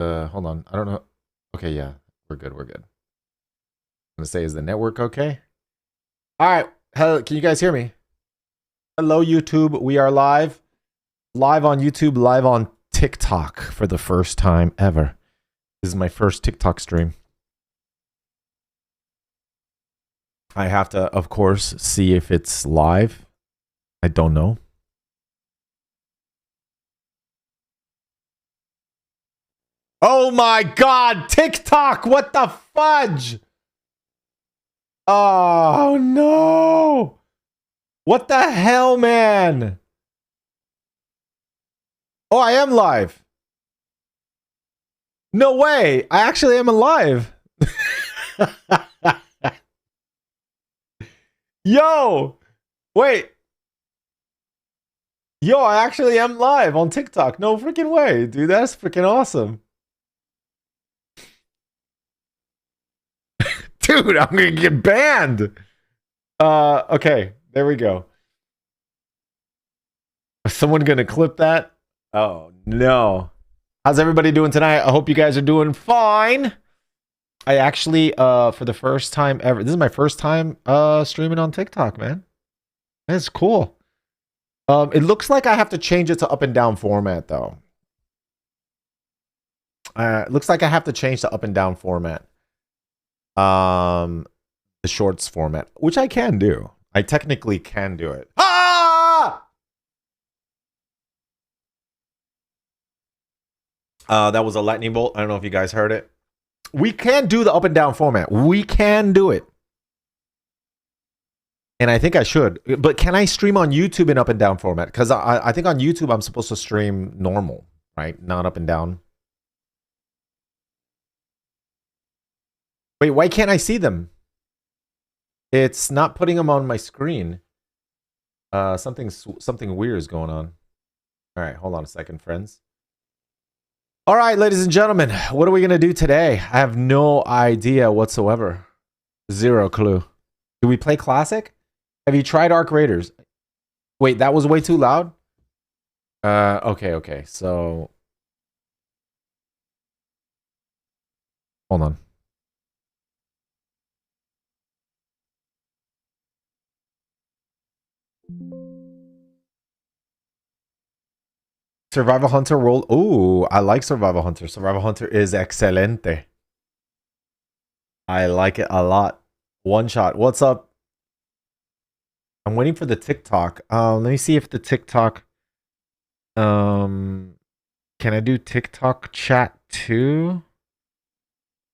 Hold on. I don't know. Okay, yeah, we're good. We're good. I'm gonna say, is the network okay? All right. Hello, can you guys hear me? Hello, YouTube. We are live. Live on YouTube, live on TikTok for the first time ever. This is my first TikTok stream. I have to, of course, see if it's live. I don't know. Oh my God, TikTok! What the fudge? Oh no! What the hell, man? Oh, I am live. No way. I actually am alive. Yo, wait. Yo, I actually am live on TikTok. No freaking way, dude. That's freaking awesome. Dude, I'm gonna get banned. Okay, there we go. Is someone gonna clip that? Oh no. How's everybody doing tonight? I hope you guys are doing fine. I actually, for the first time ever, this is my first time streaming on TikTok, man. That's cool. It looks like I have to change it to up and down format, though. It looks like I have to change the up and down format. The shorts format, which I can do. I technically can do it. Ah! That was a lightning bolt. I don't know if you guys heard it. We can do the up and down format. We can do it. And I think I should. But can I stream on YouTube in up and down format? Because I think on YouTube I'm supposed to stream normal, right? Not up and down. Wait, why can't I see them? It's not putting them on my screen. Something weird is going on. All right, hold on a second, friends. All right, ladies and gentlemen, what are we going to do today? I have no idea whatsoever. Zero clue. Do we play Classic? Have you tried Arc Raiders? Wait, that was way too loud? Okay. So... hold on. Survival Hunter World. Ooh, I like Survival Hunter. Survival Hunter is excelente. I like it a lot. One shot. What's up? I'm waiting for the TikTok. Let me see if the TikTok. Can I do TikTok chat too?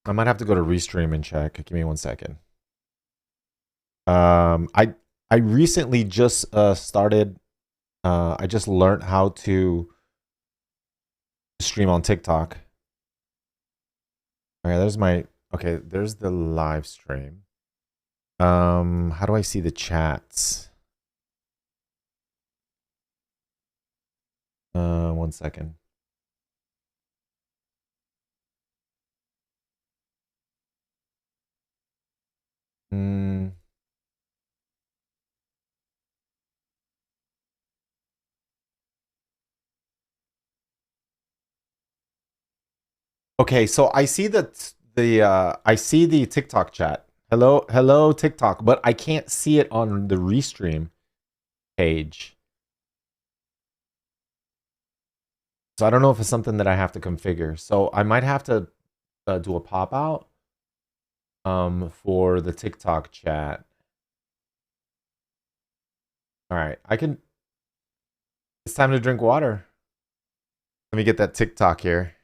I might have to go to Restream and check. Give me 1 second. I recently just started. I just learned how to stream on TikTok. Okay, there's my. Okay, there's the live stream. How do I see the chats? 1 second. Okay, so I see I see the TikTok chat. Hello TikTok, but I can't see it on the Restream page. So I don't know if it's something that I have to configure. So I might have to do a pop out for the TikTok chat. All right, I can. It's time to drink water. Let me get that TikTok here.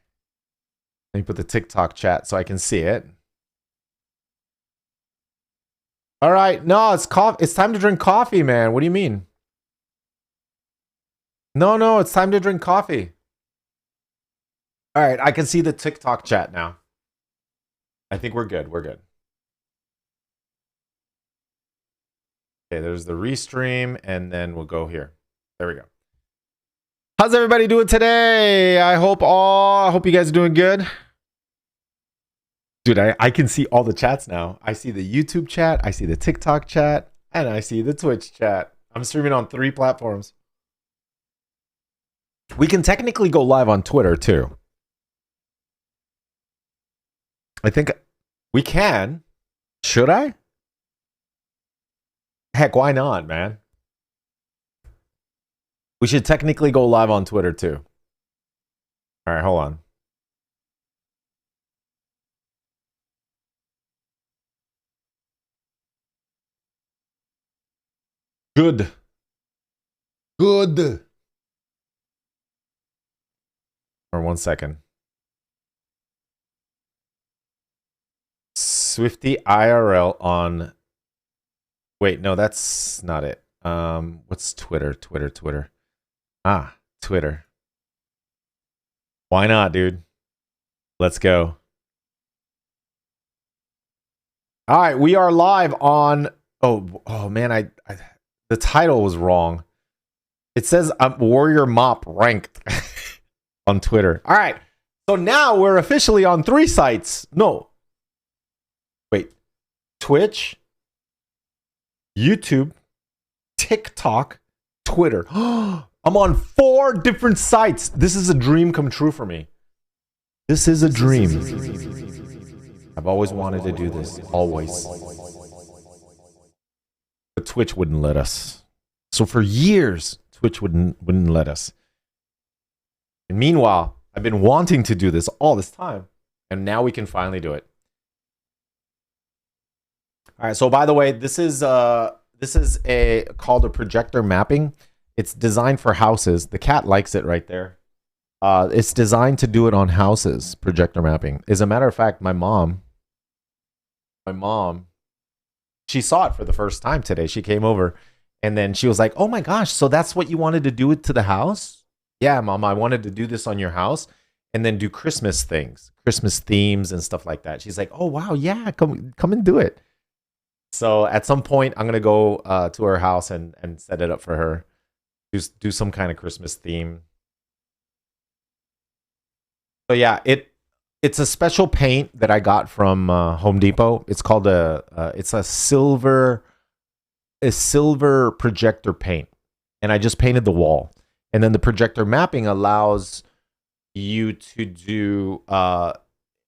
Let me put the TikTok chat so I can see it. All right, no, it's coffee. It's time to drink coffee, man. What do you mean? No, it's time to drink coffee. All right, I can see the TikTok chat now. I think we're good. We're good. Okay, there's the Restream, and then we'll go here. There we go. How's everybody doing today? I hope you guys are doing good. Dude, I can see all the chats now. I see the YouTube chat, I see the TikTok chat, and I see the Twitch chat. I'm streaming on 3 platforms. We can technically go live on Twitter too. I think we can. Should I? Heck, why not, man? We should technically go live on Twitter too. All right, hold on. Good. Good. Or 1 second. Swifty IRL on. Wait, no, that's not it. What's Twitter? Twitter. Ah, Twitter. Why not, dude? Let's go. All right, we are live on. Oh man, I the title was wrong. It says I'm Warrior Mop ranked on Twitter. All right, so now we're officially on 3 sites. No, wait, Twitch, YouTube, TikTok, Twitter. I'm on 4 different sites. This is a dream come true for me. This is a dream. I've always wanted to do this. Always. But Twitch wouldn't let us. So for years, Twitch wouldn't let us. And meanwhile, I've been wanting to do this all this time. And now we can finally do it. All right. So by the way, this is called a projector mapping. It's designed for houses. The cat likes it right there. It's designed to do it on houses, projector mapping. As a matter of fact, my mom, she saw it for the first time today. She came over and then she was like, oh my gosh, so that's what you wanted to do it to the house? Yeah, Mom, I wanted to do this on your house and then do Christmas things, Christmas themes and stuff like that. She's like, oh wow, yeah, come and do it. So at some point, I'm going to go to her house and set it up for her. Do some kind of Christmas theme. So yeah, it's a special paint that I got from Home Depot. It's called it's a silver projector paint, and I just painted the wall. And then the projector mapping allows you to do an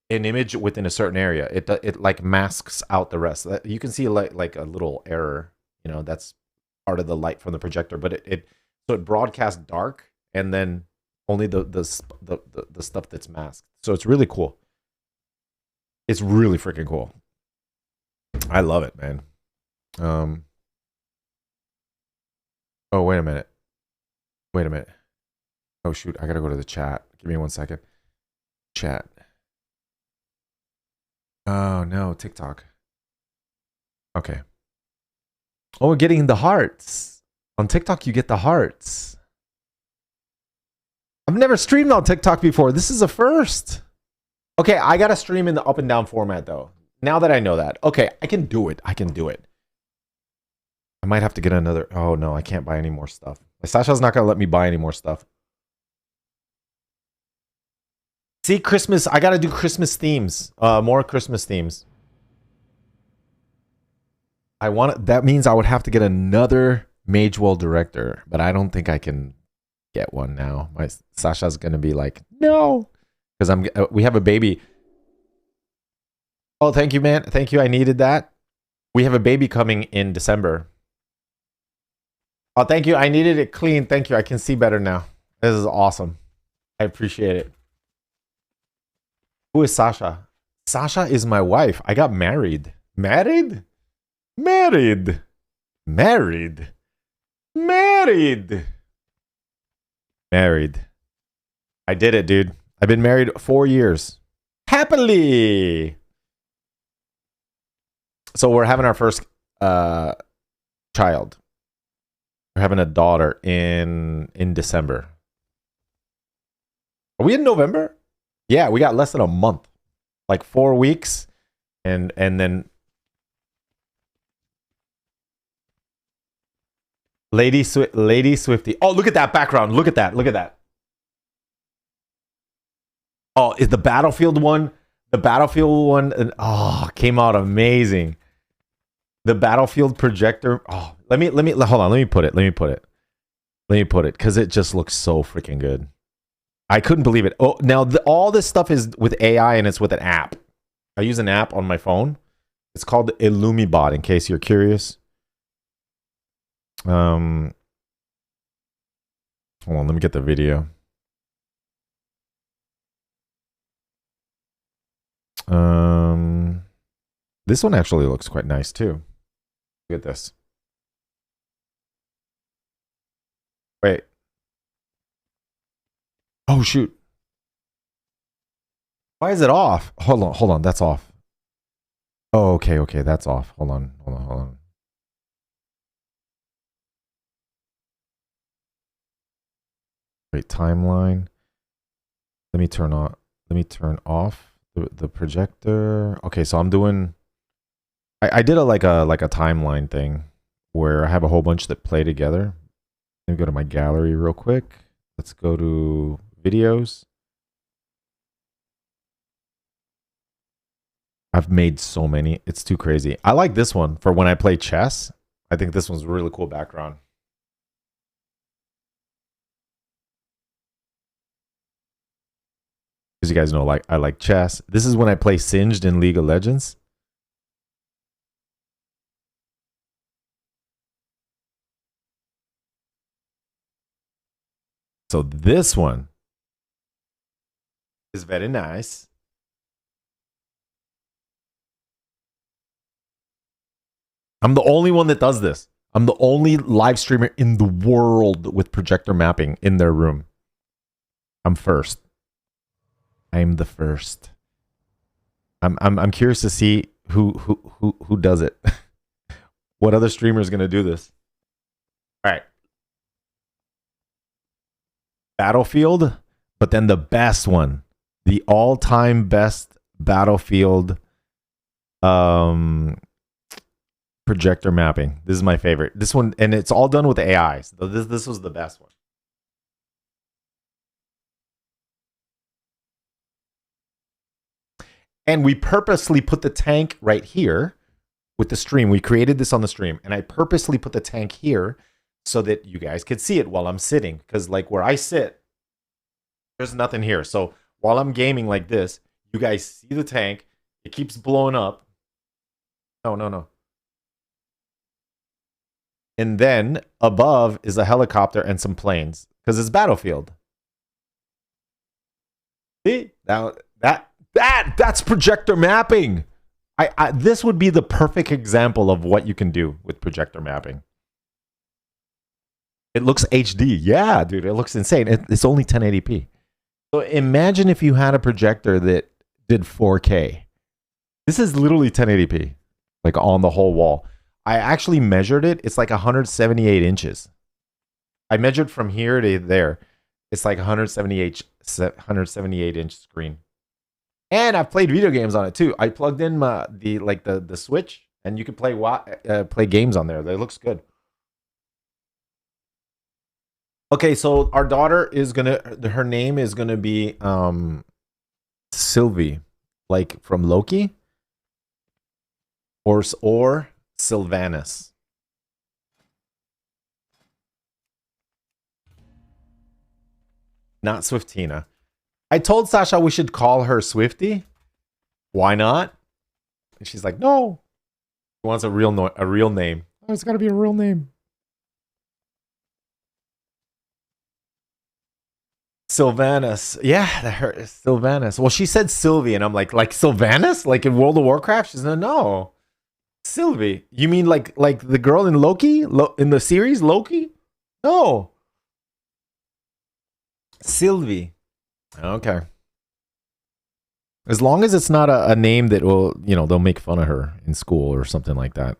image within a certain area. It like masks out the rest. You can see like a little error. You know, that's part of the light from the projector, but it broadcasts dark and then only the stuff that's masked. So it's really cool. It's really freaking cool. I love it, man. Oh, wait a minute. Oh shoot, I gotta go to the chat. Give me 1 second. Chat. Oh no, TikTok. Okay. Oh, we're getting the hearts. On TikTok, you get the hearts. I've never streamed on TikTok before. This is a first. Okay, I gotta stream in the up and down format though. Now that I know that. Okay, I can do it. I might have to get another. Oh no, I can't buy any more stuff. Sasha's not gonna let me buy any more stuff. See, Christmas. I gotta do Christmas themes. More Christmas themes. That means I would have to get another Magewell director, but I don't think I can get one now. Sasha's gonna be like, no, because we have a baby. Oh, thank you, man. Thank you. I needed that. We have a baby coming in December. Oh, thank you. I needed it clean. Thank you. I can see better now. This is awesome. I appreciate it. Who is Sasha? Sasha is my wife. I got married. Married. I did it, dude. I've been married 4 years. Happily. So we're having our first child. We're having a daughter in December. Are we in November? Yeah, we got less than a month. Like 4 weeks. And then Lady Swifty. Oh, look at that background. Look at that. Oh, is the Battlefield one? The Battlefield one came out amazing. The Battlefield projector. Oh, let me hold on. Let me put it because it just looks so freaking good. I couldn't believe it. Oh, now all this stuff is with AI and it's with an app. I use an app on my phone. It's called Illumibot, in case you're curious. Hold on, let me get the video. This one actually looks quite nice too. Look at this. Wait. Oh shoot. Why is it off? Hold on, that's off. Oh, okay, that's off. Hold on. Wait, timeline. Let me turn off the projector. Okay, so I'm doing I did a like a timeline thing where I have a whole bunch that play together. Let me go to my gallery real quick. Let's go to videos. I've made so many. It's too crazy. I like this one for when I play chess. I think this one's a really cool background. Because you guys know, like, I like chess. This is when I play Singed in League of Legends. So this one is very nice. I'm the only one that does this. I'm the only live streamer in the world with projector mapping in their room. I'm first. I'm the first. I'm curious to see who does it. What other streamer is gonna do this? All right. Battlefield, but then the best one, the all-time best Battlefield projector mapping. This is my favorite. This one, and it's all done with AI. So this was the best one. And we purposely put the tank right here with the stream. We created this on the stream, and I purposely put the tank here so that you guys could see it while I'm sitting. Because like where I sit, there's nothing here. So while I'm gaming like this, you guys see the tank. It keeps blowing up. No. And then above is a helicopter and some planes. Because it's Battlefield. See? That's projector mapping. This would be the perfect example of what you can do with projector mapping. It looks HD. Yeah, dude, it looks insane. It's only 1080p. So imagine if you had a projector that did 4K. This is literally 1080p, like on the whole wall. I actually measured it. It's like 178 inches. I measured from here to there. It's like 178 inch screen. And I've played video games on it too. I plugged in the Switch, and you can play games on there. It looks good. Okay, so our daughter is her name is gonna be Sylvie, like from Loki, or Sylvanas. Not Swiftina. I told Sasha we should call her Swifty. Why not? And she's like, no. She wants a real name. Oh, it's got to be a real name. Sylvanas. Yeah, Sylvanas. Well, she said Sylvie, and I'm like Sylvanas? Like in World of Warcraft? She's like, no. Sylvie. You mean like the girl in Loki? In the series Loki? No. Sylvie. Okay. As long as it's not a name that will, they'll make fun of her in school or something like that.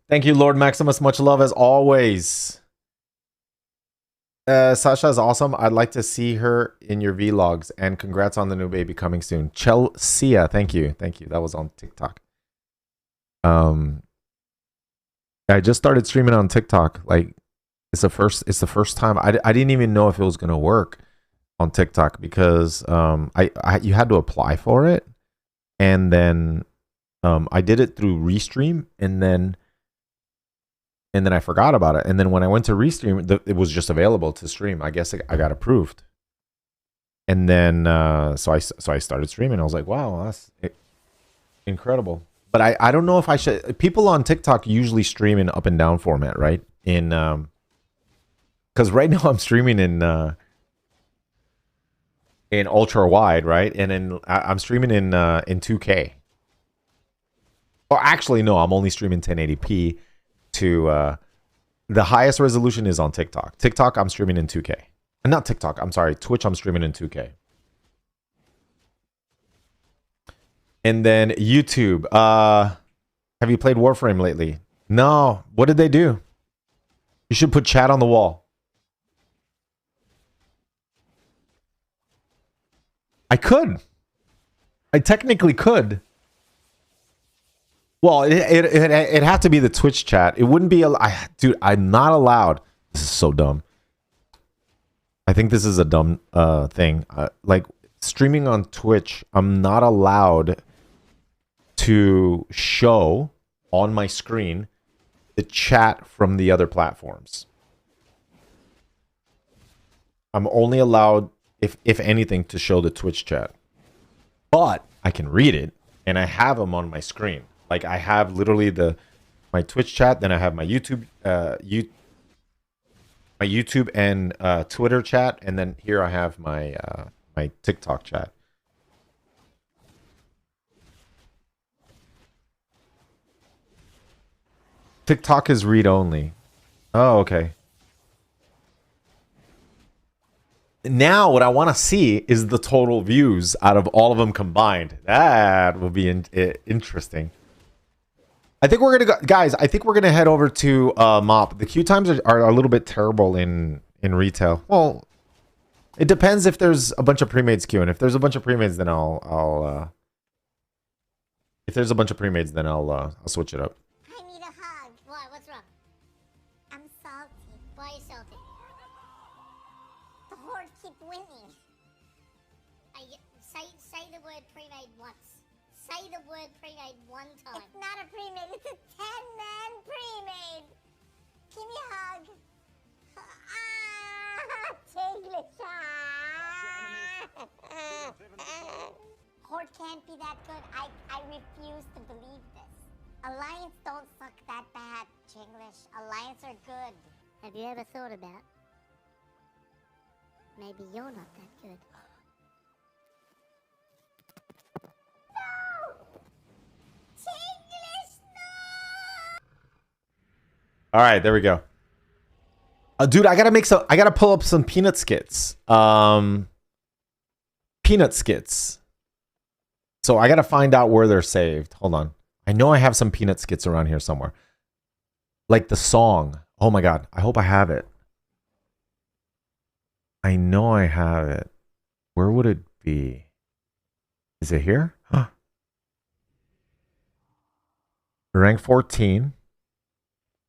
Thank you, Lord Maximus. Much love as always. Sasha is awesome. I'd like to see her in your vlogs. And congrats on the new baby coming soon. Chelsea, thank you. That was on TikTok. I just started streaming on TikTok. Like, it's the first time. I didn't even know if it was gonna work on TikTok because you had to apply for it, and then I did it through Restream, and then and then I forgot about it. And then when I went to restream, it was just available to stream. I guess I got approved. And then so I started streaming. I was like, wow, that's incredible. But I don't know if I should. People on TikTok usually stream in up and down format, right? In because right now I'm streaming in ultra wide, right? And then I'm streaming in 2K. Or actually, no, I'm only streaming 1080p to the highest resolution is on TikTok. TikTok, I'm streaming in 2K. Not TikTok, I'm sorry. Twitch, I'm streaming in 2K. And then YouTube. Have you played Warframe lately? No. What did they do? You should put chat on the wall. I could. I technically could. Well, it had to be the Twitch chat. It wouldn't be dude, I'm not allowed. This is so dumb. I think this is a dumb thing. Like streaming on Twitch, I'm not allowed to show on my screen the chat from the other platforms. I'm only allowed, if anything, to show the Twitch chat. But I can read it, and I have them on my screen. Like I have literally my Twitch chat, then I have my YouTube, my YouTube and Twitter chat, and then here I have my my TikTok chat. TikTok is read only. Oh, okay. Now what I want to see is the total views out of all of them combined. That will be interesting. I think we're gonna go, guys. I think we're gonna head over to Mop. The queue times are a little bit terrible in retail. Well, it depends if there's a bunch of pre-mades queuing. If there's a bunch of pre-mades, then I'll if there's a bunch of pre-mades, then I'll switch it up. I need a hug. What? What's wrong? I'm salty. Why are you salty? The Horde keep winning. Say the word pre-made once. Say the word pre-made one time. It's not a pre-made. It's a 10-man pre-made. Give me a hug. Tiglish. Horde can't be that good. I refuse to believe this. Alliance don't suck that bad, Chinglish. Alliance are good. Have you ever thought about maybe you're not that good? No! Chinglish, no! All right, there we go. Dude, I gotta pull up some peanut skits. Peanut skits. So I gotta find out where they're saved. Hold on. I know I have some peanut skits around here somewhere. Like the song. Oh my god. I hope I have it. I know I have it. Where would it be? Is it here? Huh. Rank 14.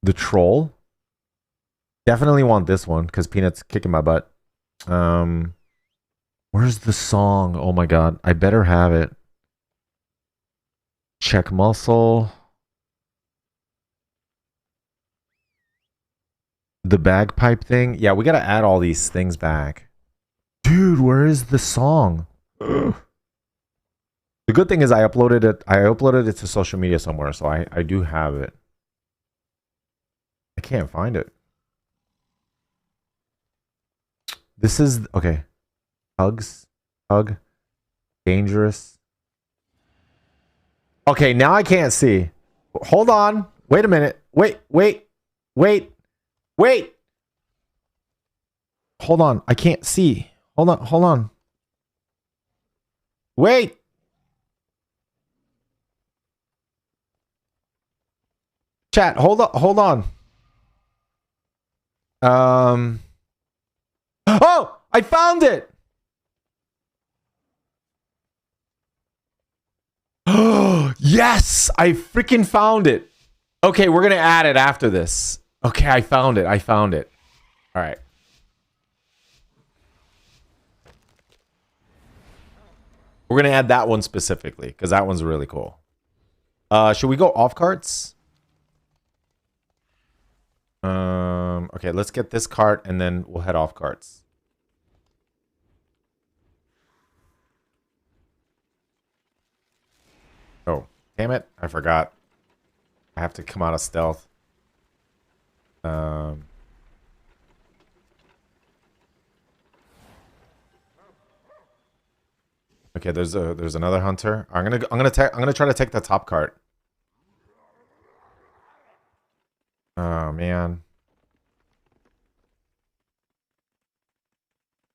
The Troll. Definitely want this one because Peanut's kicking my butt. Where's the song? Oh my god. I better have it. Check muscle. The bagpipe thing. Yeah, we gotta add all these things back. Dude, where is the song? Ugh. The good thing is I uploaded it to social media somewhere, so I do have it. I can't find it. This is okay. Hugs. Hug. Dangerous. Okay, now I can't see. Hold on. Wait a minute. Wait. Hold on. I can't see. Hold on. Wait. Chat, hold on. Oh, I found it. Oh, yes, I freaking found it. Okay, we're going to add it after this. Okay, I found it. All right. We're going to add that one specifically because that one's really cool. Should we go off carts? Okay, let's get this cart and then we'll head off carts. Oh, damn it. I forgot. I have to come out of stealth. Okay, there's another hunter. I'm gonna try to take the top cart. Oh man.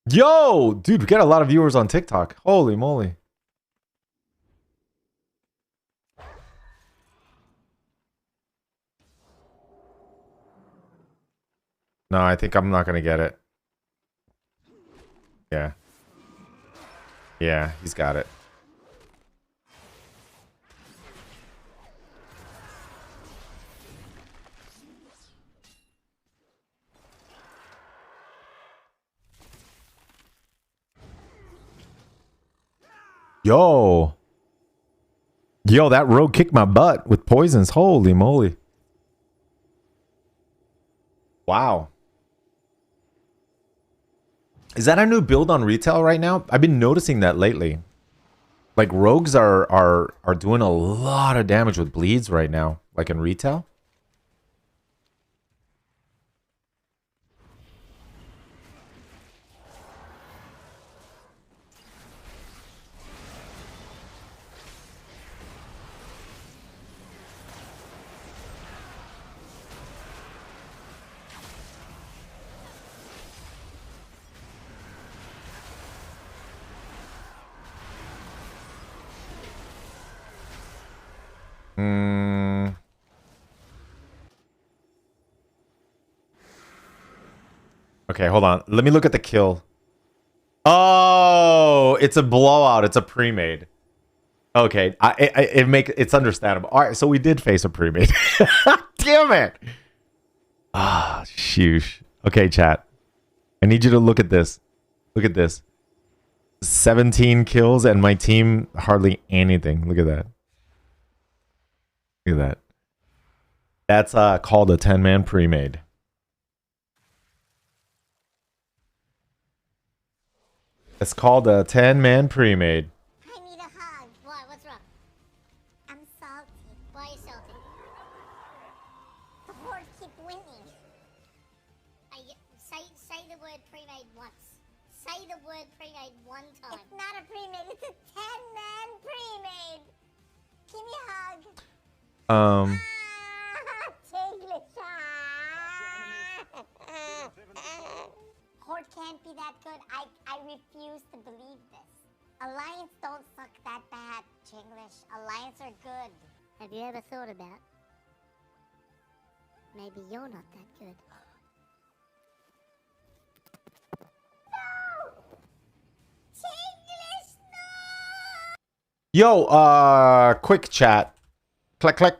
Yo, dude, we got a lot of viewers on TikTok. Holy moly. No, I think I'm not gonna get it. Yeah. Yeah, he's got it. Yo. Yo, that rogue kicked my butt with poisons. Holy moly. Wow. Is that a new build on retail right now? I've been noticing that lately. Like rogues are doing a lot of damage with bleeds right now, like in retail. Okay, hold on. Let me look at the kill. Oh, it's a blowout. It's a pre-made. Okay, it's understandable. All right, so we did face a pre-made. Damn it. Ah, sheesh. Okay, chat. I need you to look at this. Look at this. 17 kills and my team hardly anything. Look at that. Look at that. That's called a 10-man pre-made. It's called a 10-man pre-made. I need a hug. Why? What's wrong? I'm salty. Why are you salty? The Horde keep winning. Say the word pre-made once. Say the word pre-made one time. It's not a pre-made. It's a 10-man pre-made. Give me a hug. Horde can't be that good. I refuse to believe this. Alliance don't suck that bad, Chinglish. Alliance are good. Have you ever thought about maybe you're not that good? No! Chinglish, no! Yo, quick chat. Click, click.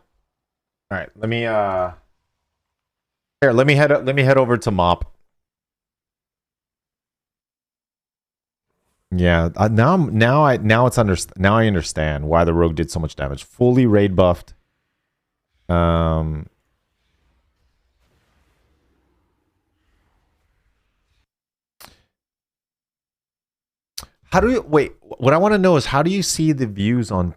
All right, let me here. Let me head over to Mop. Yeah, now I understand why the rogue did so much damage. Fully raid buffed. How do you wait? What I want to know is how do you see the views on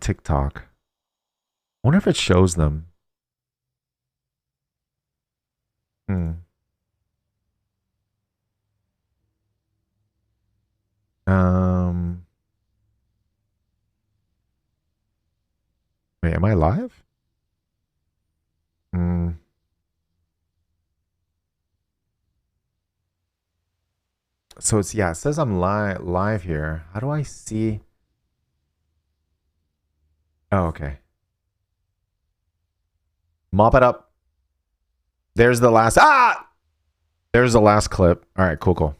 TikTok? I wonder if it shows them. Wait, am I live? So it's, yeah, it says I'm live here. How do I see? Oh, okay. Mop it up. There's the last, there's the last clip. All right, cool.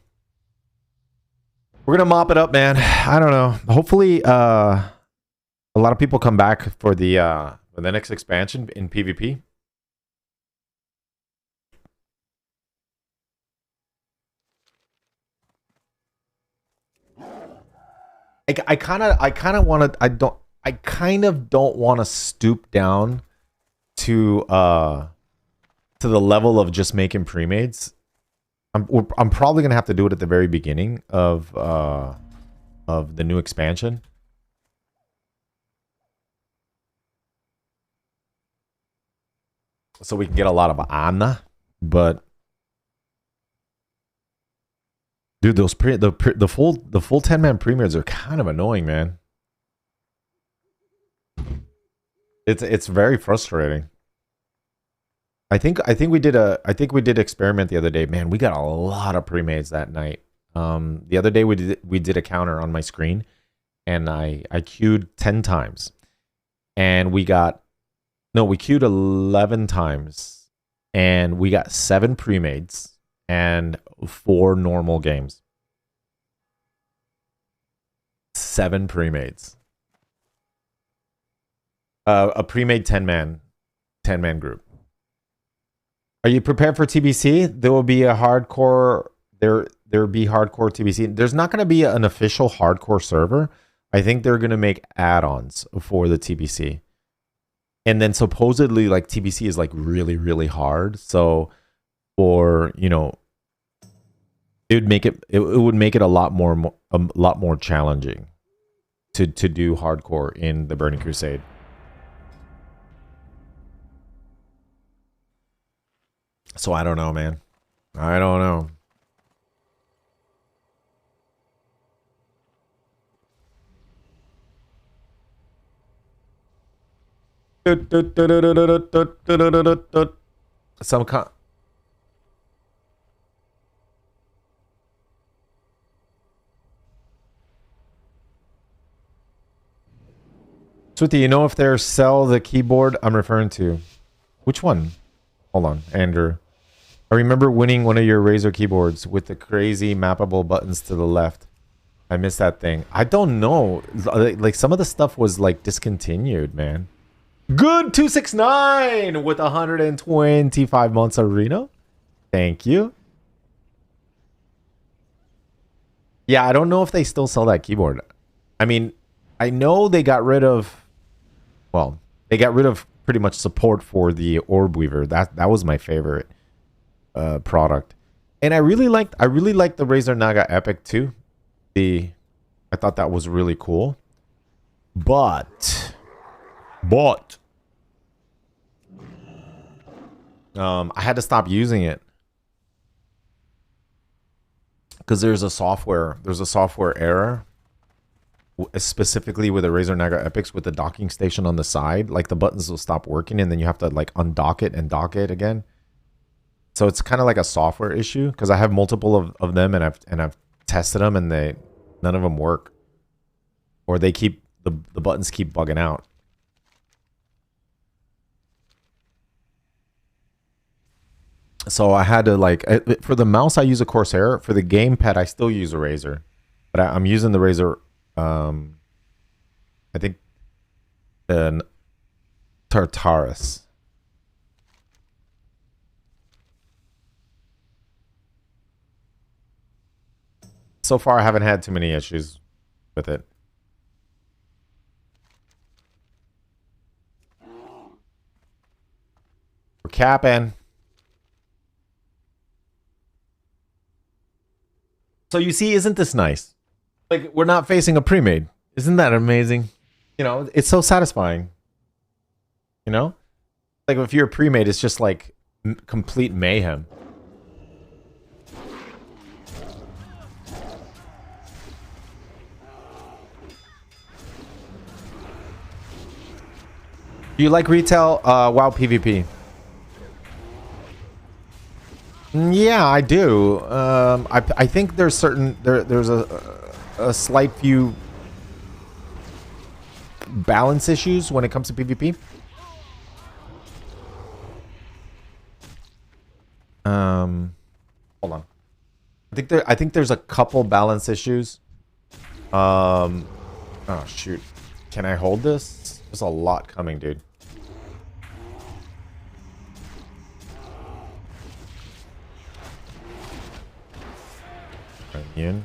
We're gonna mop it up, man. I don't know. Hopefully, a lot of people come back for the next expansion in PvP. I kind of want to. I kind of don't want to stoop down to to the level of just making pre-mades. I'm probably gonna have to do it at the very beginning of the new expansion. So we can get a lot of Ana, but dude, those the full 10-man premiers are kind of annoying, man. It's very frustrating. I think we did experiment the other day. Man, we got a lot of pre-mades that night. The other day we did a counter on my screen, and I queued 10 times, and we queued 11 times, and we got 7 pre-mades and 4 normal games. 7 pre-mades. A pre-made 10-man group. Are you prepared for TBC? There will be a hardcore. There will be hardcore TBC. There's not going to be an official hardcore server. I think they're going to make add-ons for the TBC. And then supposedly, like, TBC is like really, really hard. So, for, you know, it would make it a lot more challenging to do hardcore in the Burning Crusade. So I don't know, man. I don't know. Some Sweetie, you know if they're sell the keyboard I'm referring to? Which one? Hold on, Andrew. I remember winning one of your Razer keyboards with the crazy mappable buttons to the left. I missed that thing. I don't know. Like, some of the stuff was like discontinued, man. Good 269 with 125 months of Reno. Thank you. Yeah, I don't know if they still sell that keyboard. I mean, I know they got rid of, well, they got rid of pretty much support for the Orb Weaver. That was my favorite product. And I really liked the Razer Naga Epic too. I thought that was really cool. But I had to stop using it because there's a software error, specifically with the Razer Naga Epics with the docking station on the side. Like, the buttons will stop working, and then you have to like undock it and dock it again. So it's kind of like a software issue because I have multiple of them, and I've tested them, and none of them work, or they keep the buttons keep bugging out. So I had to, like, for the mouse I use a Corsair. For the gamepad I still use a Razer, but I'm using the Razer. I think the Tartarus. So far, I haven't had too many issues with it. We're capping. So you see, isn't this nice? Like, we're not facing a pre-made. Isn't that amazing? You know, it's so satisfying. You know? Like, if you're a pre-made, it's just like complete mayhem. Do you like retail WoW PvP? Yeah, I do. I think there's there's a slight few balance issues when it comes to PvP. Hold on. I think there's a couple balance issues. Oh shoot. Can I hold this? There's a lot coming, dude. In.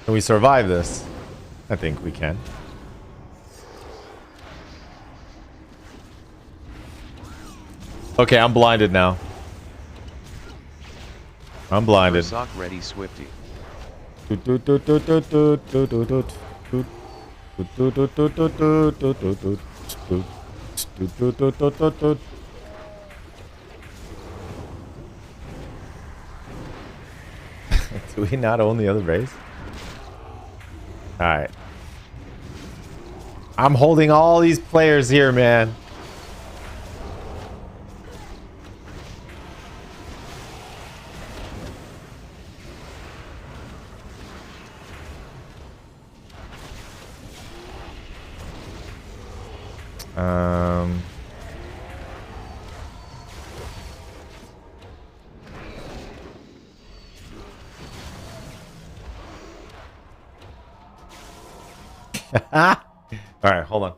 Can we survive this? I think we can. Okay, I'm blinded now. I'm blinded. Sock ready, Swifty. Do we not own the other base? Alright. I'm holding all these players here, man. All right, hold on.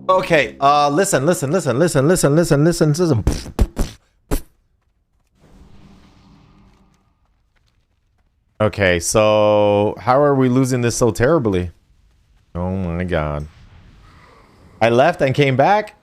Okay, listen. Okay, so how are we losing this so terribly? Oh my god. I left and came back?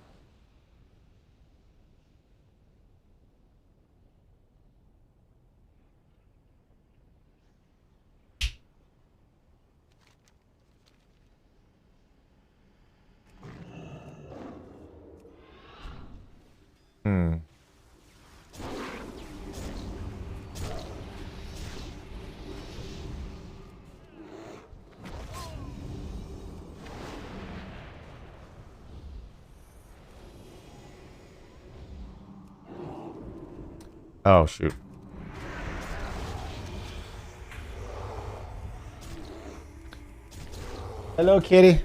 Oh, shoot. Hello, kitty.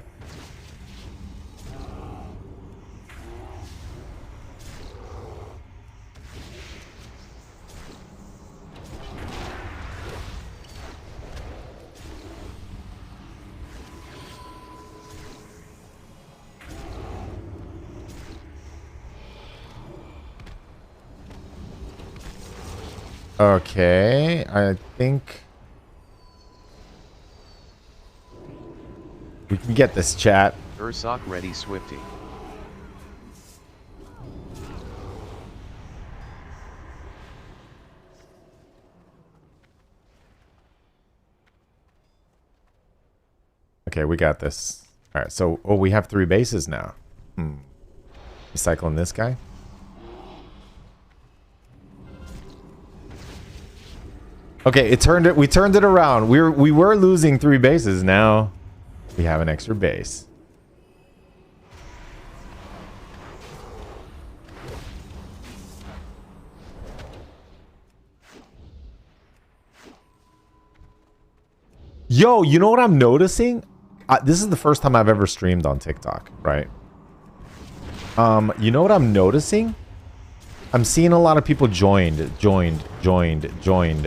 Okay, I think we can get this, chat. Ursock ready, Swifty. Okay, we got this. All right, so we have 3 bases now. Recycling this guy. Okay, we turned it around. We were losing 3 bases. Now we have an extra base. Yo, you know what I'm noticing? This is the first time I've ever streamed on TikTok, right? You know what I'm noticing? I'm seeing a lot of people joined,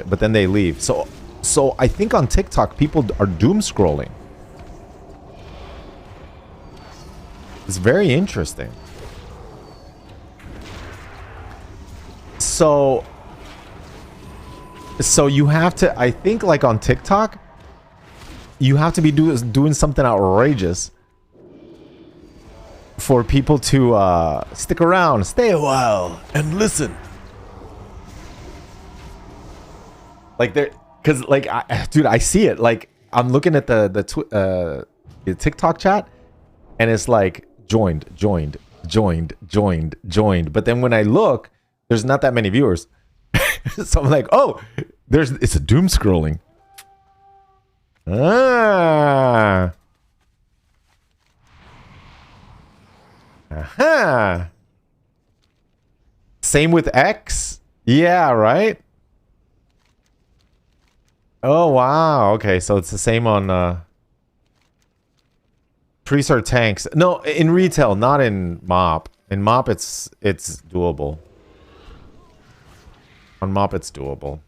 but then they leave. So I think on TikTok people are doom scrolling. It's very interesting. So you have to, I think, like on TikTok, you have to be doing something outrageous for people to stick around, stay a while, and listen. Like there, because like, dude, I see it. Like I'm looking at the TikTok chat, and it's like joined. But then when I look, there's not that many viewers. So I'm like, oh, It's a doom scrolling. Ah. Aha. Same with X? Yeah, right? Oh, wow. Okay, so it's the same on priests are tanks. No, in retail, not in MOP. In MOP, it's doable. On MOP, it's doable.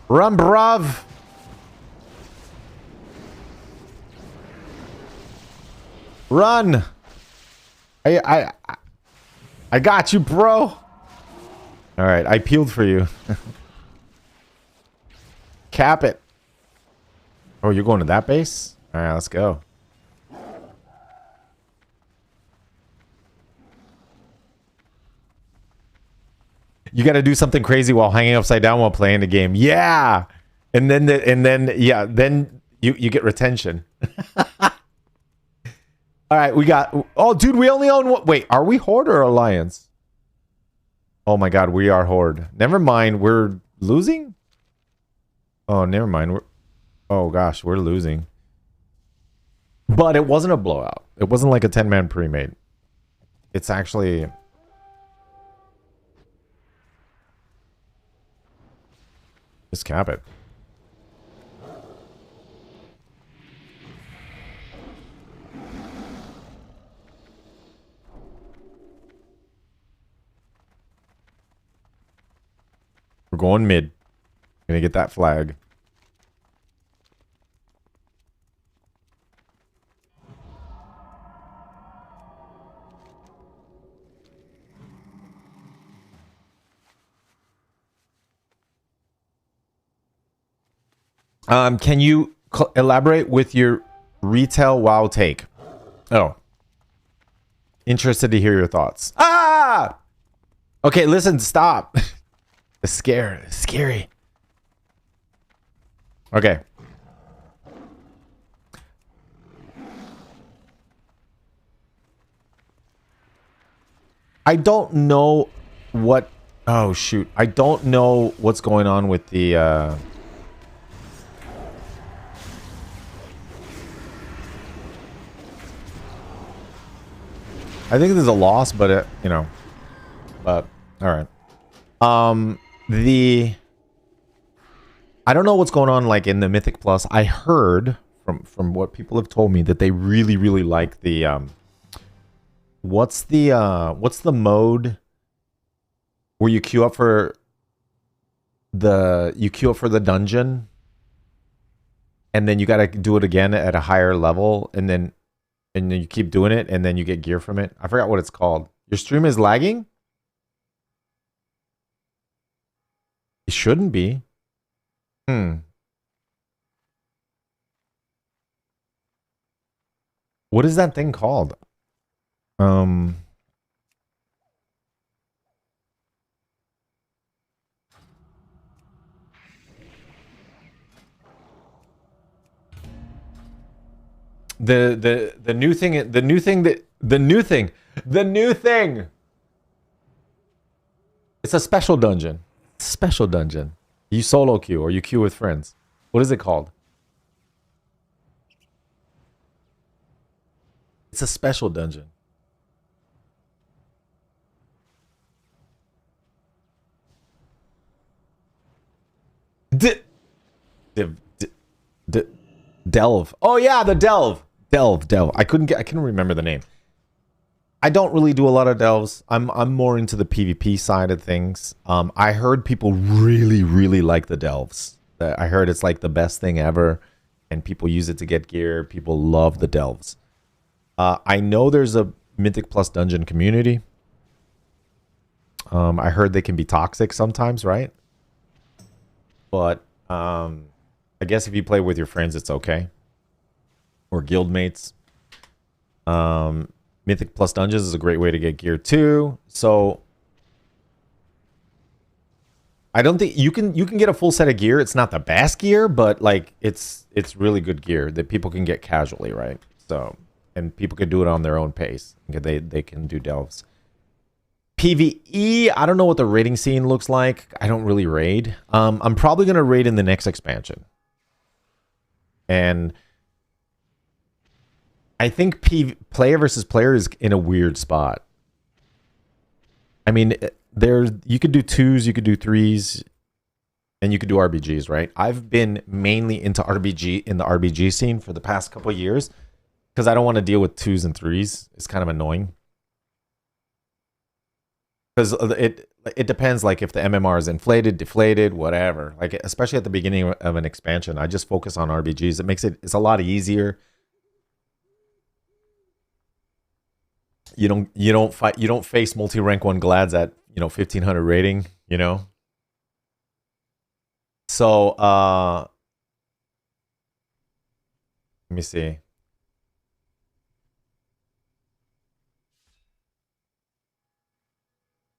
Run, bruv! Run! I got you, bro! Alright, I peeled for you. Cap it. Oh, you're going to that base? Alright, let's go. You got to do something crazy while hanging upside down while playing the game. Yeah, and then then you get retention. All right, we got. Oh, dude, we only own one. Wait, are we Horde or Alliance? Oh my God, we are Horde. Never mind, we're losing. Oh, never mind. Oh gosh, we're losing. But it wasn't a blowout. It wasn't like a 10-man pre-made. It's actually. Just cap it. We're going mid. Gonna get that flag. Can you elaborate with your retail WoW take? Oh. Interested to hear your thoughts. Ah! Okay, listen, stop. It's scary. Okay. I don't know what... Oh, shoot. I don't know what's going on with the... I think there's a loss, but you know, but all right. I don't know what's going on like in the Mythic Plus. I heard from what people have told me that they really like the what's the mode where you queue up for the dungeon and then you got to do it again at a higher level and then you keep doing it, and then you get gear from it. I forgot what it's called. Your stream is lagging? It shouldn't be. What is that thing called? The new thing. It's a special dungeon. Special dungeon. You solo queue or you queue with friends. What is it called? It's a special dungeon. Delve. Oh yeah, the Delve. Delve. I couldn't remember the name. I don't really do a lot of delves. I'm more into the PvP side of things. I heard people really like the delves. I heard it's like the best thing ever, and people use it to get gear. People love the delves. I know there's a Mythic Plus dungeon community. I heard they can be toxic sometimes, right? But I guess if you play with your friends, it's okay. Or guildmates. Mythic Plus Dungeons is a great way to get gear too. So I don't think you can get a full set of gear. It's not the best gear, but like it's really good gear that people can get casually, right? So, and people can do it on their own pace. They can do delves. PvE, I don't know what the raiding scene looks like. I don't really raid. I'm probably gonna raid in the next expansion. And I think player versus player is in a weird spot. I mean, you could do 2s, you could do 3s, and you could do RBGs, right? I've been mainly into RPG in the RBG scene for the past couple of years because I don't want to deal with 2s and 3s. It's kind of annoying. Because it depends, like if the MMR is inflated, deflated, whatever. Like especially at the beginning of an expansion, I just focus on RBGs. It's a lot easier. You don't face multi-rank 1 glads at 1500 rating, So let me see.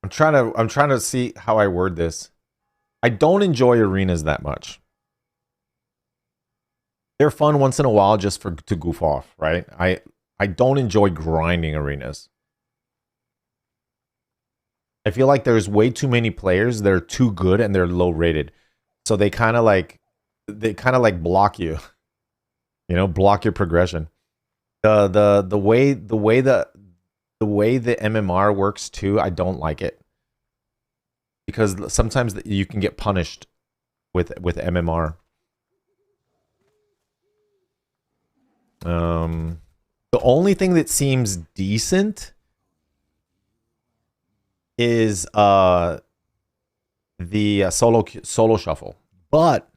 I'm trying to see how I word this. I don't enjoy arenas that much. They're fun once in a while just to goof off, right? I don't enjoy grinding arenas. I feel like there's way too many players that are too good and they're low rated. So they kind of like block you. Block your progression. The way the MMR works too, I don't like it. Because sometimes you can get punished with MMR. The only thing that seems decent is the solo shuffle. But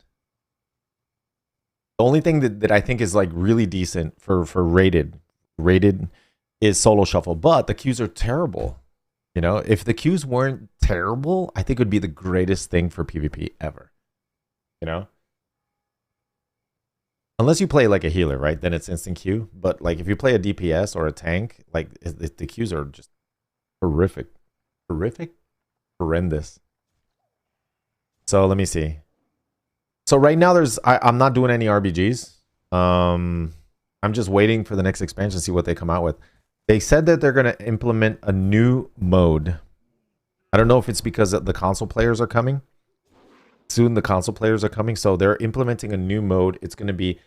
the only thing that I think is like really decent for rated is solo shuffle. But the queues are terrible. If the queues weren't terrible, I think it would be the greatest thing for PvP ever. Unless you play like a healer, right? Then it's instant queue. But like if you play a DPS or a tank, like the queues are just horrific. Horrendous. So let me see. So right now I'm not doing any RBGs. I'm just waiting for the next expansion to see what they come out with. They said that they're going to implement a new mode. I don't know if it's because the console players are coming. Soon the console players are coming, so they're implementing a new mode. It's going to be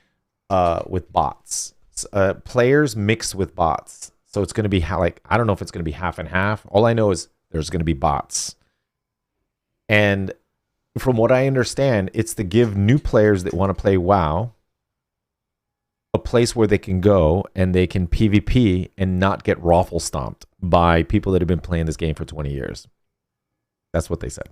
with bots. Players mixed with bots. So it's going to be I don't know if it's going to be half and half. All I know is there's going to be bots. And from what I understand, it's to give new players that want to play WoW a place where they can go and they can PvP and not get raffle stomped by people that have been playing this game for 20 years. That's what they said.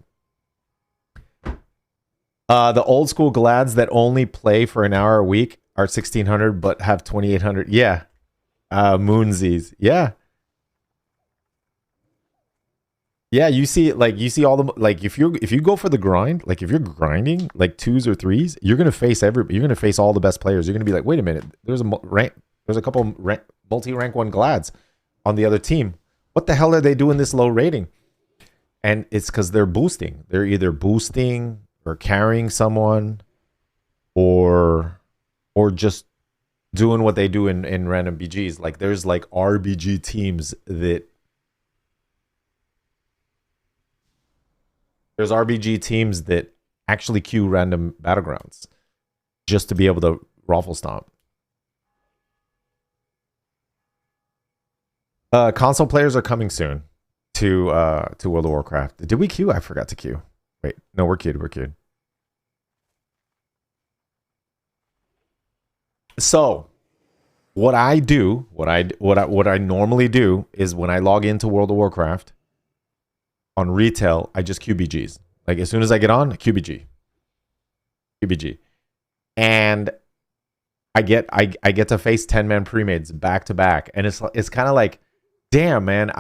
The old school glads that only play for an hour a week are 1600 but have 2800. Yeah. Moonsies. Yeah. Yeah, you see all the like if you go for the grind, like if you're grinding like 2s or 3s, you're gonna face all the best players. You're gonna be like, wait a minute, there's a couple multi-rank 1 glads on the other team. What the hell are they doing this low rating? And it's because they're boosting. They're either boosting or carrying someone, or just doing what they do in random BGs. Like there's like RBG teams that. There's RBG teams that actually queue random battlegrounds just to be able to raffle stomp. Console players are coming soon to World of Warcraft. Did we queue? I forgot to queue. Wait, no, we're queued. We're queued. So, what I normally do is when I log into World of Warcraft. On retail, I just QBGs. Like as soon as I get on, QBG. And I get to face 10-man pre-mades back to back. And it's kind of like, damn, man,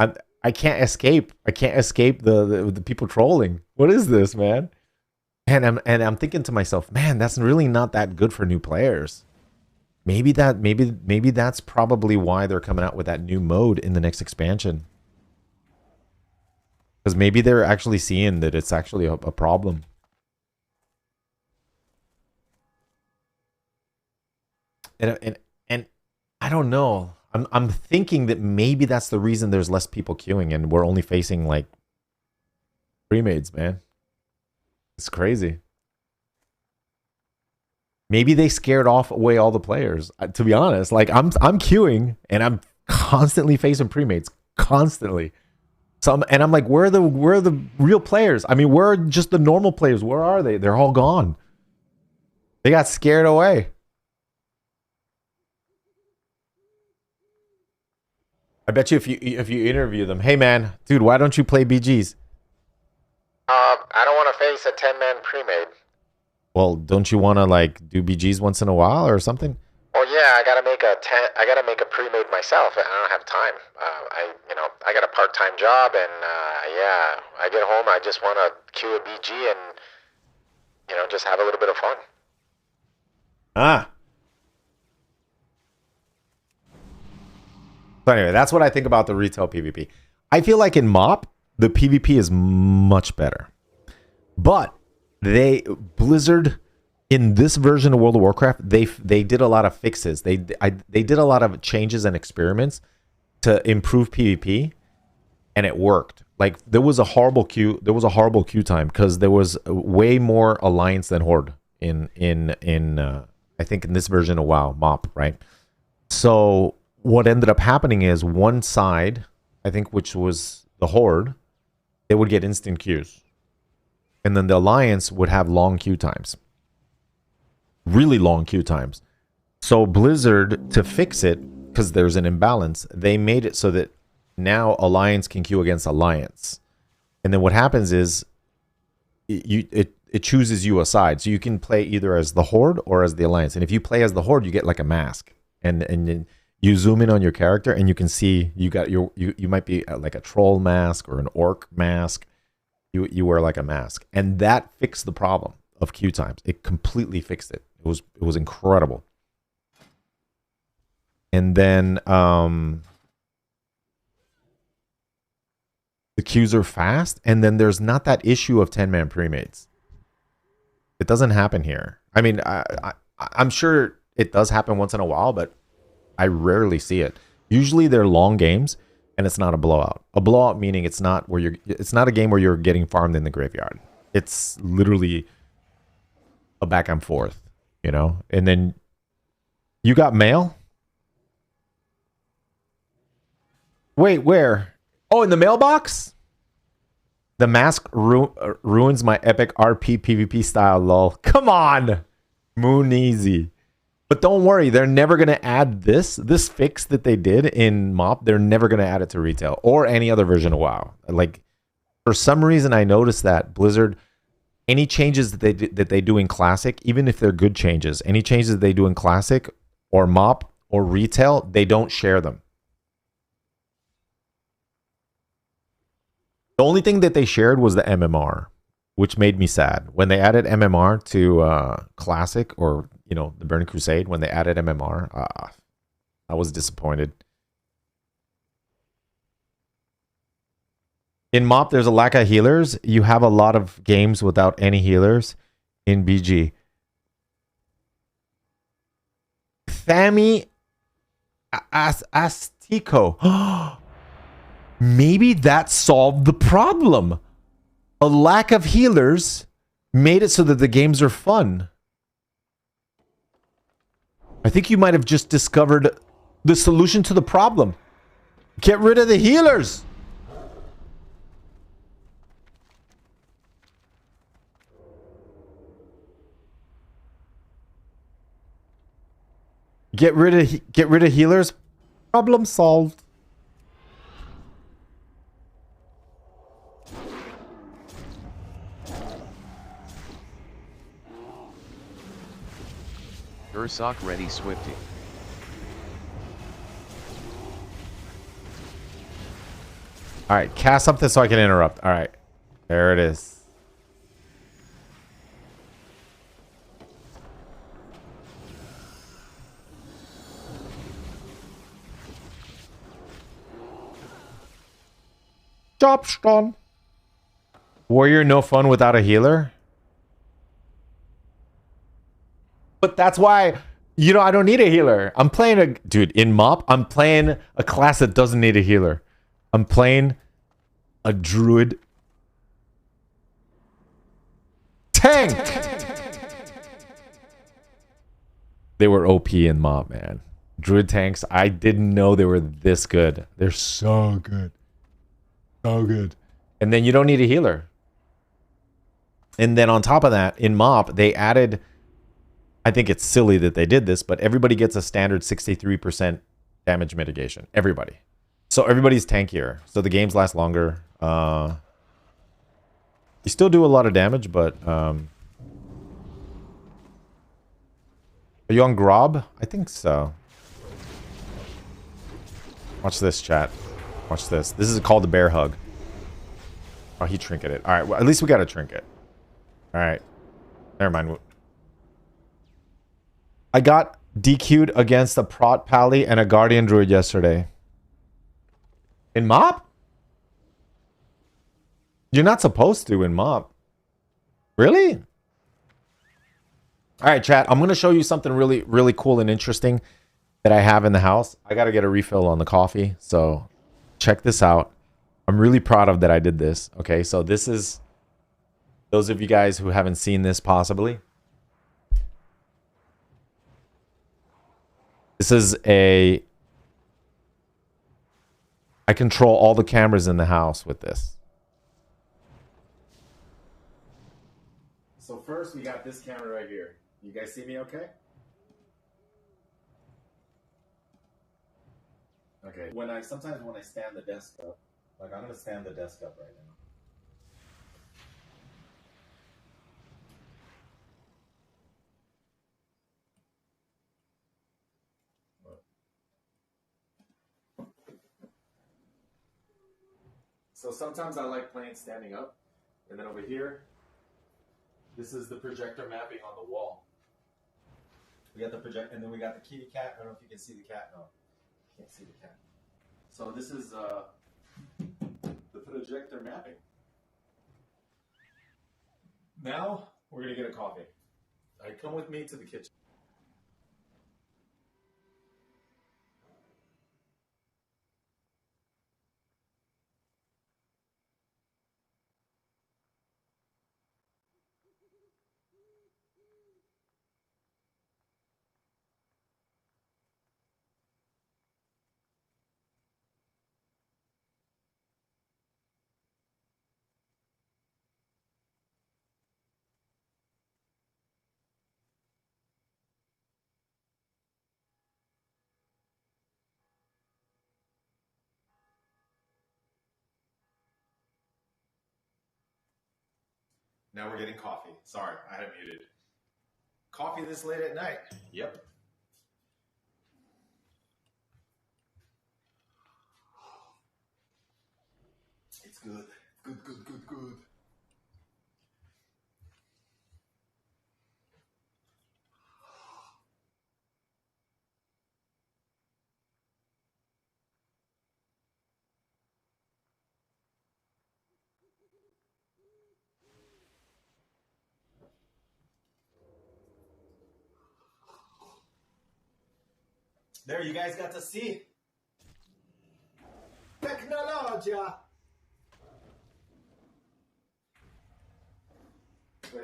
I can't escape. I can't escape the people trolling. What is this, man? And I'm thinking to myself, man, that's really not that good for new players. Maybe that's probably why they're coming out with that new mode in the next expansion. Because maybe they're actually seeing that it's actually a problem. and I don't know. I'm thinking that maybe that's the reason there's less people queuing and we're only facing like pre-mades, man. It's crazy. Maybe they scared off away all the players. To be honest, like I'm queuing and I'm constantly facing pre-mates, constantly. And I'm like, where are the real players? I mean, where are just the normal players? Where are they? They're all gone. They got scared away. I bet you if you interview them, hey man, dude, why don't you play BGs? I don't want to face a 10-man pre-made. Well, don't you want to like do BGs once in a while or something? Oh yeah, I gotta make a pre-made myself. I don't have time. I got a part-time job, and yeah, I get home, I just want to queue a BG and just have a little bit of fun. So anyway, that's what I think about the retail PvP. I feel like in MoP, the PvP is much better, but Blizzard in this version of World of Warcraft, they did a lot of fixes. They did a lot of changes and experiments to improve PvP, and it worked. Like there was a horrible queue time because there was way more Alliance than Horde in I think in this version of WoW MoP, right? So what ended up happening is one side, I think, which was the Horde, they would get instant queues. And then the Alliance would have long queue times. Really long queue times. So Blizzard, to fix it, because there's an imbalance, they made it so that now Alliance can queue against Alliance. And then what happens is it chooses you a side. So you can play either as the Horde or as the Alliance. And if you play as the Horde, you get like a mask. And you zoom in on your character and you can see you might be like a troll mask or an orc mask. You wear like a mask, and that fixed the problem of queue times. It completely fixed it. It was incredible. And then the queues are fast, and then there's not that issue of 10-man pre-mates. It doesn't happen here. I mean, I'm sure it does happen once in a while, but I rarely see it. Usually they're long games and it's not a blowout. A blowout meaning it's not a game where you're getting farmed in the graveyard. It's literally a back and forth, And then you got mail? Wait, where? Oh, in the mailbox? The mask ruins my epic RP PvP style, lol. Come on, Moonizy. But don't worry, they're never going to add this fix that they did in MoP. They're never going to add it to retail or any other version of WoW. Like, for some reason, I noticed that Blizzard, any changes that they do in Classic, even if they're good changes, any changes that they do in Classic or MoP or retail, they don't share them. The only thing that they shared was the MMR, which made me sad. When they added MMR to Classic or the Burning Crusade, when they added MMR, I was disappointed. In MoP, there's a lack of healers. You have a lot of games without any healers in BG. Thami Astico. Maybe that solved the problem. A lack of healers made it so that the games are fun. I think you might have just discovered the solution to the problem. Get rid of the healers. Get rid of healers. Problem solved. Ursoc ready Swifty. All right, cast something so I can interrupt. All right, there it is. Job's done. Warrior, no fun without a healer. But that's why You know, I don't need a healer. I'm playing a... Dude, in MoP, I'm playing a class that doesn't need a healer. I'm playing a druid tank. They were OP in MoP, man. Druid tanks, I didn't know they were this good. They're so good. So good. And then you don't need a healer. And then on top of that, in MoP, they added... I think it's silly that they did this, but everybody gets a standard 63% damage mitigation. Everybody. So everybody's tankier. So the games last longer. You still do a lot of damage, but... Are you on Grob? I think so. Watch this, chat. Watch this. This is called the bear hug. Oh, he trinketed. Alright, well, at least we got a trinket. Alright. Never mind. I got DQ'd against a Prot Pally and a Guardian Druid yesterday. In MoP? You're not supposed to in MoP. Really? Alright, chat. I'm going to show you something really, really cool and interesting that I have in the house. I got to get a refill on the coffee. So check this out. I'm really proud of that I did this. Okay, so this is... Those of you guys who haven't seen this possibly... This is a... I control all the cameras in the house with this. So first we got this camera right here. You guys see me okay? Okay. Sometimes when I stand the desk up, like I'm gonna stand the desk up right now. So sometimes I like playing standing up, and then over here, this is the projector mapping on the wall. We got the project, and then we got the kitty cat. I don't know if you can see the cat. No, you can't see the cat. So this is the projector mapping. Now we're gonna get a coffee. All right, come with me to the kitchen. Now we're getting coffee. Sorry, I had it muted. Coffee this late at night. Yep. It's good. Good, good, good, good. There, you guys got to see. Technologia. Wait,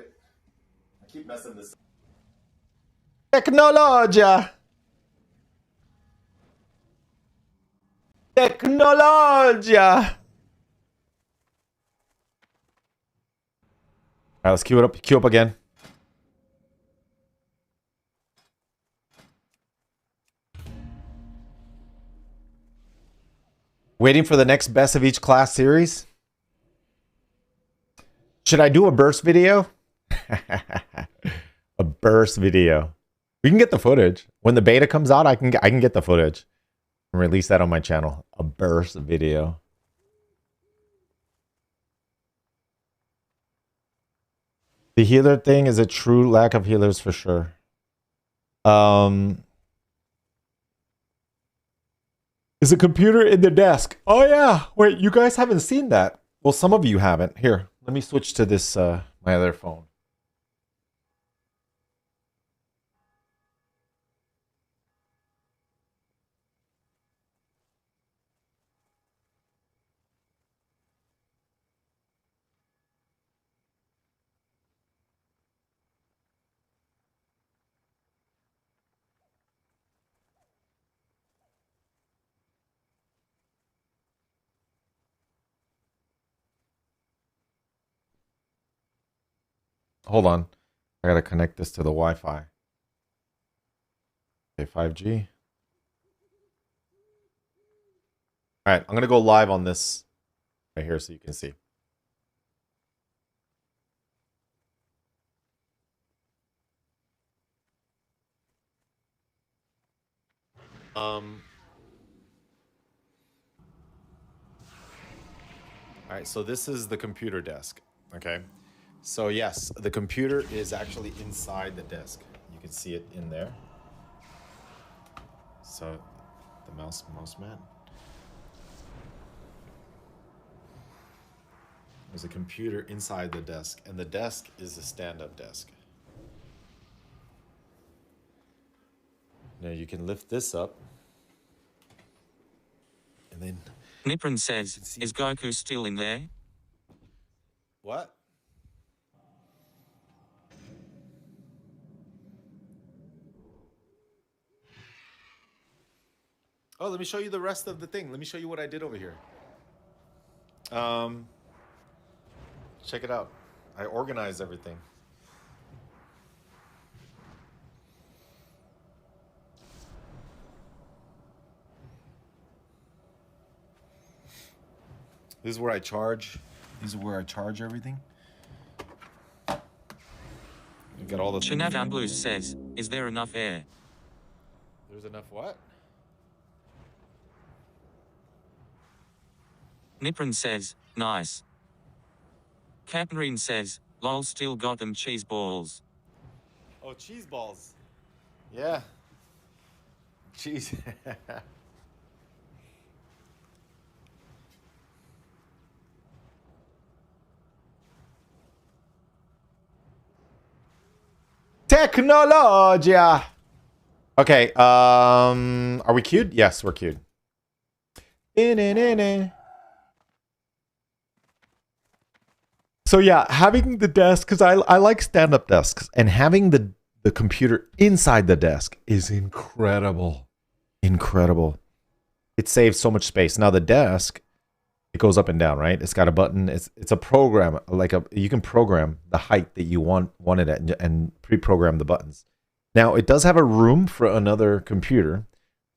I keep messing this up. Technologia. Technologia. All right, let's queue it up. Queue up again. Waiting for the next best of each class series. Should I do a burst video? A burst video. We can get the footage. When the beta comes out, I can get the footage and release that on my channel. A burst video. The healer thing is a true lack of healers for sure. Is a computer in the desk? Oh yeah. Wait, you guys haven't seen that. Well, some of you haven't. Here, let me switch to this my other phone. hold on. I gotta connect this to the Wi-Fi. Okay, 5G. All right, I'm gonna go live on this right here so you can see. All right, so this is the computer desk. Okay, so yes, the computer is actually inside the desk. You can see it in there. So the mouse mat. There's a computer inside the desk, and the desk is a stand-up desk. Now you can lift this up, and then... Niprin says, is Goku still in there? What? Oh, let me show you the rest of the thing. Let me show you what I did over here. Check it out. I organized everything. This is where I charge. This is where I charge everything. You got all the things. Shenatan Blues says, is there enough air? There's enough what? Niprin says, nice. Caprin says, lol still got them cheese balls. Oh, cheese balls. Yeah. Cheese. Technologia. Okay, are we queued? Yes, we're queued. So yeah, having the desk, because I like stand-up desks, and having the computer inside the desk is incredible. Incredible. It saves so much space. Now the desk, it goes up and down, right? It's got a button. It's a program, you can program the height that you want it at and pre-program the buttons. Now it does have a room for another computer.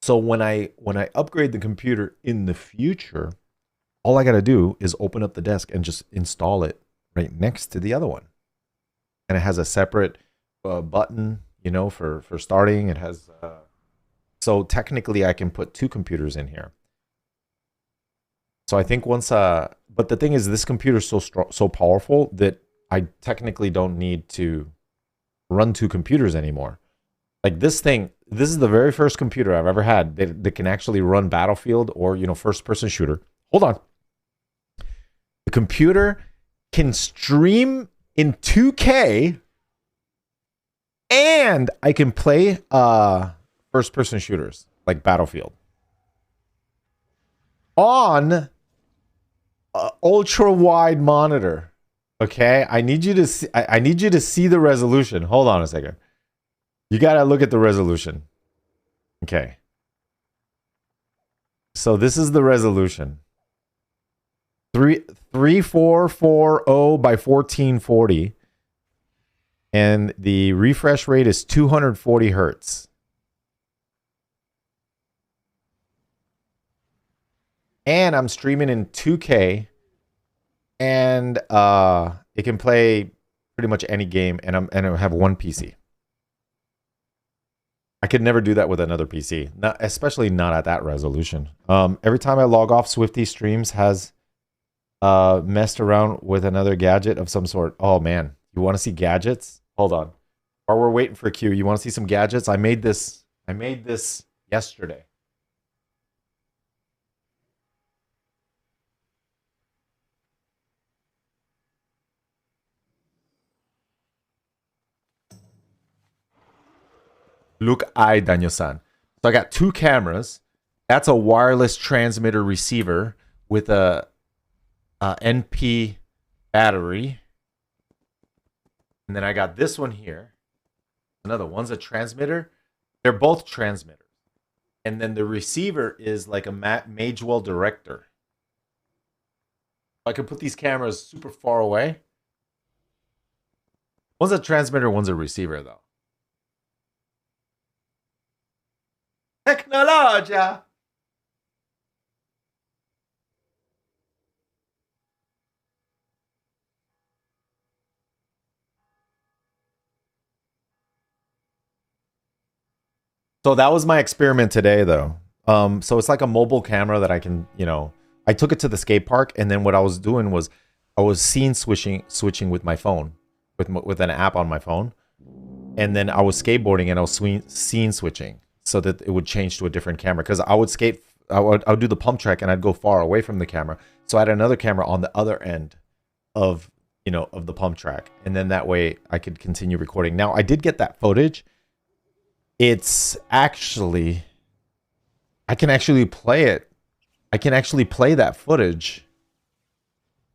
So when I upgrade the computer in the future, all I got to do is open up the desk and just install it right next to the other one. And it has a separate button, you know, for starting. It has so technically I can put two computers in here. So I think once but the thing is, this computer is so powerful that I technically don't need to run two computers anymore. Like this thing, this is the very first computer I've ever had that can actually run Battlefield or, you know, first-person shooter. Hold on. The computer can stream in 2K, and I can play first-person shooters like Battlefield on ultra-wide monitor. Okay, I need you to see. I need you to see the resolution. Hold on a second. You gotta look at the resolution. Okay. So this is the resolution. 3440 by 1440. And the refresh rate is 240 hertz. And I'm streaming in 2K. And it can play pretty much any game, and I have one PC. I could never do that with another PC, especially not at that resolution. Every time I log off, Swifty Streams has messed around with another gadget of some sort. Oh man, you want to see gadgets? Hold on. While we're waiting for Q, you want to see some gadgets? I made this yesterday. Look, Daniel-san. So I got two cameras. That's a wireless transmitter receiver with a NP battery. And then I got this one here. Another one's a transmitter. They're both transmitters. And then the receiver is like a Magewell Director. I can put these cameras super far away. One's a transmitter, one's a receiver, though. Technologia. So that was my experiment today, though. So it's like a mobile camera that I can, I took it to the skate park, and then what I was doing was I was scene switching with my phone, with an app on my phone, and then I was skateboarding and I was scene switching so that it would change to a different camera. Because I would skate, I would do the pump track and I'd go far away from the camera, so I had another camera on the other end of of the pump track, and then that way I could continue recording. Now I did get that footage. It's actually, I can actually play it. I can actually play that footage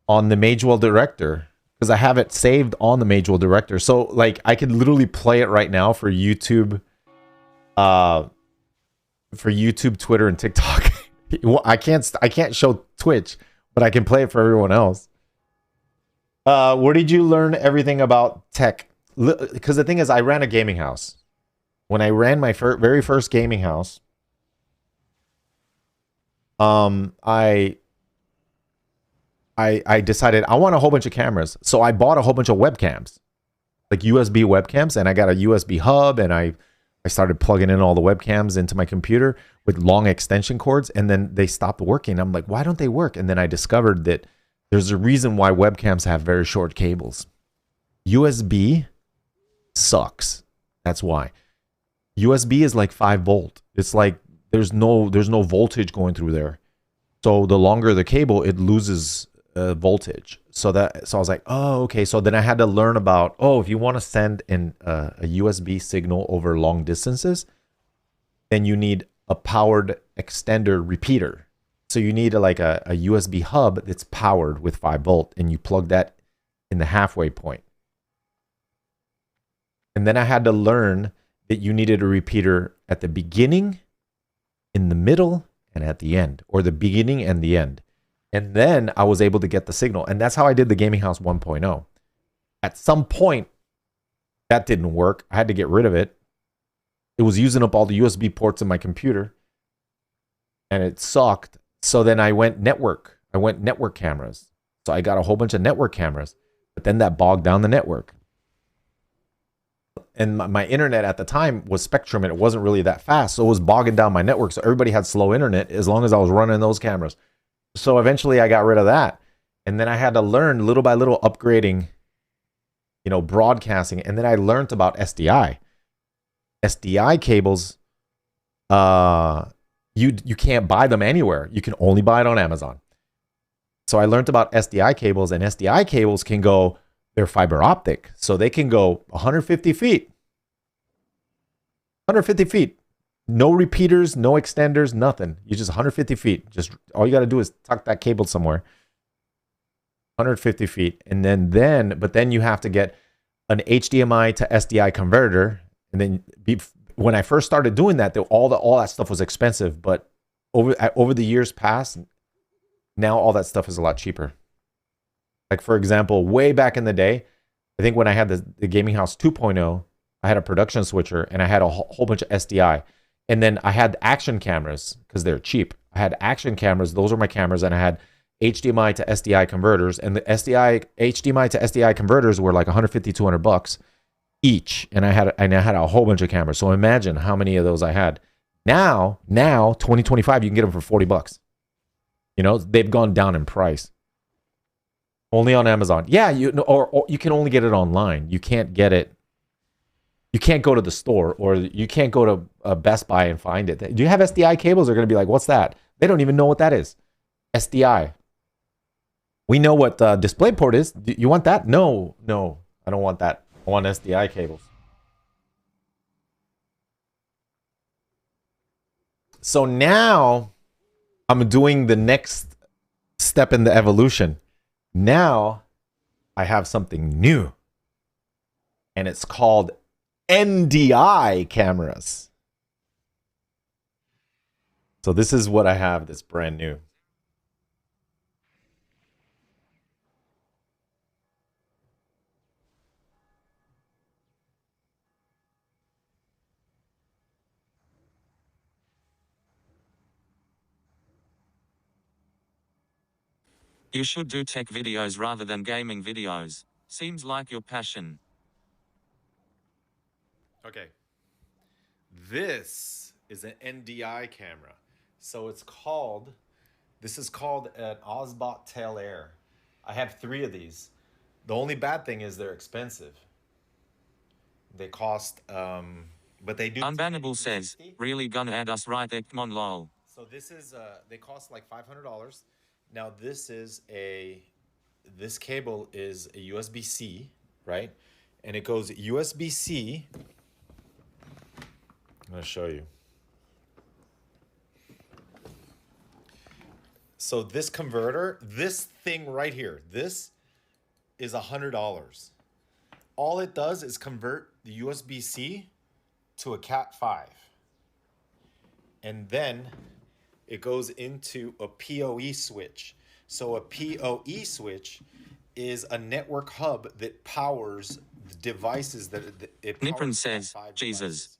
on the Magewell Director because I have it saved on the Magewell Director. So like I could literally play it right now for YouTube, Twitter, and TikTok. I can't show Twitch, but I can play it for everyone else. Where did you learn everything about tech? Because the thing is, I ran a gaming house. When I ran my very first gaming house, I decided I want a whole bunch of cameras. So I bought a whole bunch of webcams, like USB webcams, and I got a USB hub, and I started plugging in all the webcams into my computer with long extension cords, and then they stopped working. I'm like, why don't they work? And then I discovered that there's a reason why webcams have very short cables. USB sucks. That's why. USB is like 5 volt. It's like there's no voltage going through there. So the longer the cable, it loses voltage. So I was like, oh, okay. So then I had to learn about, if you want to send a USB signal over long distances, then you need a powered extender repeater. So you need a USB hub that's powered with 5 volt, and you plug that in the halfway point. And then I had to learn that you needed a repeater at the beginning, in the middle, and at the end, or the beginning and the end. And then I was able to get the signal. And that's how I did the Gaming House 1.0. At some point, that didn't work. I had to get rid of it. It was using up all the USB ports in my computer, and it sucked. So then I went network. I went network cameras. So I got a whole bunch of network cameras, but then that bogged down the network. And my internet at the time was Spectrum, and it wasn't really that fast. So it was bogging down my network. So everybody had slow internet as long as I was running those cameras. So eventually I got rid of that. And then I had to learn little by little upgrading, broadcasting. And then I learned about SDI. SDI cables, you can't buy them anywhere. You can only buy it on Amazon. So I learned about SDI cables, and SDI cables can go, they're fiber optic. So they can go 150 feet. 150 feet. No repeaters, no extenders, nothing. You just 150 feet. Just all you got to do is tuck that cable somewhere. 150 feet. And then you have to get an HDMI to SDI converter. And then when I first started doing that, all that stuff was expensive. But over the years past, now all that stuff is a lot cheaper. Like, for example, way back in the day, I think when I had the Gaming House 2.0, I had a production switcher, and I had a whole bunch of SDI. And then I had action cameras because they're cheap. I had action cameras. Those are my cameras. And I had HDMI to SDI converters. And the HDMI to SDI converters were like $150, $200 each. And I had a whole bunch of cameras. So imagine how many of those I had. Now, 2025, you can get them for $40. They've gone down in price. Only on Amazon. Yeah, or you can only get it online. You can't get it. You can't go to the store, or you can't go to Best Buy and find it. Do you have SDI cables? They're going to be like, what's that? They don't even know what that is. SDI. We know what DisplayPort is. You want that? No, I don't want that. I want SDI cables. So now I'm doing the next step in the evolution. Now I have something new, and it's called NDI cameras. So this is what I have that's brand new. You should do tech videos rather than gaming videos. Seems like your passion. Okay. This is an NDI camera. So this is called an Osbot Tail Air. I have 3 of these. The only bad thing is they're expensive. They cost, but they do. Unbannable says, really gonna add us right there, come on lol. So this is, they cost like $500. Now this cable is a USB-C, right? And it goes USB-C. I'm gonna show you. So this converter, this thing right here, this is $100. All it does is convert the USB-C to a Cat5. And then it goes into a PoE switch. So a PoE switch is a network hub that powers the devices that it powers. Nipron says, Cat5 Jesus. devices.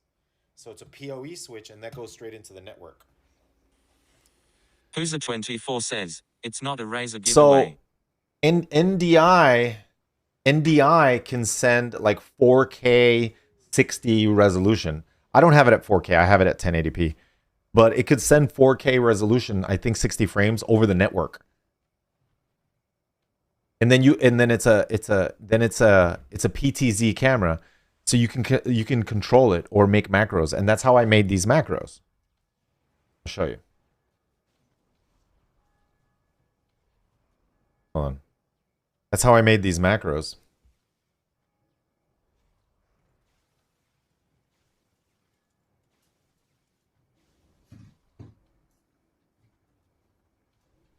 So it's a PoE switch and that goes straight into the network. Who's a 24 says, it's not a Razer giveaway. So in NDI can send like 4K 60 resolution. I don't have it at 4K. I have it at 1080p. But it could send 4K resolution, I think 60 frames over the network. And then it's a PTZ camera, so you can control it or make macros, and that's how I made these macros. I'll show you. Hold on. That's how I made these macros.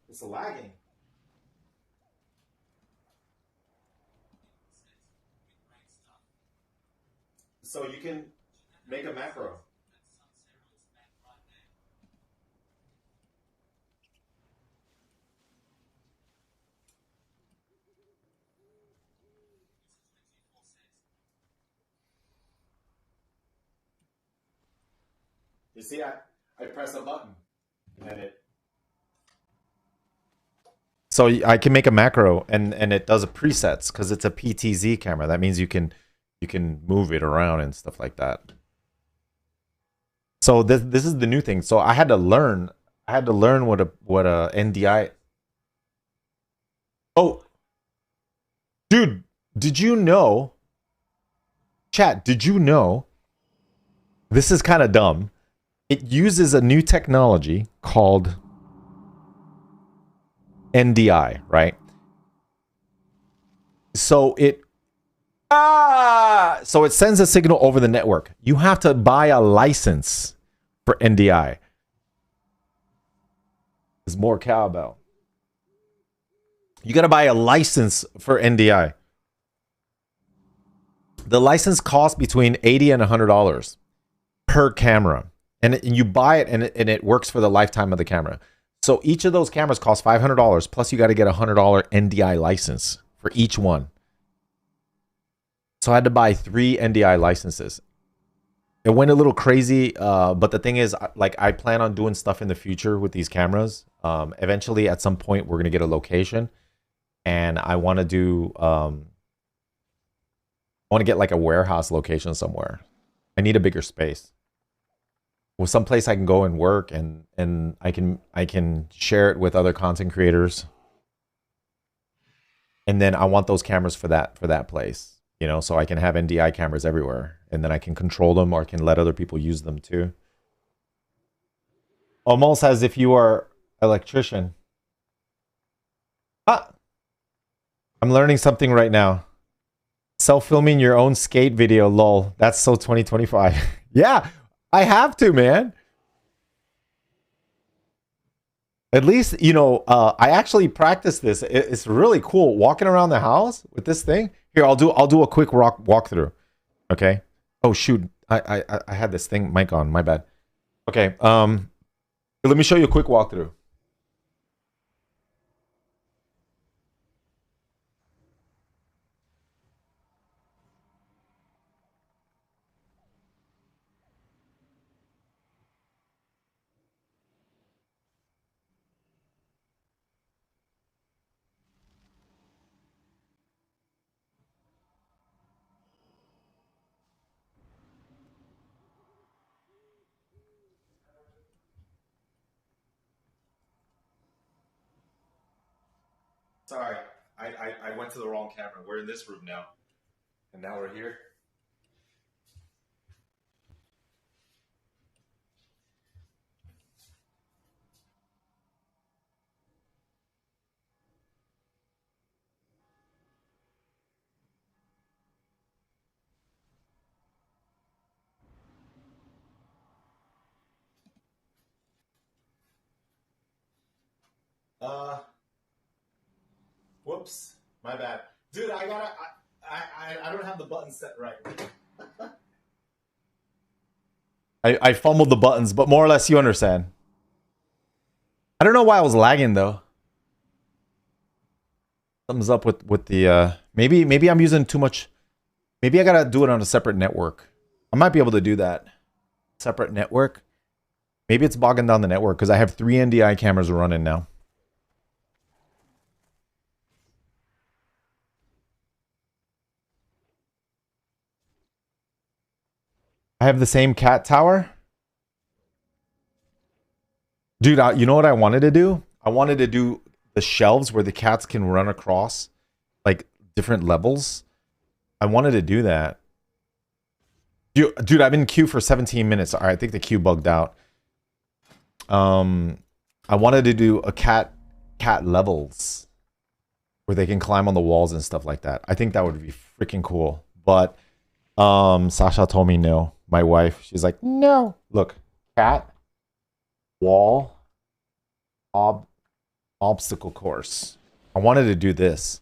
It's lagging. So you can make a macro. You see, I press a button and it. So I can make a macro and it does a presets because it's a PTZ camera. That means you can move it around and stuff like that. So this is the new thing. So I had to learn what a NDI. Oh, dude, did you know? Chat, did you know? This is kind of dumb. It uses a new technology called NDI, right? So it sends a signal over the network. You have to buy a license for NDI. There's more cowbell. You got to buy a license for NDI. The license costs between $80 and $100 per camera. And you buy it and it works for the lifetime of the camera. So each of those cameras costs $500, plus you got to get a $100 NDI license for each one. So I had to buy 3 NDI licenses. It went a little crazy, but the thing is, like, I plan on doing stuff in the future with these cameras. Eventually, at some point, we're gonna get a location, and I want to do, I want to get like a warehouse location somewhere. I need a bigger space. Well, someplace I can go and work, and I can share it with other content creators. And then I want those cameras for that place, you know, so I can have NDI cameras everywhere, and then I can control them or can let other people use them too. Almost as if you are an electrician. Ah, I'm learning something right now. Self-filming your own skate video, lol. That's so 2025. Yeah. I have to, man. At least, you know, I actually practice this. It's really cool walking around the house with this thing. Here, I'll do a quick walkthrough. Okay. Oh shoot, I had this thing mic on. My bad. Okay. Let me show you a quick walkthrough. Sorry, I went to the wrong camera. We're in this room now. And now we're here. Whoops, my bad. Dude, I don't have the button set right. I fumbled the buttons, but more or less you understand. I don't know why I was lagging though. Something's up with the maybe I'm using too much. Maybe I gotta do it on a separate network. I might be able to do that. Separate network. Maybe it's bogging down the network because I have 3 NDI cameras running now. I have the same cat tower. Dude, you know what I wanted to do? I wanted to do the shelves where the cats can run across like different levels. I wanted to do that. Dude, I've been in queue for 17 minutes. All right, I think the queue bugged out. I wanted to do a cat levels where they can climb on the walls and stuff like that. I think that would be freaking cool. But Sasha told me no. My wife, she's like, no. Look, cat, wall, obstacle course. I wanted to do this.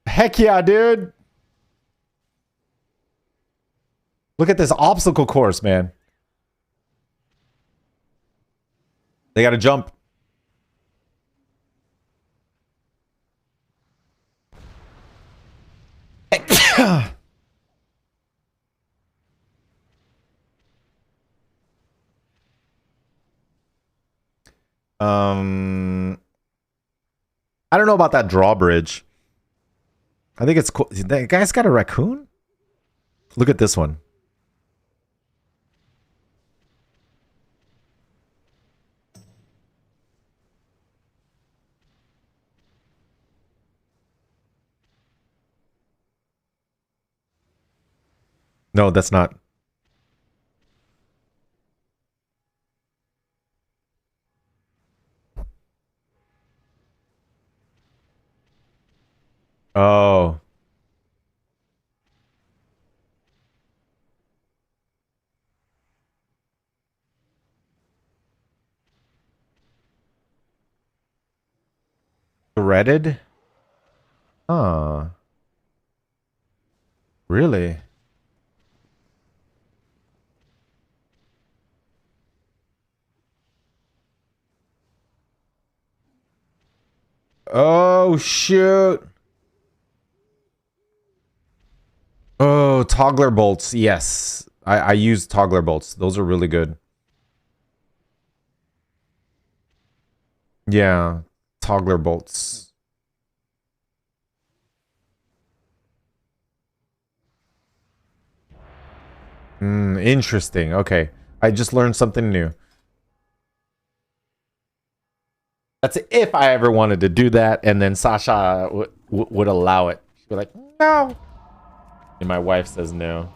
Heck yeah, dude. Look at this obstacle course, man. They got to jump. I don't know about that drawbridge. I think it's cool. That guy's got a raccoon? Look at this one. No, that's not. Oh. Threaded? Huh. Really? Oh, shoot. Oh, toggler bolts. Yes. I use toggler bolts. Those are really good. Yeah. Toggler bolts. Interesting. Okay. I just learned something new. That's if I ever wanted to do that, and then Sasha would allow it. She'd be like, no. And my wife says no.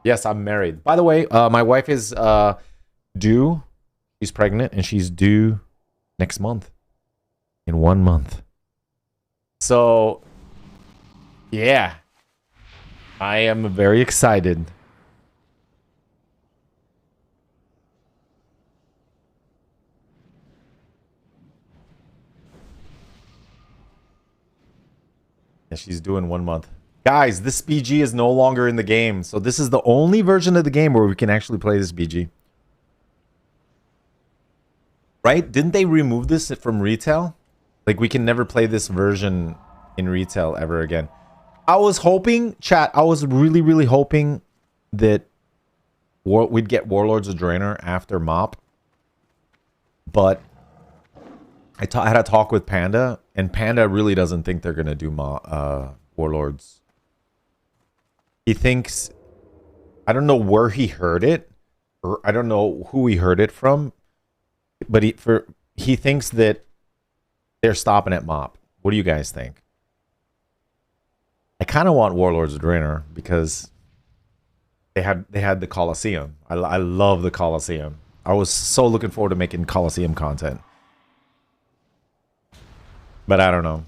Yes, I'm married. By the way, my wife is due. She's pregnant, and she's due next month. In 1 month. So, yeah. I am very excited. Yeah, she's due in 1 month. Guys, this BG is no longer in the game. So this is the only version of the game where we can actually play this BG. Right? Didn't they remove this from retail? Like, we can never play this version in retail ever again. I was hoping, chat, I was really, really hoping that we'd get Warlords of Draenor after MOP, but I had a talk with Panda, and Panda really doesn't think they're gonna do Warlords. He thinks, I don't know where he heard it, or I don't know who he heard it from, but he thinks that they're stopping at MOP. What do you guys think? I kind of want Warlords of Draenor because they had the Colosseum. I love the Colosseum. I was so looking forward to making Colosseum content. But I don't know.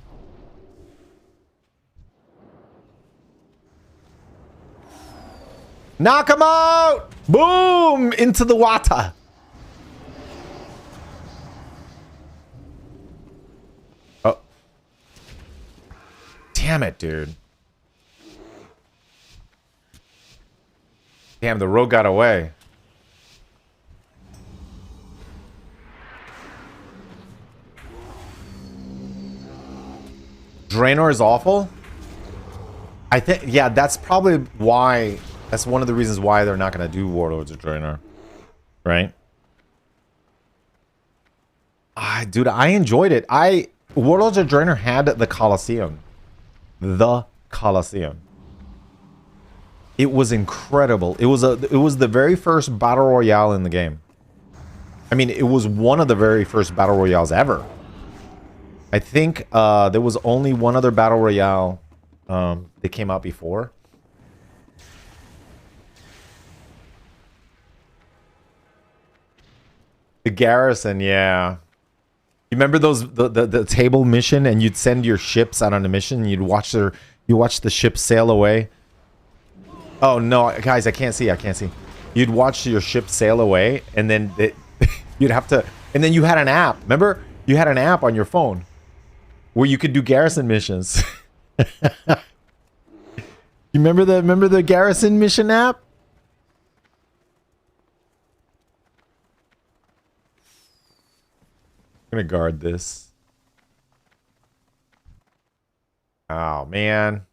Knock him out! Boom! Into the water. Oh. Damn it, dude. Damn, the rogue got away. Draenor is awful? I think, yeah, that's probably why, that's one of the reasons why they're not going to do Warlords of Draenor. Right? Dude, I enjoyed it. Warlords of Draenor had the Colosseum. The Colosseum. It was incredible. It was the very first battle royale in the game. I mean, it was one of the very first battle royales ever. I think there was only one other battle royale that came out before. The garrison, yeah. You remember those the table mission, and you'd send your ships out on a mission, and you'd watch the ships sail away. Oh no, guys, I can't see. You'd watch your ship sail away, and then you'd have to, and then you had an app. Remember, you had an app on your phone where you could do garrison missions. You remember the garrison mission app? I'm gonna guard this. Oh man.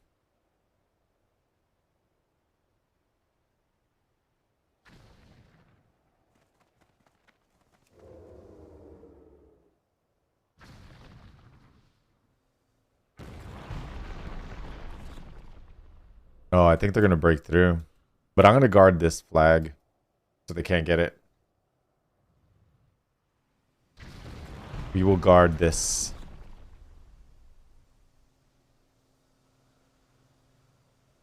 Oh, I think they're gonna break through. But I'm gonna guard this flag so they can't get it. We will guard this.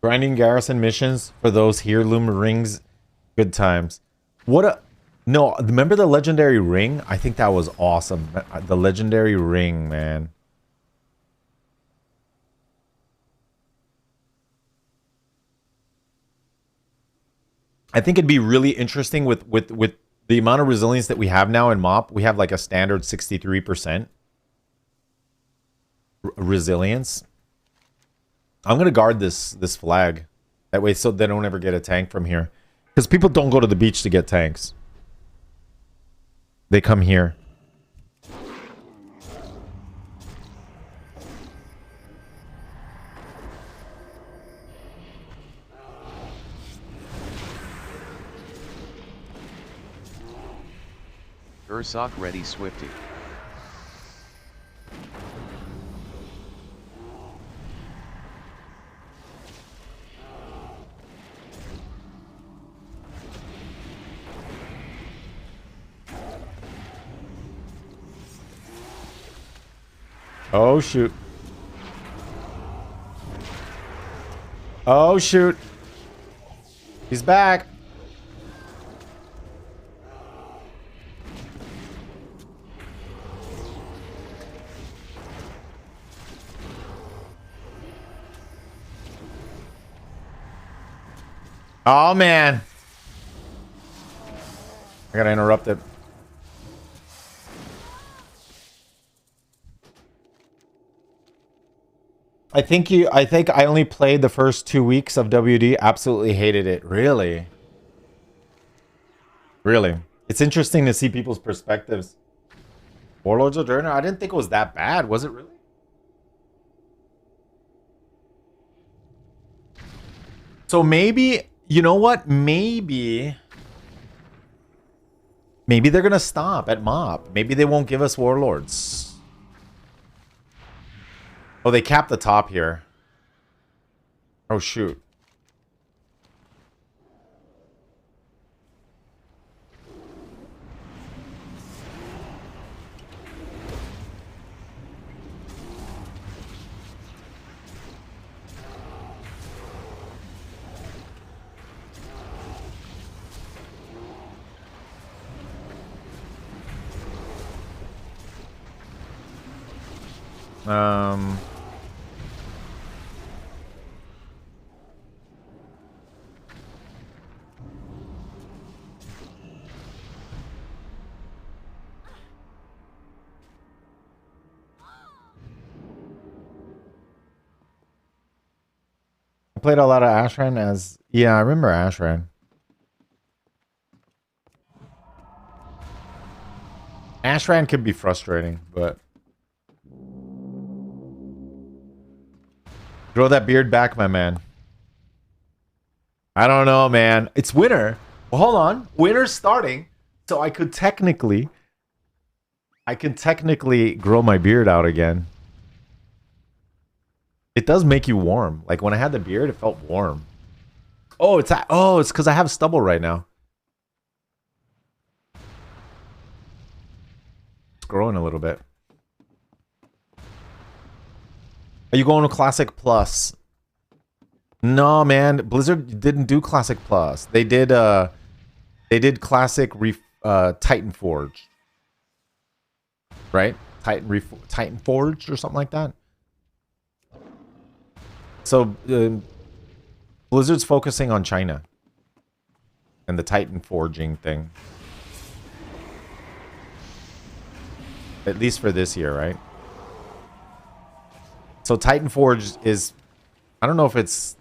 Grinding garrison missions for those heirloom rings. Good times. What a... No, remember the legendary ring? I think that was awesome. The legendary ring, man. I think it'd be really interesting with the amount of resilience that we have now in MOP. We have like a standard 63% resilience. I'm gonna guard this flag that way, so they don't ever get a tank from here, because people don't go to the beach to get tanks. They come here. Ursoc ready Swifty. Oh shoot. Oh shoot. He's back. Oh man. I gotta interrupt it. I think I only played the first 2 weeks of WD. Absolutely hated it. Really? Really? It's interesting to see people's perspectives. Warlords of Draenor? I didn't think it was that bad. Was it really? So maybe, You know what? Maybe they're gonna stop at mob. Maybe they won't give us warlords. Oh, they capped the top here. Oh shoot. I played a lot of Ashran as... Yeah, I remember Ashran. Ashran could be frustrating, but... Grow that beard back, my man. I don't know, man. It's winter. Well, hold on. Winter's starting, so I could technically grow my beard out again. It does make you warm. Like when I had the beard, it felt warm. Oh, it's because I have stubble right now. It's growing a little bit. Are you going to Classic Plus? No, man. Blizzard didn't do Classic Plus. They did Classic Titan Forge. Right? Titan Forge or something like that. So Blizzard's focusing on China and the Titan forging thing. At least for this year, right? So Titan Forge is, I don't know if it's...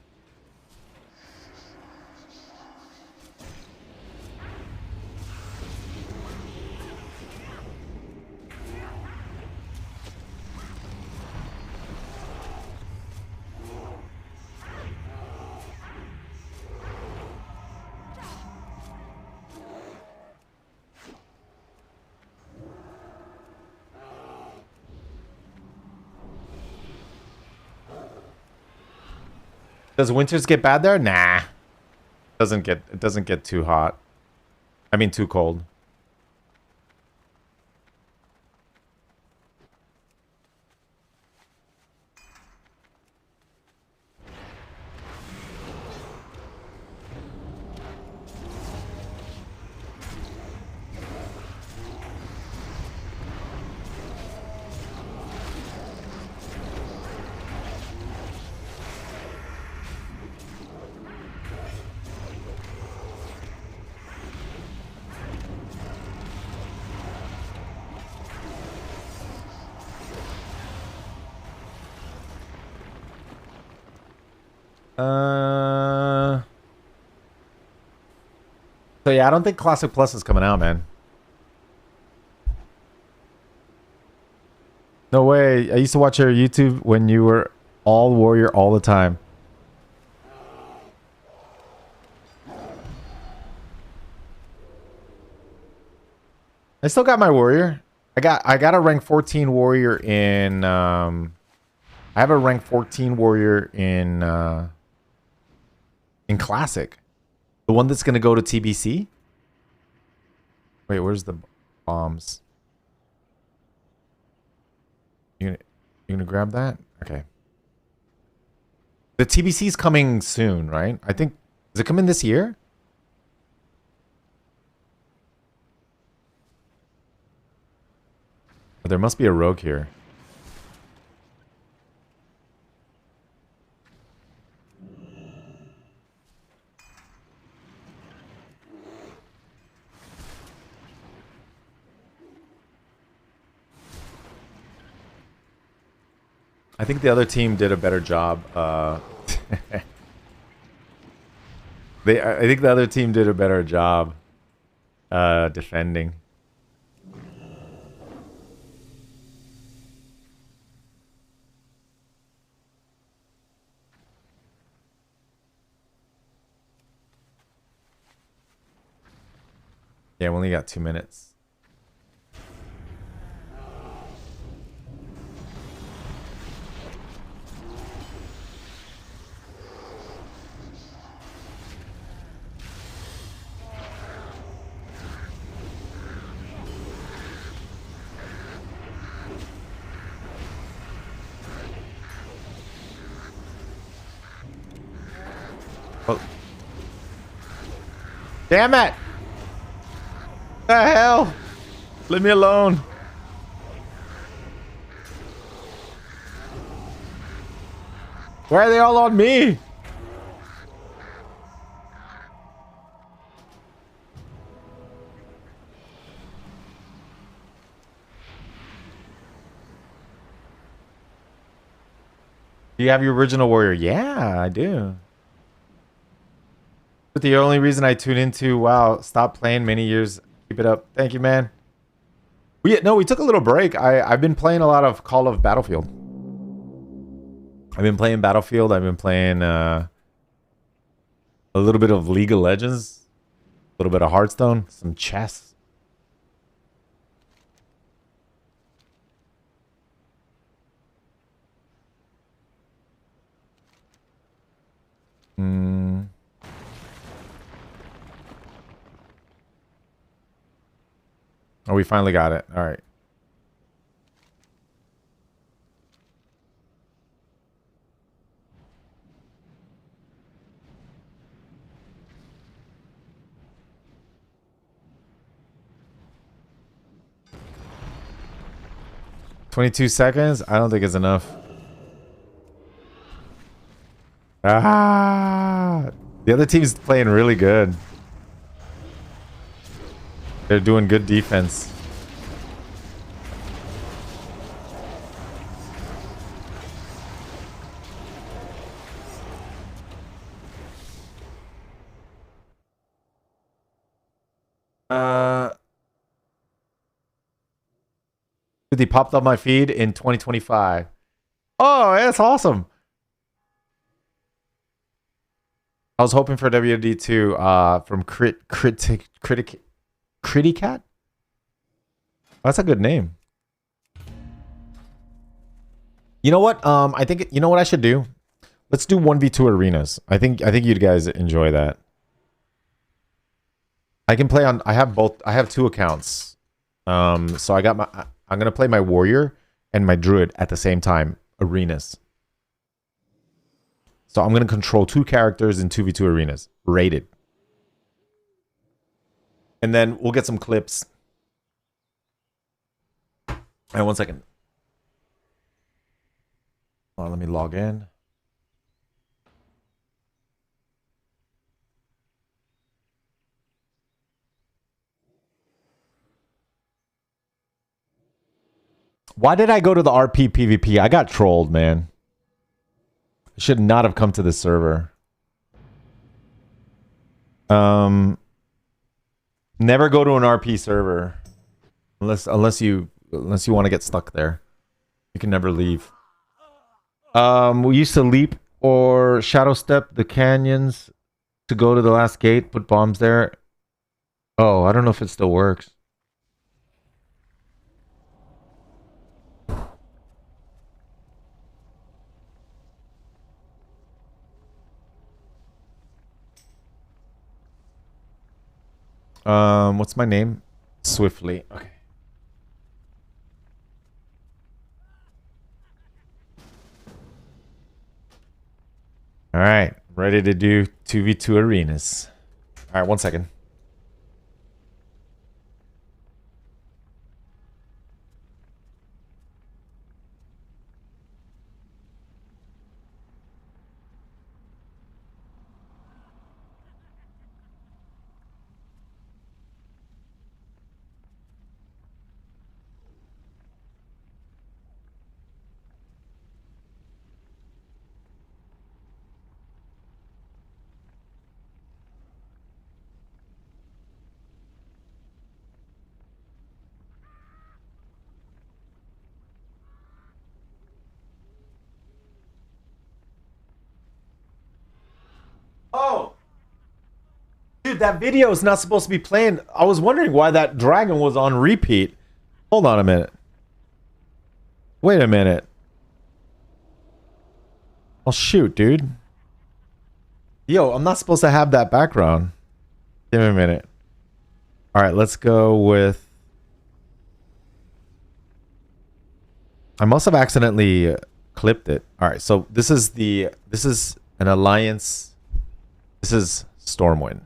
Does winters get bad there? Nah. It doesn't get too hot. I mean too cold. So yeah, I don't think Classic Plus is coming out, man. No way. I used to watch your YouTube when you were all warrior all the time. I still got my warrior. I got a rank 14 warrior in I have a rank 14 warrior in Classic. The one that's going to go to TBC? Wait, where's the bombs? You gonna grab that? Okay. The TBC is coming soon, right? I think... Is it coming this year? Oh, there must be a rogue here. I think the other team did a better job. I think the other team did a better job defending. Yeah, we only got 2 minutes. Oh. Damn it! The hell? Leave me alone. Why are they all on me? Do you have your original warrior? Yeah, I do. But the only reason I tune into WoW, stop playing many years. Keep it up. Thank you, man. We took a little break. I've been playing a lot of Call of Battlefield. I've been playing Battlefield. I've been playing a little bit of League of Legends, a little bit of Hearthstone, some chess. Oh, we finally got it. All right. $22. I don't think it's enough. Ah, the other team's playing really good. They're doing good defense. They popped up my feed in 2025. Oh, that's awesome. I was hoping for WD2 from Criticat. That's a good name. You know what? I think you know what I should do. Let's do 1v2 arenas. I think you guys enjoy that. I can play on. I have both. I have 2 accounts. So I got my. I'm gonna play my warrior and my druid at the same time. Arenas. So I'm gonna control 2 characters in 2v2 arenas. Rated. And then we'll get some clips. All right, 1 second. Hold on, let me log in. Why did I go to the RP PvP? I got trolled, man. I should not have come to this server. Never go to an RP server unless you want to get stuck there. You can never leave. We used to leap or shadow step the canyons to go to the last gate, put bombs there. Oh, I don't know if it still works. What's my name? Swiftly. Okay. All right, ready to do 2v2 arenas. All right, 1 second. that video is not supposed to be playing. I was wondering why that dragon was on repeat. Hold on a minute. Wait a minute. Oh, shoot, dude. Yo, I'm not supposed to have that background. Give me a minute. All right, let's go with... I must have accidentally clipped it. All right, so this is an alliance. This is Stormwind.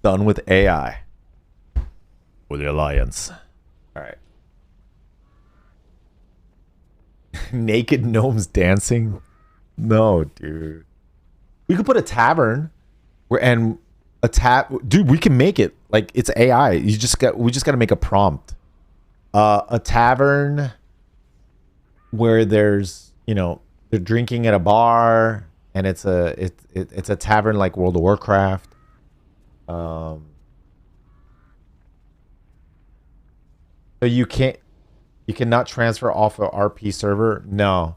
Done with AI. For the alliance. All right. Naked gnomes dancing? No, dude. We could put a tavern dude, we can make it like it's AI. We just got to make a prompt. A tavern where there's, you know, they're drinking at a bar and it's a tavern like World of Warcraft. So you cannot transfer off a RP server. No.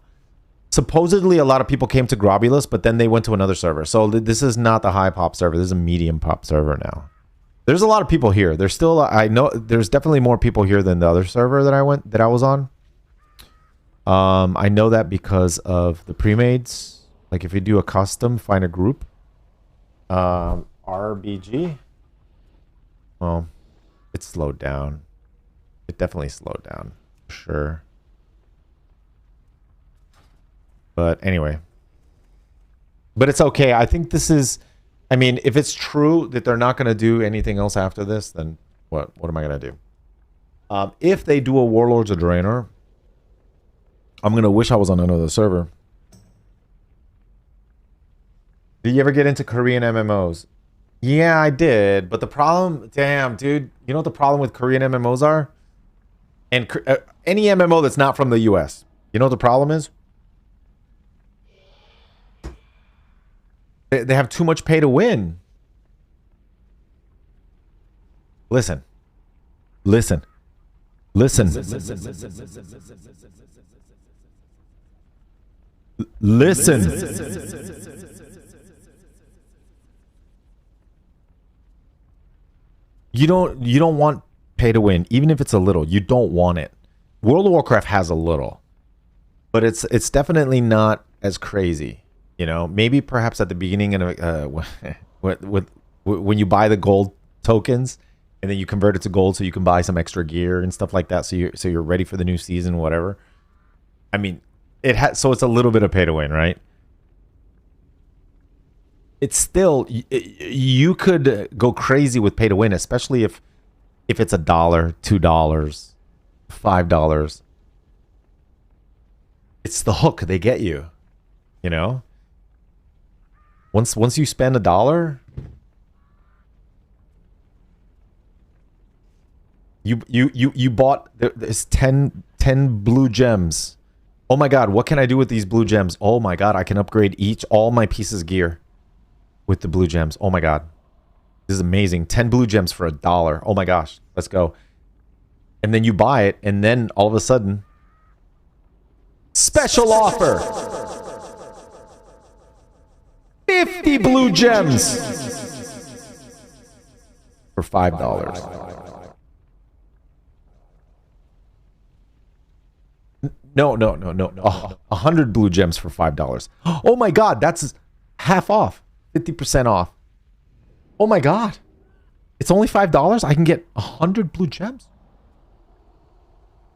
Supposedly a lot of people came to Grobulus, but then they went to another server. So this is not the high pop server. This is a medium pop server now. There's a lot of people here. There's still, I know there's definitely more people here than the other server that I was on. I know that because of the pre-mades. Like if you do a custom, find a group. RBG. Well, it slowed down. It definitely slowed down. Sure. But anyway. But it's okay. I think this is... I mean, if it's true that they're not going to do anything else after this, then what am I going to do? If they do a Warlords of Draenor, I'm going to wish I was on another server. Did you ever get into Korean MMOs? Yeah, I did. But the problem... Damn, dude. You know what the problem with Korean MMOs are? And any MMO that's not from the US. You know what the problem is? They have too much pay to win. Listen. Listen. Listen. Listen. You don't want pay to win, even if it's a little. You don't want it. World of Warcraft has a little, but it's definitely not as crazy. You know, maybe perhaps at the beginning and when you buy the gold tokens and then you convert it to gold so you can buy some extra gear and stuff like that. So you're ready for the new season, whatever. I mean, so it's a little bit of pay to win, right? It's still, you could go crazy with pay to win, especially if it's $1, $2, $5. It's the hook. They get you, you know? Once you spend $1, you bought there's 10 blue gems. Oh my god, what can I do with these blue gems? Oh my god, I can upgrade all my pieces of gear with the blue gems. Oh my god. This is amazing. 10 blue gems for $1. Oh my gosh, let's go. And then you buy it, and then all of a sudden, special offer. 50 blue gems for $5. No. 100 blue gems for $5. Oh my god, that's half off. 50% off. Oh my god. It's only $5? I can get 100 blue gems?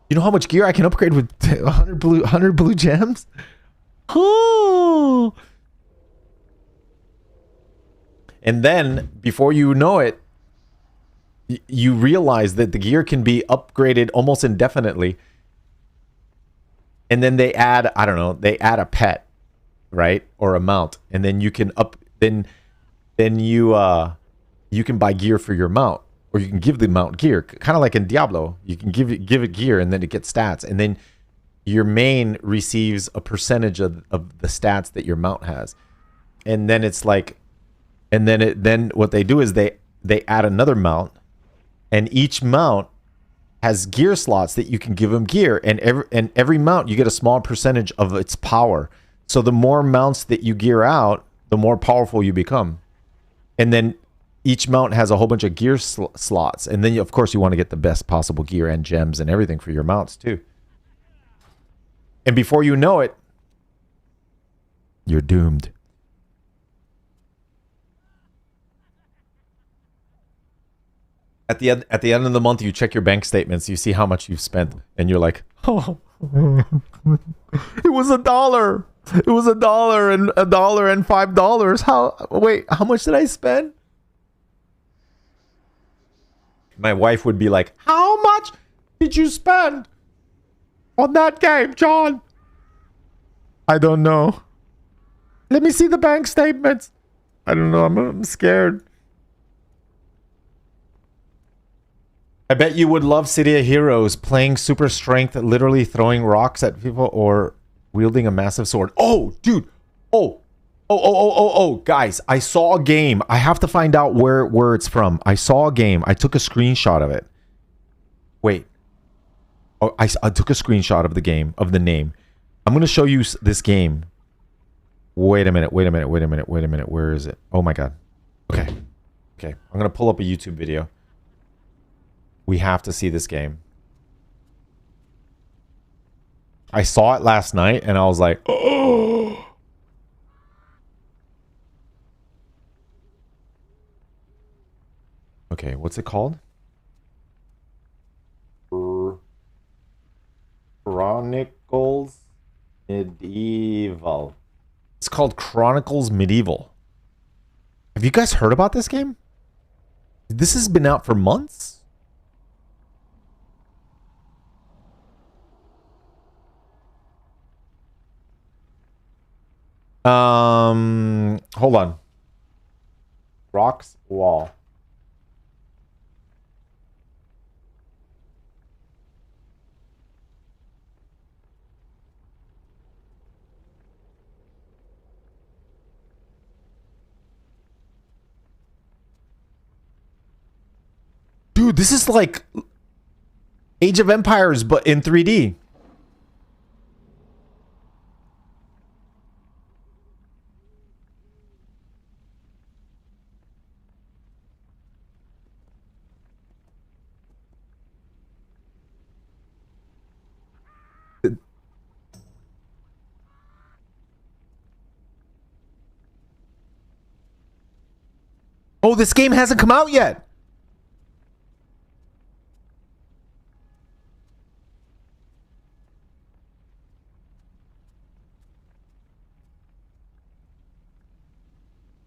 You know how much gear I can upgrade with 100 blue gems? Oh. And then, before you know it, you realize that the gear can be upgraded almost indefinitely. And then they add, I don't know, they add a pet, right? Or a mount. And then you can then you can buy gear for your mount. Or you can give the mount gear. Kind of like in Diablo. You can give it gear and then it gets stats. And then your main receives a percentage of the stats that your mount has. And then it's like... And then what they do is they add another mount, and each mount has gear slots that you can give them gear, and every mount you get a small percentage of its power. So the more mounts that you gear out, the more powerful you become. And then each mount has a whole bunch of gear slots. And then, of course, you want to get the best possible gear and gems and everything for your mounts, too. And before you know it, you're doomed. At the end of the month, you check your bank statements. You see how much you've spent. And you're like, oh, it was $1. It was $1 and $1 and $5. Wait, how much did I spend? My wife would be like, how much did you spend on that game, John? I don't know. Let me see the bank statements. I don't know. I'm scared. I bet you would love City of Heroes, playing super strength, literally throwing rocks at people or wielding a massive sword. Oh, dude. Oh, guys, I saw a game. I have to find out where it's from. I saw a game. I took a screenshot of it. Wait. Oh, I took a screenshot of the game, of the name. I'm going to show you this game. Wait a minute. Where is it? Oh my God. Okay. I'm going to pull up a YouTube video. We have to see this game. I saw it last night and I was like, oh. Okay, what's it called? Chronicles Medieval. It's called Chronicles Medieval. Have you guys heard about this game? This has been out for months. Hold on. Rocks Wall. Dude, this is like Age of Empires, but in 3D. Oh, this game hasn't come out yet.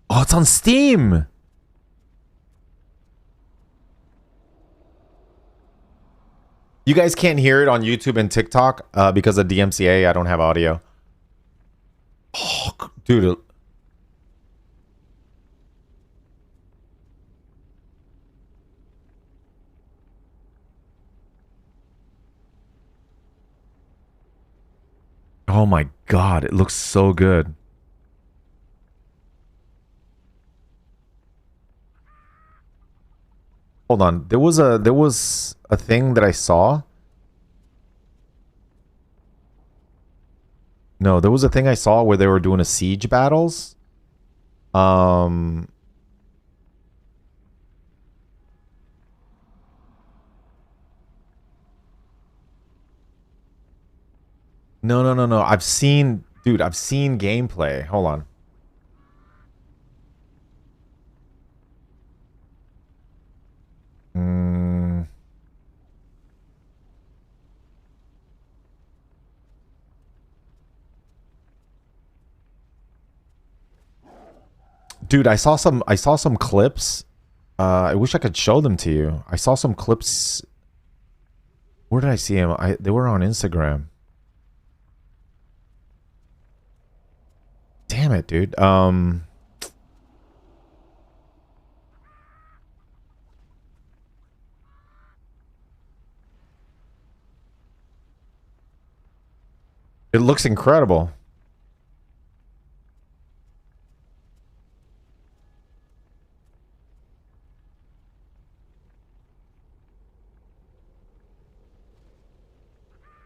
Oh, it's on Steam. You guys can't hear it on YouTube and TikTok because of DMCA. I don't have audio. Oh, dude. Oh my God, it looks so good. Hold on. There was a thing that I saw. No, there was a thing I saw where they were doing a siege battles. No. I've seen gameplay. Hold on. Dude, I saw some clips. I wish I could show them to you. I saw some clips. Where did I see them? They were on Instagram. Damn it, dude. It looks incredible.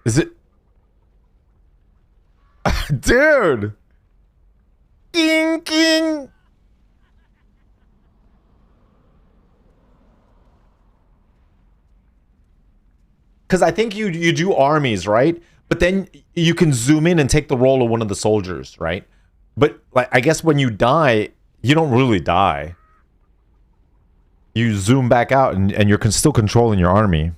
Is it? Dude! King, king. Because I think you do armies, right? But then you can zoom in and take the role of one of the soldiers, right? But like I guess when you die, you don't really die. You zoom back out and you're still controlling your army.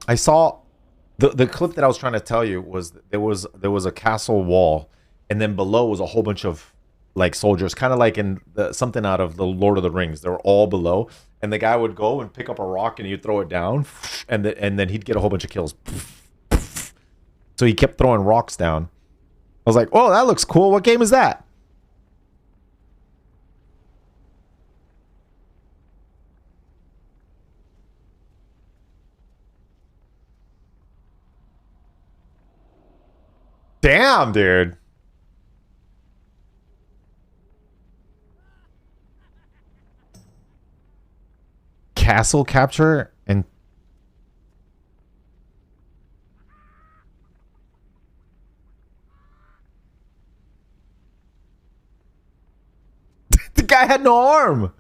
I saw the clip that I was trying to tell you was there was a castle wall, and then below was a whole bunch of like soldiers, kind of like in something out of the Lord of the Rings. They were all below, and the guy would go and pick up a rock and he'd throw it down, and then he'd get a whole bunch of kills. So he kept throwing rocks down. I was like, "Oh, that looks cool. What game is that?" Damn, dude. Castle capture and the guy had no arm.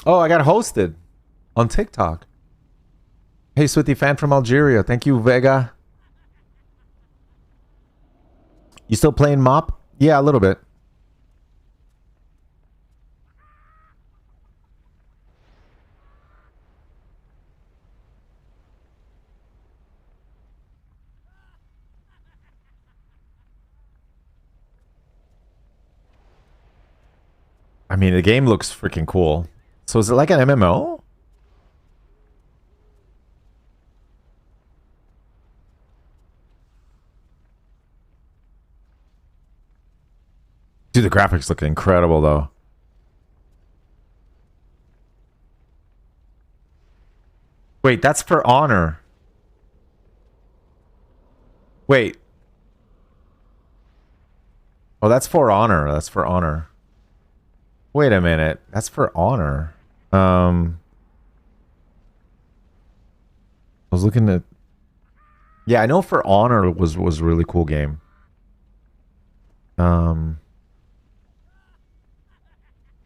Oh, I got hosted on TikTok. Hey, Swifty fan from Algeria. Thank you, Vega. You still playing Mop? Yeah, a little bit. I mean, the game looks freaking cool. So is it like an MMO? Dude, the graphics look incredible, though. Wait, that's for Honor. Wait. Oh, that's for Honor. That's for Honor. Wait a minute. That's for Honor. I was looking at... Yeah, I know for Honor was a really cool game.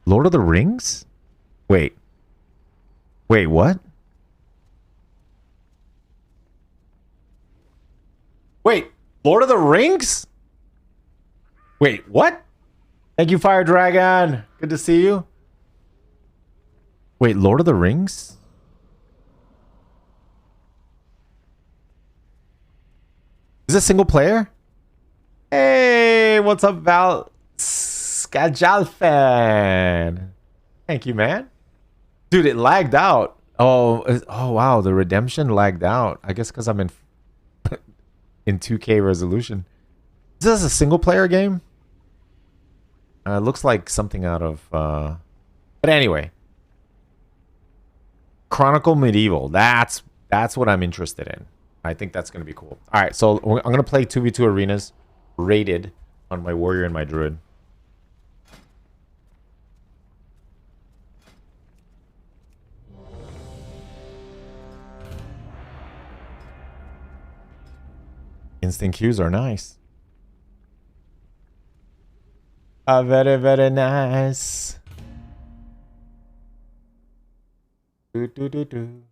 Lord of the Rings? Wait. Wait, what? Wait, Lord of the Rings? Wait, what? Thank you, Fire Dragon. Good to see you. Wait, Lord of the Rings? Is this single player? Hey, what's up, Val Skajalfan? Thank you, man. Dude, it lagged out. Oh wow, the redemption lagged out. I guess because I'm in 2K resolution. Is this a single player game? It looks like something out of but anyway. Chronicle Medieval. That's what I'm interested in. I think that's going to be cool. All right, so I'm going to play 2v2 arenas rated on my warrior and my druid. Instant queues are nice. Very, very nice. Do, do, do, do.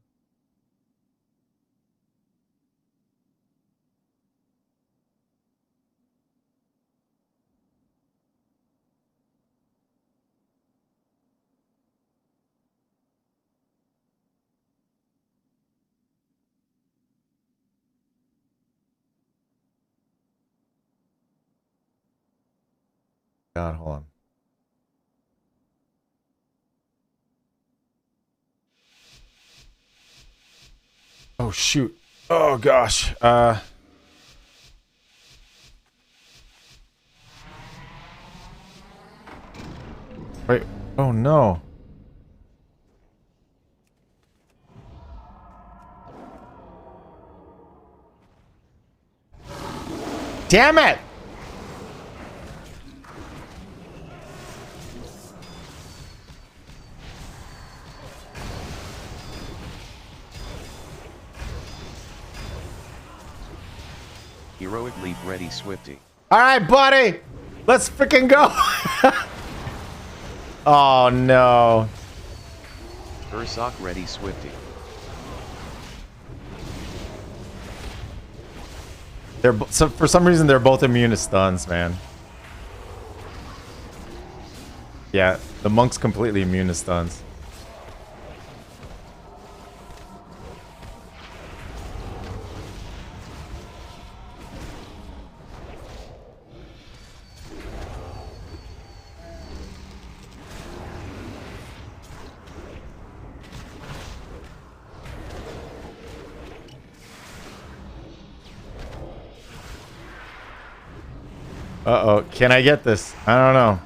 God, hold on. Oh shoot. Oh gosh. Wait. Oh no. Damn it! Heroic leap ready Swifty. All right, buddy. Let's freaking go. Oh, no. Ursoc ready Swifty. So for some reason, they're both immune to stuns, man. Yeah, the monk's completely immune to stuns. Uh-oh. Can I get this? I don't know.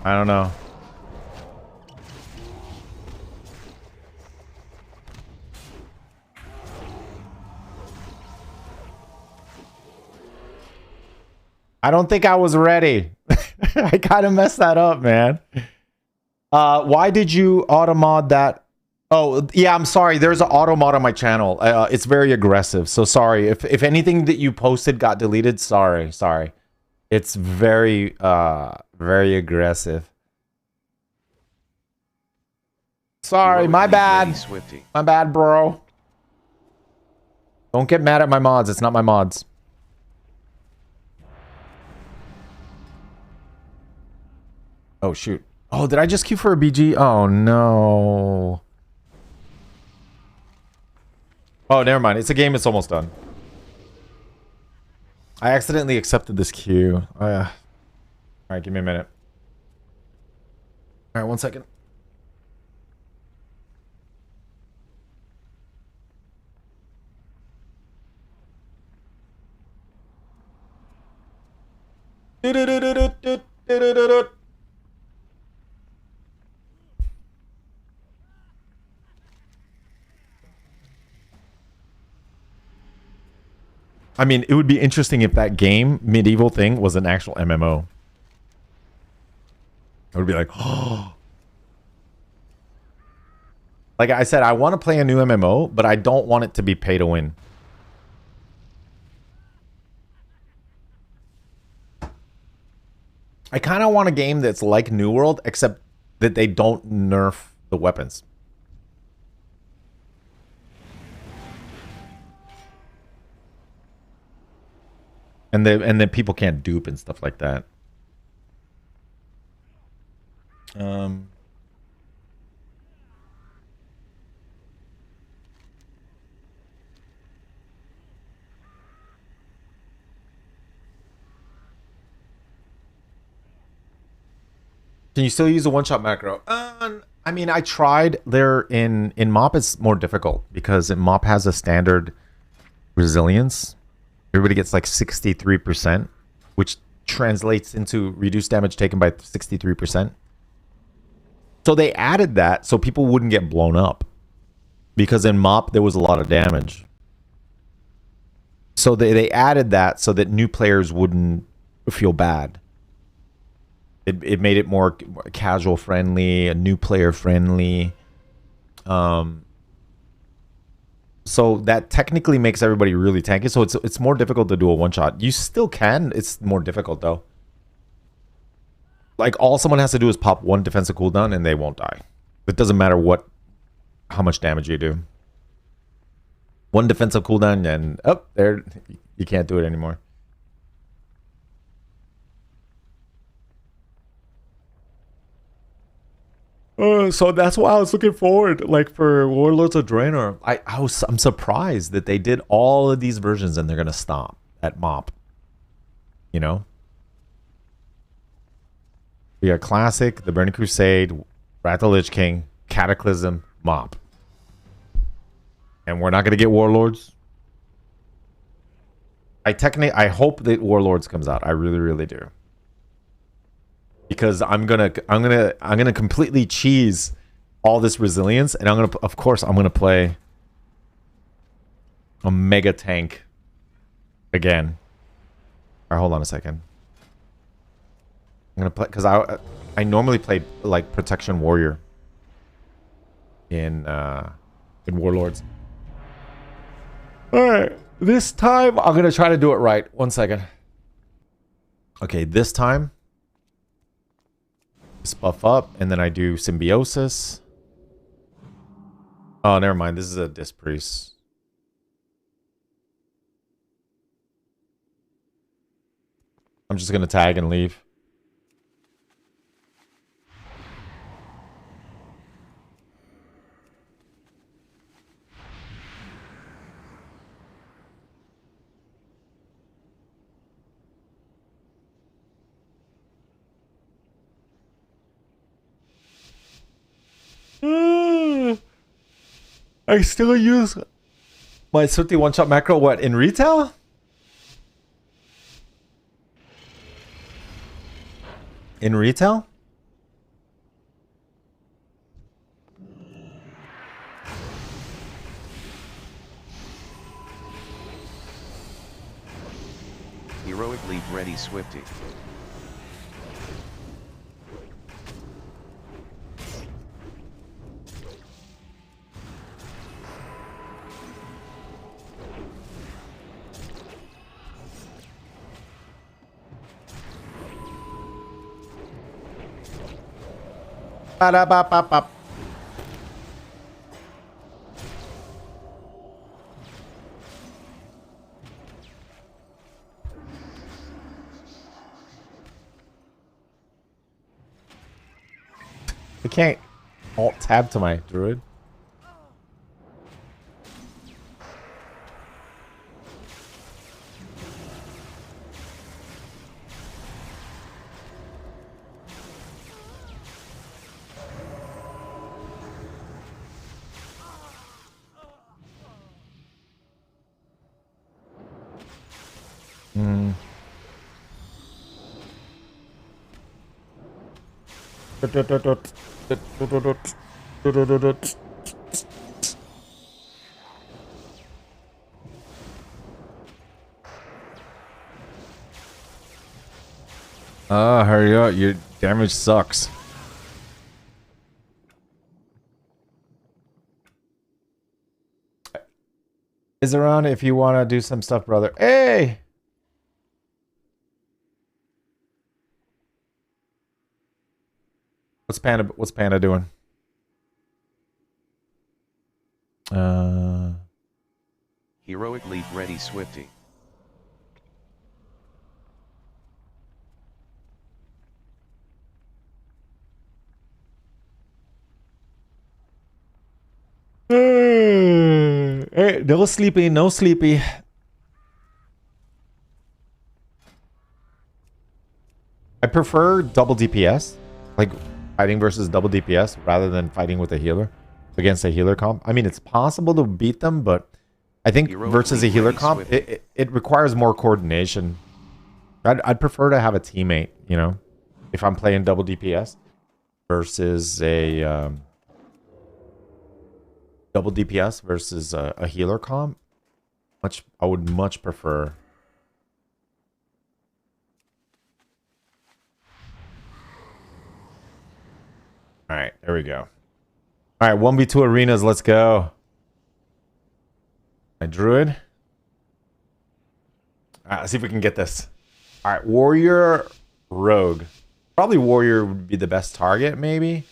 I don't know. I don't think I was ready. I kind of messed that up, man. Why did you auto-mod that? Oh, yeah, I'm sorry. There's an auto-mod on my channel. It's very aggressive. So sorry. If anything that you posted got deleted, sorry. It's very, very aggressive. Sorry, Heroic my leap bad. ready Swifty. My bad, bro. Don't get mad at my mods. It's not my mods. Oh, shoot. Oh, did I just queue for a BG? Oh, no. Oh, never mind. It's a game. It's almost done. I accidentally accepted this queue. Oh, yeah. All right, give me a minute. All right, 1 second. I mean, it would be interesting if that game, Medieval thing, was an actual MMO. I would be like, oh. Like I said, I want to play a new MMO, but I don't want it to be pay to win. I kind of want a game that's like New World, except that they don't nerf the weapons. And then people can't dupe and stuff like that. Can you still use a one-shot macro? I mean, I tried. There in MoP it's more difficult because MoP has a standard resilience. Everybody gets like 63%, which translates into reduced damage taken by 63%. So they added that so people wouldn't get blown up. Because in MoP there was a lot of damage. So they added that so that new players wouldn't feel bad. It made it more casual friendly, a new player friendly. So that technically makes everybody really tanky. So it's more difficult to do a one shot. You still can. It's more difficult though. Like all someone has to do is pop one defensive cooldown and they won't die. It doesn't matter how much damage you do. One defensive cooldown and there you can't do it anymore. So that's why I was looking forward, like for Warlords of Draenor. I'm surprised that they did all of these versions and they're gonna stop at MoP. You know, we got Classic, the Burning Crusade, Wrath of the Lich King, Cataclysm, MoP, and we're not gonna get Warlords. I hope that Warlords comes out. I really, really do. Because I'm gonna completely cheese all this resilience, and of course I'm gonna play a mega tank again. All right, hold on a second. I'm gonna play because I normally play like Protection Warrior in Warlords. All right, this time I'm gonna try to do it right. 1 second. Okay, this time just buff up, and then I do Symbiosis. Oh, never mind. This is a Disc Priest. I'm just gonna tag and leave. I still use my Sooty one-shot macro, what, in retail? In retail? Heroic lead ready Swifty. Ba-da-ba-ba-ba. I can't alt tab to my druid. Hurry up, your damage sucks. Is around if you want to do some stuff, brother. Hey! What's Panda doing? Heroic lead ready Swifty. Hey, no sleepy, no sleepy. I prefer double DPS, like fighting versus double DPS rather than fighting with a healer against a healer comp. I mean, it's possible to beat them, but I think versus a healer comp, it requires more coordination. I'd prefer to have a teammate, you know, if I'm playing double DPS versus a double DPS versus a healer comp. I would much prefer. All right, there we go. All right, 1v2 arenas, let's go. My druid. All right, let's see if we can get this. All right, warrior, rogue. Probably warrior would be the best target, maybe.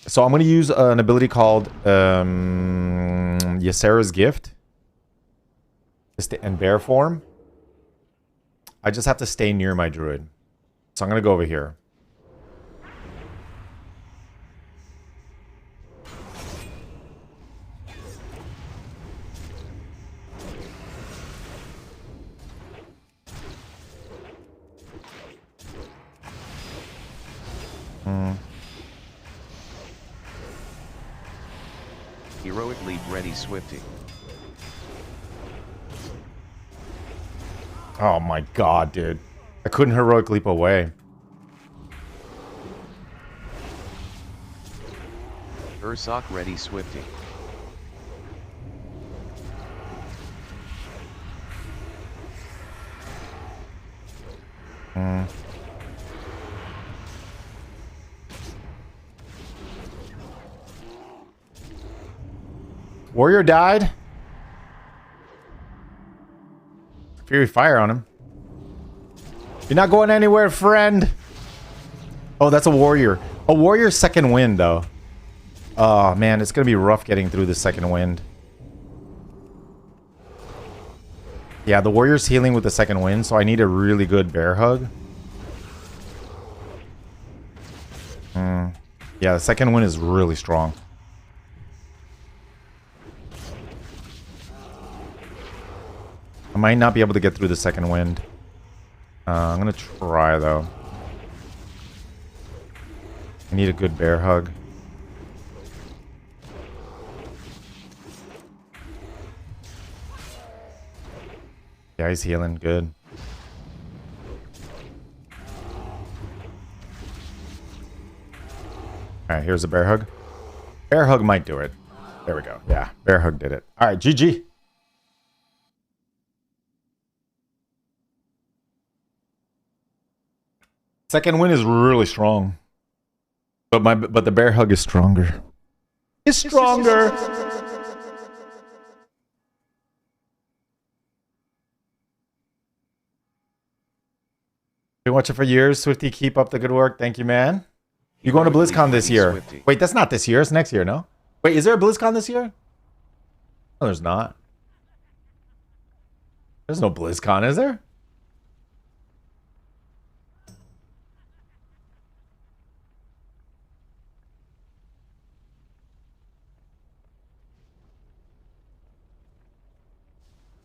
So I'm going to use an ability called Ysera's Gift. And bear form. I just have to stay near my druid. So I'm going to go over here. Heroic lead ready Swifty. Oh my god, dude. I couldn't heroic leap away. Ursoc ready Swifty. Mm. Warrior died. Fury fire on him. You're not going anywhere, friend. Oh, that's a warrior. A warrior's second wind, though. Oh, man, it's going to be rough getting through the second wind. Yeah, the warrior's healing with the second wind, so I need a really good bear hug. Yeah, the second wind is really strong. I might not be able to get through the second wind. I'm going to try, though. I need a good bear hug. Yeah, he's healing. Good. Alright, here's a bear hug. Bear hug might do it. There we go. Yeah, bear hug did it. Alright, GG. Second win is really strong. But the bear hug is stronger. It's stronger. Been watching for years. Swifty, keep up the good work. Thank you, man. You're going to BlizzCon this year. Swifty. Wait, that's not this year. It's next year, no? Wait, is there a BlizzCon this year? No, there's not. There's no BlizzCon, is there?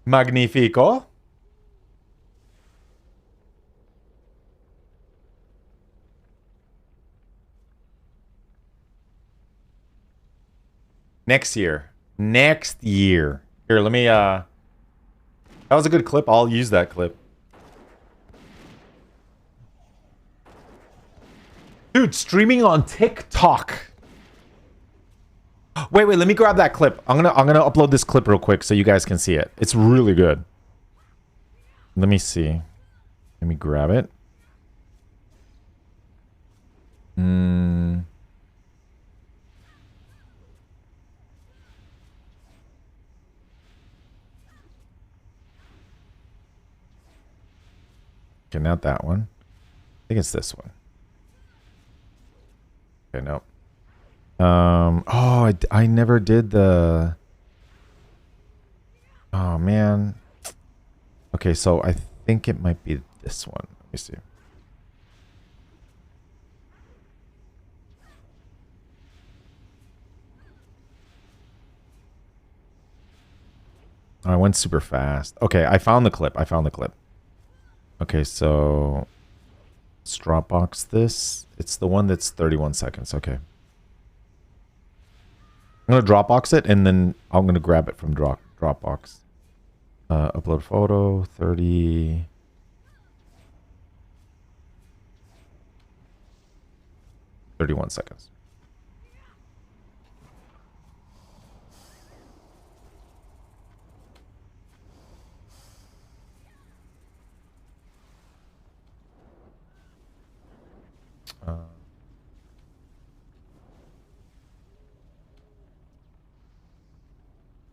Magnifico. Next year. Next year. Here, let me, that was a good clip. I'll use that clip. Dude, streaming on TikTok. Wait, let me grab that clip. I'm gonna upload this clip real quick so you guys can see it. It's really good. Let me see. Let me grab it. Okay, not that one. I think it's this one. Okay, nope. Oh, I never did the... Oh, man. Okay, so I think it might be this one. Let me see. Oh, I went super fast. Okay, I found the clip. Okay, so... Let's Dropbox this. It's the one that's 31 seconds. Okay. I'm going to Dropbox it, and then I'm going to grab it from Dropbox. Upload photo, 30... 31 seconds.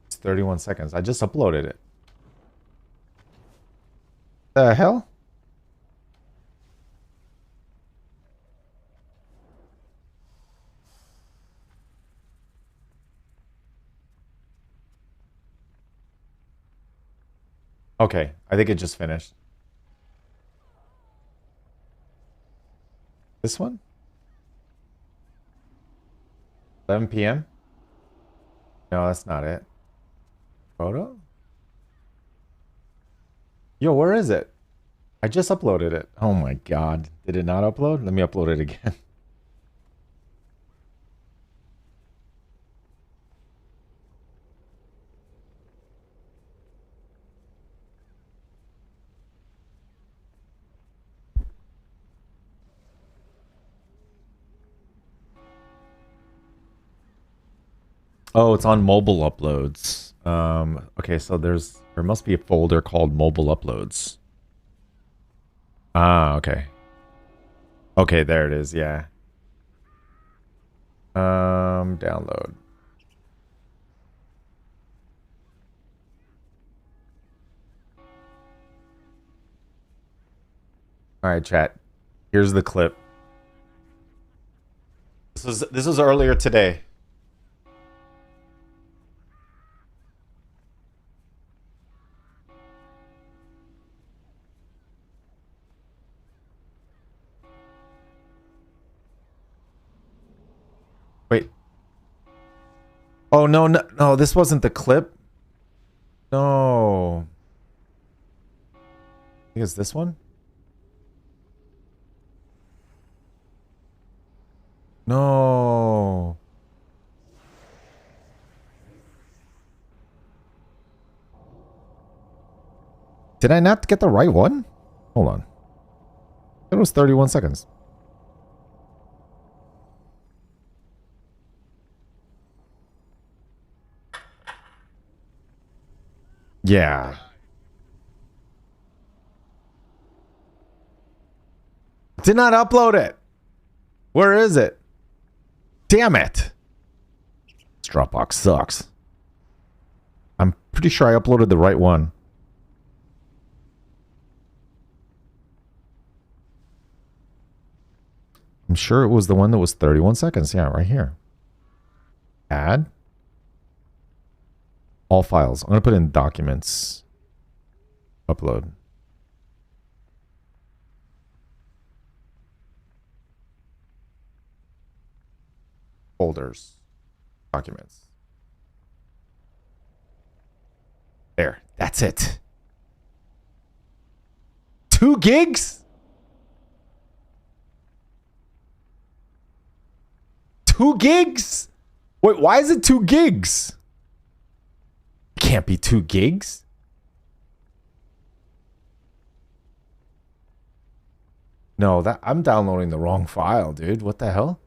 It's 31 seconds. I just uploaded it. The hell? Okay, I think it just finished. This one? 11 p.m.? No, that's not it. Photo? Yo, where is it? I just uploaded it. Oh my god. Did it not upload? Let me upload it again. Oh, it's on mobile uploads. Okay, so there must be a folder called mobile uploads. Ah, okay. Okay, there it is. Yeah. Download. All right, chat. Here's the clip. This was earlier today. Wait. Oh no, no, no! This wasn't the clip. No. I think it's this one. No. Did I not get the right one? Hold on. It was 31 seconds. Yeah. Did not upload it. Where is it? Damn it. This Dropbox sucks. I'm pretty sure I uploaded the right one. I'm sure it was the one that was 31 seconds. Yeah, right here. Add. All files. I'm going to put in documents. Upload. Folders. Documents. There. That's it. 2 gigs? 2 gigs? Wait, why is it 2 gigs? It can't be 2 gigs. No, that I'm downloading the wrong file, dude. What the hell?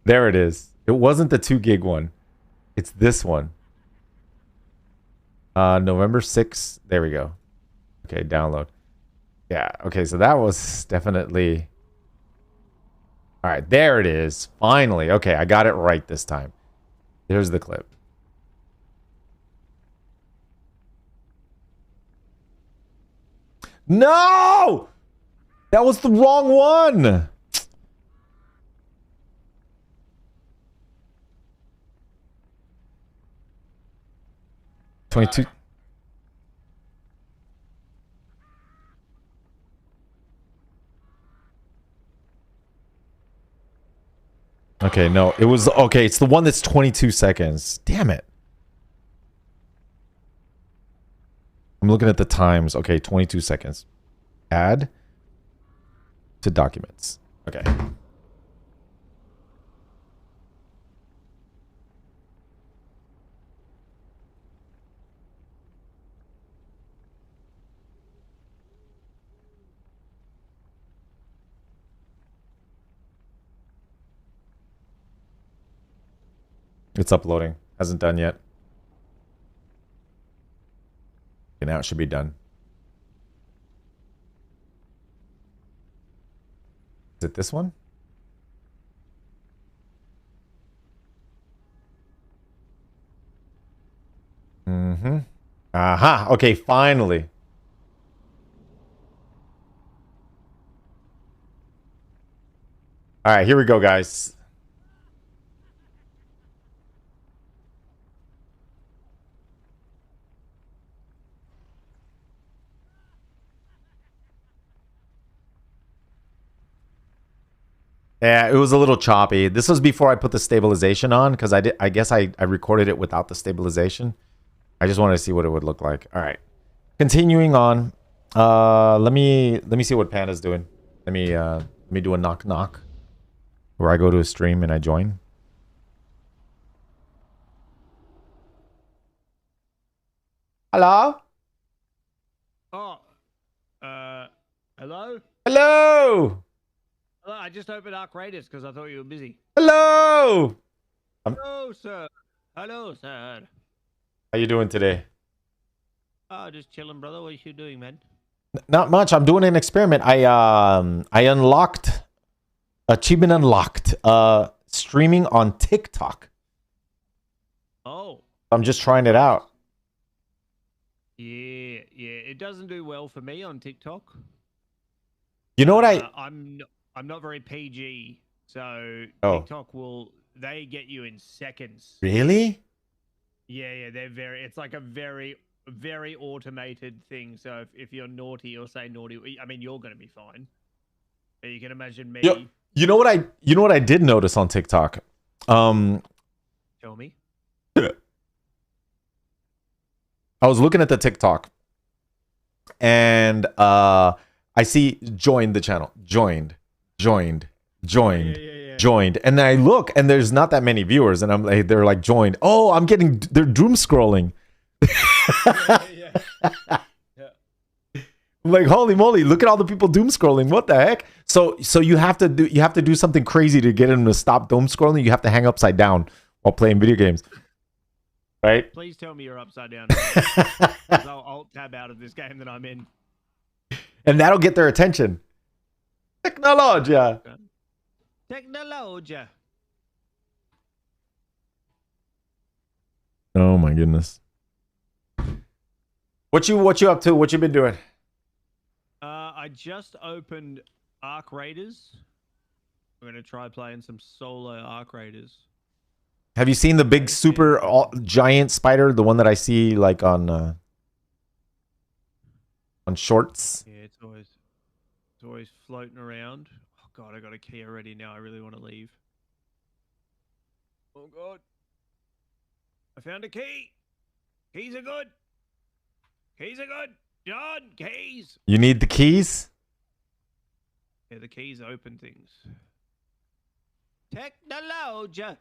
There it is. It wasn't the 2 gig one. It's this one. November 6th. There we go. Okay, download. Yeah, okay, so that was definitely... All right, there it is. Finally. Okay, I got it right this time. Here's the clip. No! That was the wrong one! $22. Okay, no, it was okay. It's the one that's 22 seconds. Damn it. I'm looking at the times. Okay, 22 seconds. Add to documents. Okay. It's uploading. Hasn't done yet. Okay, now it should be done. Is it this one? Mm-hmm. Aha. Okay, finally. All right, here we go, guys. Yeah, it was a little choppy. This was before I put the stabilization on because I guess I recorded it without the stabilization. I just wanted to see what it would look like. All right. Continuing on. Let me see what Panda's doing. Let me do a knock knock where I go to a stream and I join. Hello? Oh, hello? Hello. Hello, I just opened Arc Raiders because I thought you were busy. Hello. Hello, sir. Hello, sir. How you doing today? Oh, just chilling, brother. What you doing, man? Not much. I'm doing an experiment. I unlocked achievement unlocked. Streaming on TikTok. Oh, I'm just trying it out. yeah. It doesn't do well for me on TikTok. You know what I'm not very PG, so Oh. TikTok they get you in seconds. Really? Yeah, it's like a very automated thing. So if you're naughty or say naughty, I mean, you're gonna be fine. But you can imagine me. You know what I did notice on TikTok? Tell me. I was looking at the TikTok and I see joined the channel. Joined. Yeah. Joined. And then I look and there's not that many viewers and I'm like, they're like joined. Oh, they're doom scrolling. Yeah. I'm like, holy moly, look at all the people doom scrolling. What the heck? So you have to do something crazy to get them to stop doom scrolling. You have to hang upside down while playing video games. Right? Please tell me you're upside down. 'Cause I'll alt tab out of this game that I'm in. And that'll get their attention. Technologia. Technologia. Oh my goodness. What you up to? What you been doing? I just opened Arc Raiders. I'm gonna try playing some solo Arc Raiders. Have you seen the big super giant spider, the one that I see like on shorts? Yeah, it's always floating around. Oh god, I got a key already now. I really want to leave. Oh god. I found a key. Keys are good. Keys are good. John, keys. You need the keys? Yeah, the keys open things. Technologia.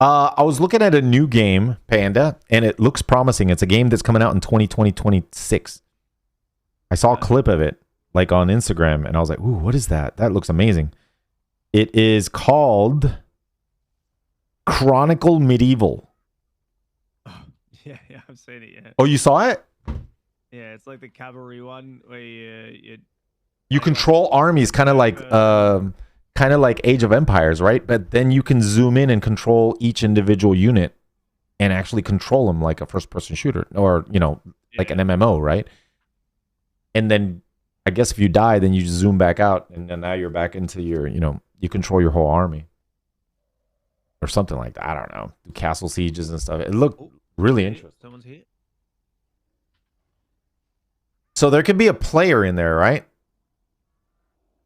I was looking at a new game, Panda, and it looks promising. It's a game that's coming out in 2026. I saw a clip of it, like on Instagram, and I was like, ooh, what is that? That looks amazing. It is called Chronicle Medieval. Yeah, I've seen it, yeah. Oh, you saw it? Yeah, it's like the cavalry one where you You control armies, kind of like Age of Empires, right? But then you can zoom in and control each individual unit and actually control them like a first-person shooter, or like an MMO, right? And then I guess if you die, then you just zoom back out, and then now you're back into your, you control your whole army or something like that. I don't know, do castle sieges and stuff. It looked really interesting. Someone's here. So there could be a player in there, right?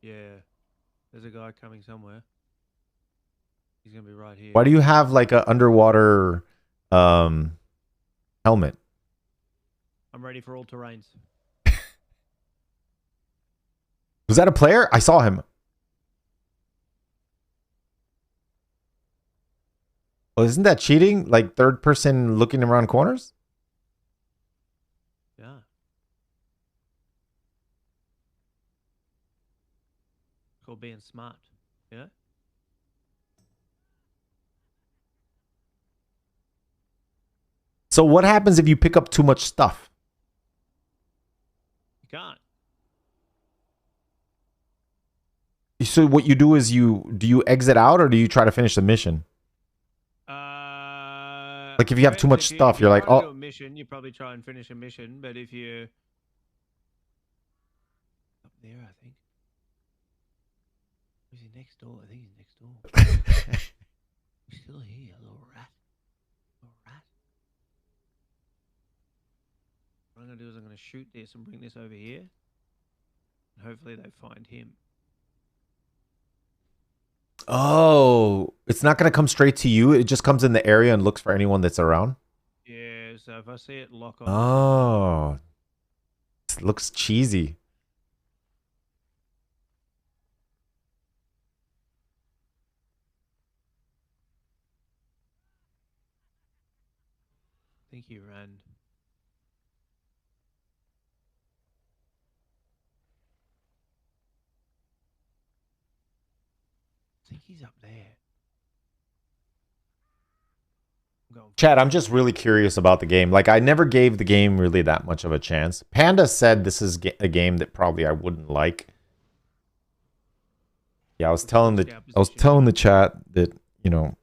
Yeah. There's a guy coming somewhere. He's gonna be right here. Why do you have like a underwater helmet? I'm ready for all terrains. Was that a player? I saw him. Well, isn't that cheating? Like third person looking around corners? Yeah. Called being smart. Yeah. So what happens if you pick up too much stuff? You can't. So what you do is do you exit out or do you try to finish the mission? Like if you have too much stuff, you're like, trying to oh. do a mission, you probably try and finish a mission, but if you up there, I think. Is he next door? I think he's next door. He's still here, little rat. Little rat. What I'm gonna do is I'm gonna shoot this and bring this over here. And hopefully they find him. Oh, it's not going to come straight to you. It just comes in the area and looks for anyone that's around. Yeah, so if I see it lock on. Oh, it looks cheesy. I think he ran. I think he's up there. Chad, I'm just really curious about the game. Like, I never gave the game really that much of a chance. Panda said this is a game that probably I wouldn't like. Yeah, I was telling the chat that, you know,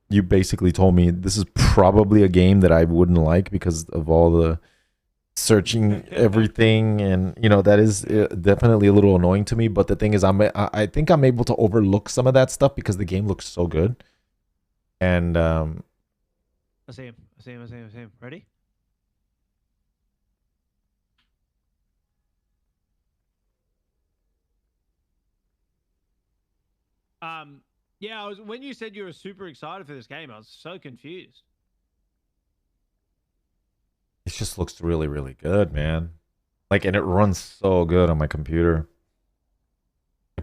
you basically told me this is probably a game that I wouldn't like because of all the searching everything, and you know that is definitely a little annoying to me. But the thing is, I think I'm able to overlook some of that stuff because the game looks so good. And I see him. Ready? Yeah, when you said you were super excited for this game, I was so confused. it just looks really, really good, man. Like, and it runs so good on my computer.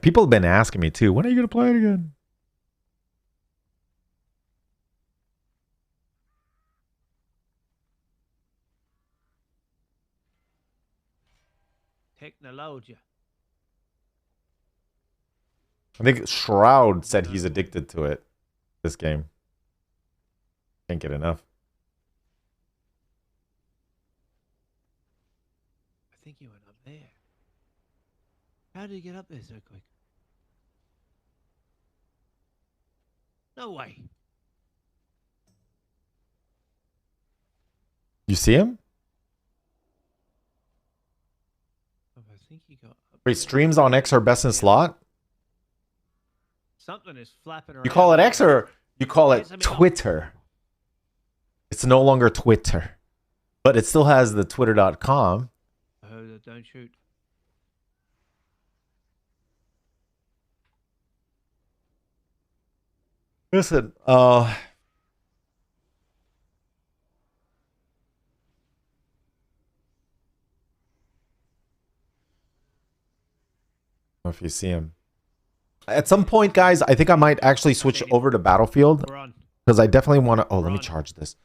People have been asking me too, when are you gonna play it again? Technologia. I think Shroud said he's addicted to it. This game. Can't get enough. I think you went up there. How did you get up there so quick? No way. You see him? I think he got up Wait, there. streams on X are best in slot? Something is flapping around. You call it X or you call it Yes, I mean, Twitter? It's no longer Twitter. But it still has the twitter.com. Oh, don't shoot. Listen, if you see him. At some point, guys, I think I might actually switch over to Battlefield We're on. because I definitely want to. Oh, let me Run. charge this.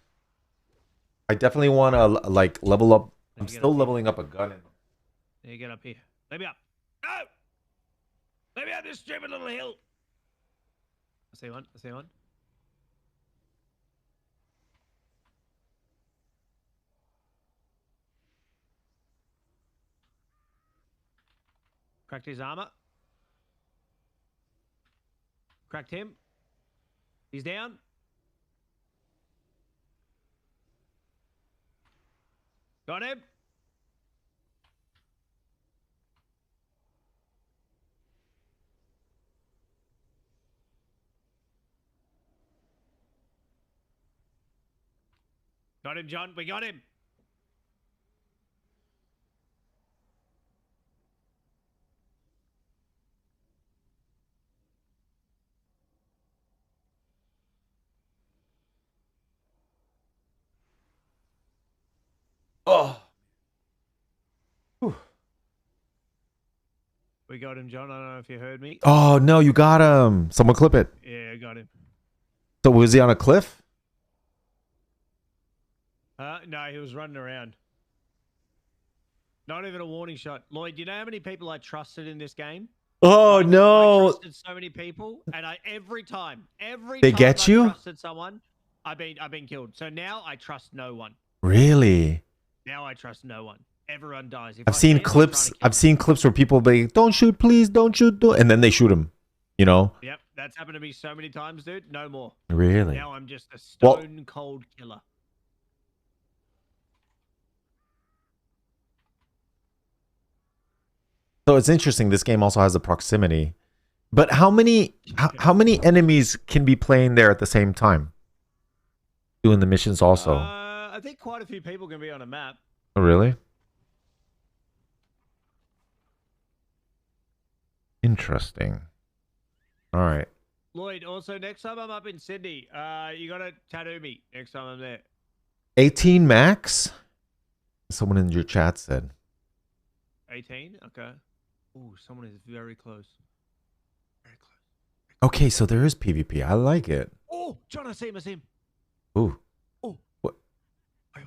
I definitely want to like level up. Let I'm me get still up here. leveling up a gun. There you get up here. Let me up. No! Let me up this stupid little hill. I see one. I see one. Cracked his armor. Cracked him. He's down. Got him. Got him, John. We got him. Oh. We got him, John. I don't know if you heard me. Oh no, you got him. Someone clip it. Yeah, got him. So was he on a cliff? No, he was running around. Not even a warning shot. Lloyd, do you know how many people I trusted in this game? Oh I no. trusted so many people, and every time They time get I you? trusted someone, I've been killed. So now I trust no one. Really? Now I trust no one. Everyone dies. If I've I seen see 'em, I'm clips. trying to kill I've seen clips where people be, don't shoot, please, don't shoot, and then they shoot him. You know? them. Yep, that's happened to me so many times, dude. No more. Really? Now I'm just a Well- stone cold killer. So it's interesting. This game also has a proximity. But how many enemies can be playing there at the same time? Doing the missions also. I think quite a few people can be on a map. Oh, really? Interesting. All right. Lloyd, also next time I'm up in Sydney, you gotta tattoo me next time I'm there. 18 max? Someone in your chat said. 18? Okay. Ooh, someone is very close. Very close. Okay, so there is PvP. I like it. Oh, John, I see him. Ooh. Oh. What? Wait.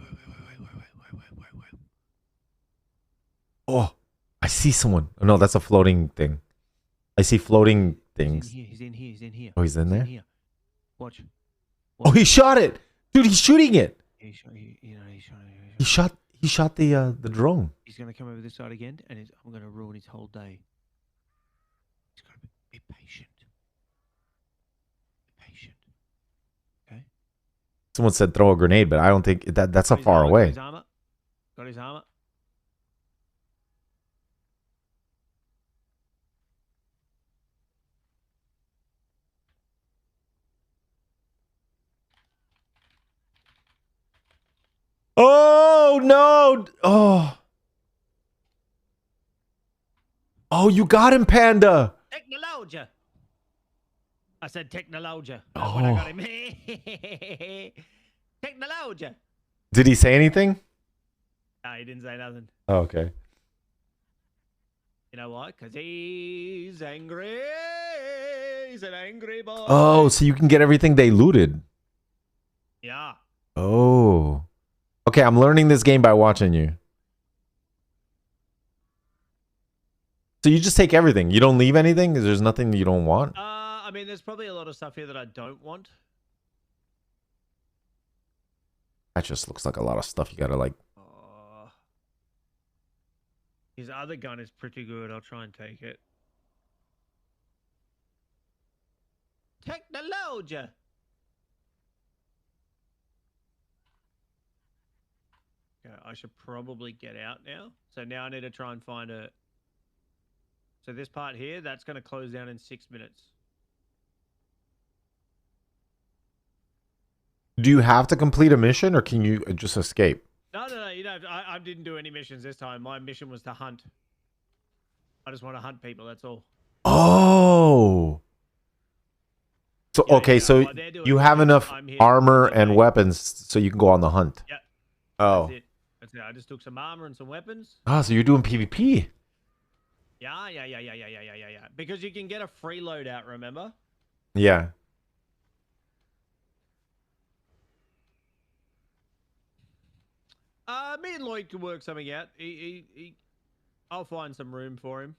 Oh, I see someone. Oh, no, that's a floating thing. I see floating things. He's in here. Oh, he's in there? Watch. Oh, he shot it. Dude, he's shooting it. He's He shot the drone. He's going to come over this side again, and I'm going to ruin his whole day. He's got to be patient. Be patient. Okay. Someone said throw a grenade, but I don't think that's a far Got away. his armor. Got his armor. Oh no! Oh. Oh, you got him, Panda. Technologia. I said Technologia. That's when I got him. Technologia. Did he say anything? No, he didn't say nothing. Oh, okay. You know why? Because he's angry. He's an angry boy. Oh, so you can get everything they looted. Yeah. Oh. Okay, I'm learning this game by watching you. So you just take everything. You don't leave anything? There's nothing you don't want? I mean, there's probably a lot of stuff here that I don't want. That just looks like a lot of stuff you gotta like. His other gun is pretty good. I'll try and take it. Technologia. Okay, I should probably get out now. So now I need to try and find a... So this part here, that's going to close down in 6 minutes. Do you have to complete a mission or can you just escape? No. You know, I didn't do any missions this time. My mission was to hunt. I just want to hunt people. That's all. Oh. So Yeah, okay, yeah, so while they're doing you have missions, enough I'm here armor doing and my- weapons so you can go on the hunt. Yeah. Oh. That's it. That's it. I just took some armor and some weapons. Ah, so you're doing PvP. Yeah. Because you can get a free loadout, remember? Yeah. Me and Lloyd can work something out. I'll find some room for him.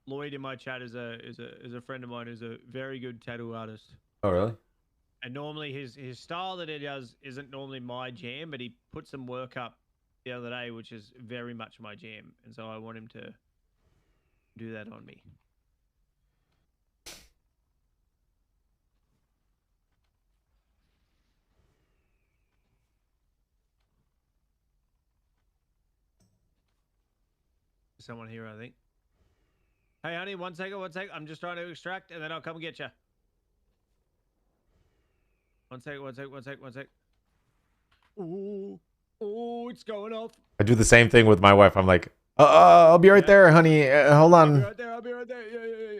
Lloyd in my chat is a friend of mine who's a very good tattoo artist. Oh, really? And normally his style that he does isn't normally my jam, but he put some work up the other day, which is very much my jam. And so I want him to do that on me. Someone here, I think. Hey, honey, one second. I'm just trying to extract, and then I'll come get you. One sec. Oh, it's going off. I do the same thing with my wife. I'm like, I'll be right there, honey. Hold I'll be on. right there. Yeah.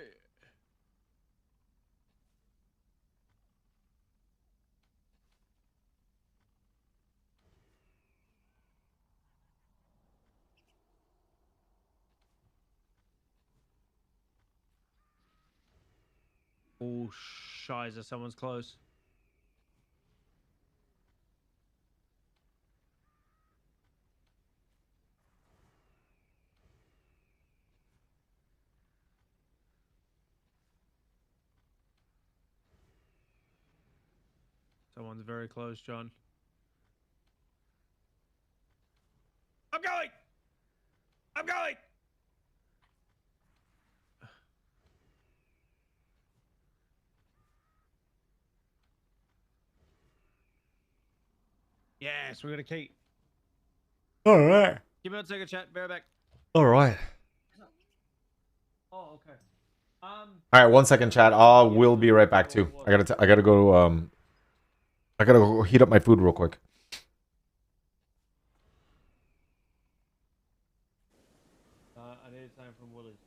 Oh, shiza, someone's close. Someone's very close, John. I'm going! Yes, we're gonna keep. All right. Give me 1 second, chat. Bear back. All right. Oh, okay. All right, 1 second, chat. We'll be right back too. I gotta go. I gotta go heat up my food real quick. I need time from Woolies.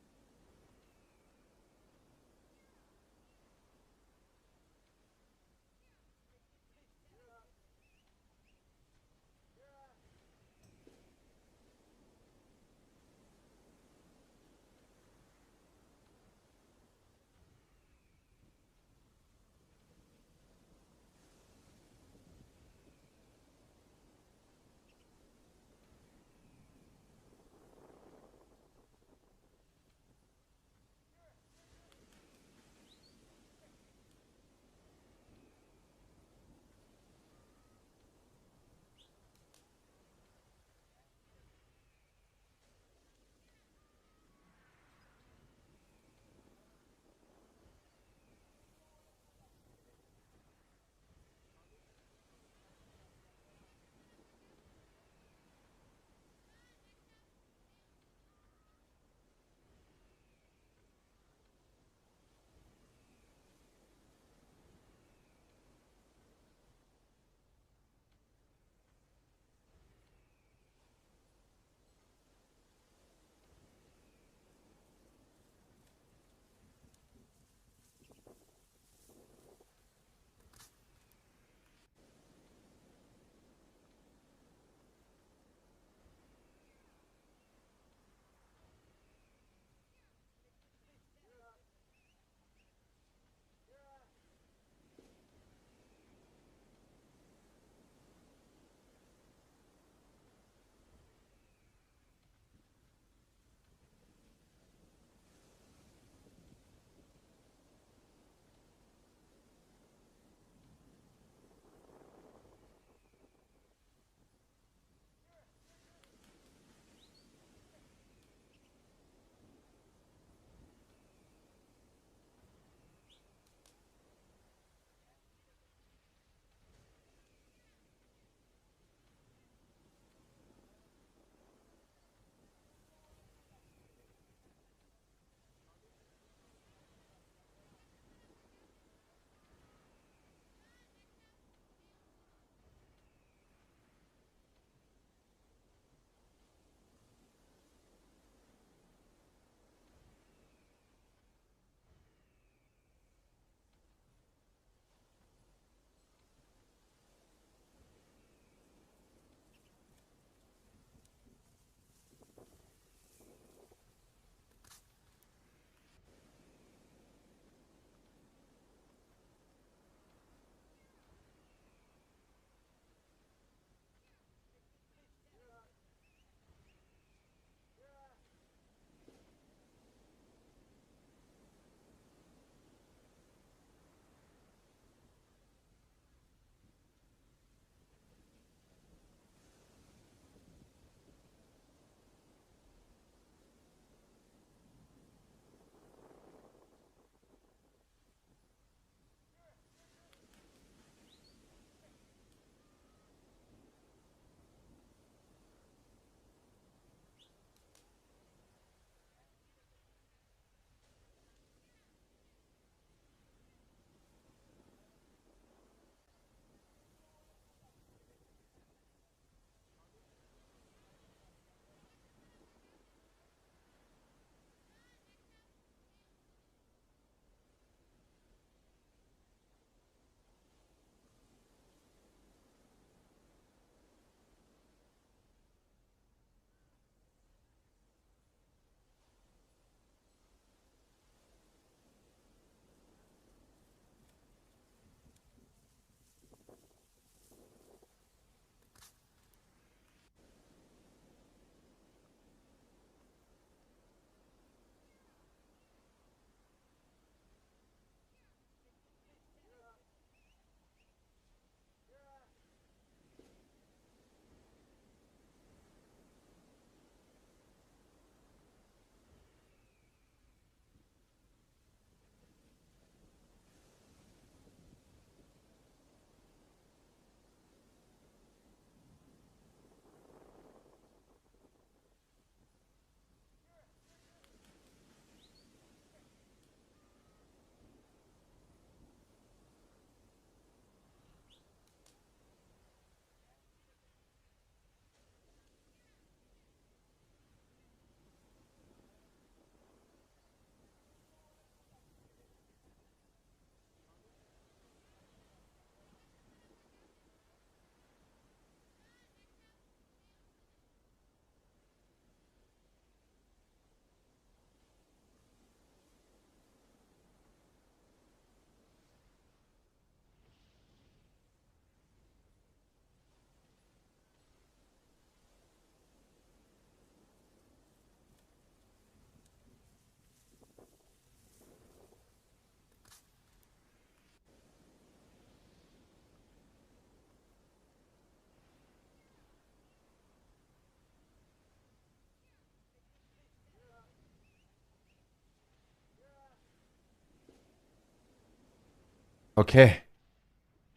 Okay.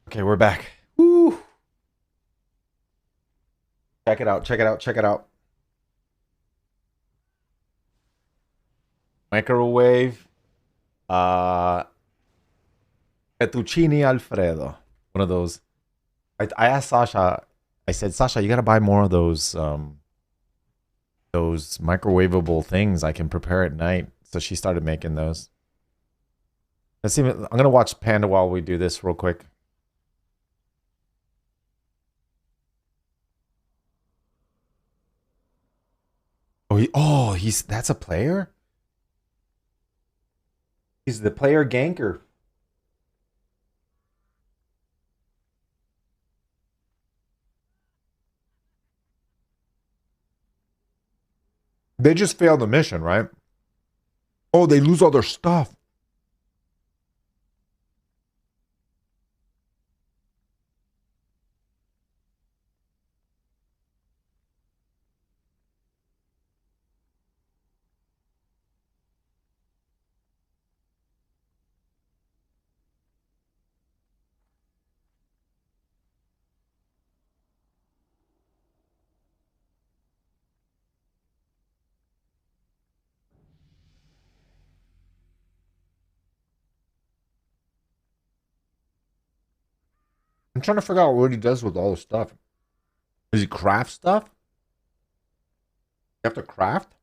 Okay, we're back. Woo. Check it out. Check it out. Check it out. Microwave. Fettuccine Alfredo. One of those. I asked Sasha. I said, Sasha, you gotta buy more of those microwavable things I can prepare at night. So she started making those. Let's see. I'm gonna watch Panda while we do this real quick. He's that's a player? He's the player ganker. They just failed the mission, right? Oh, they lose all their stuff. I'm trying to figure out what he does with all the stuff. Does he craft stuff? You have to craft?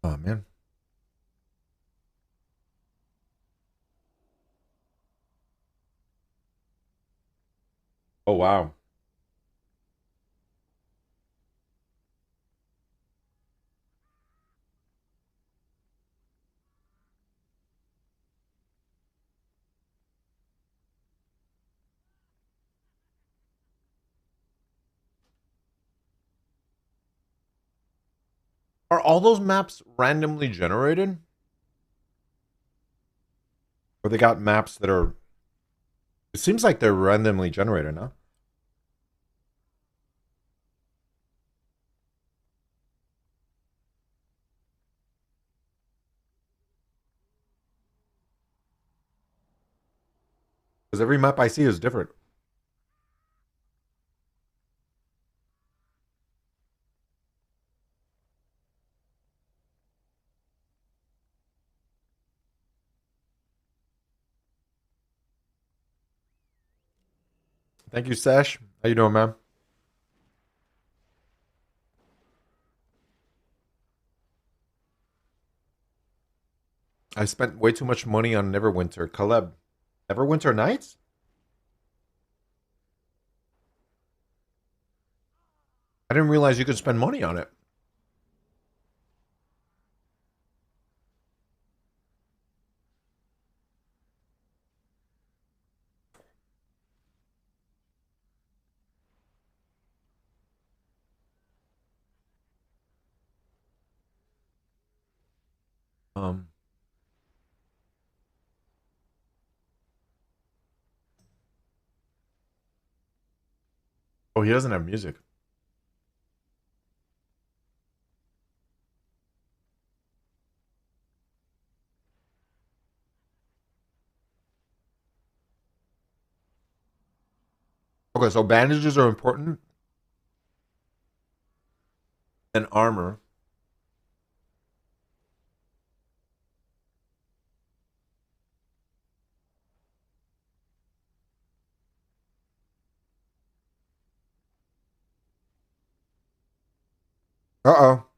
Oh man. Oh wow. Are all those maps randomly generated? Or they got maps that are it seems like they're randomly generated, no? Because every map I see is different. Thank you, Sash. How you doing, man? I spent way too much money on Neverwinter. Caleb. Neverwinter Nights? I didn't realize you could spend money on it. Um Oh, he doesn't have music. Okay, so bandages are important. And armor. Uh-oh.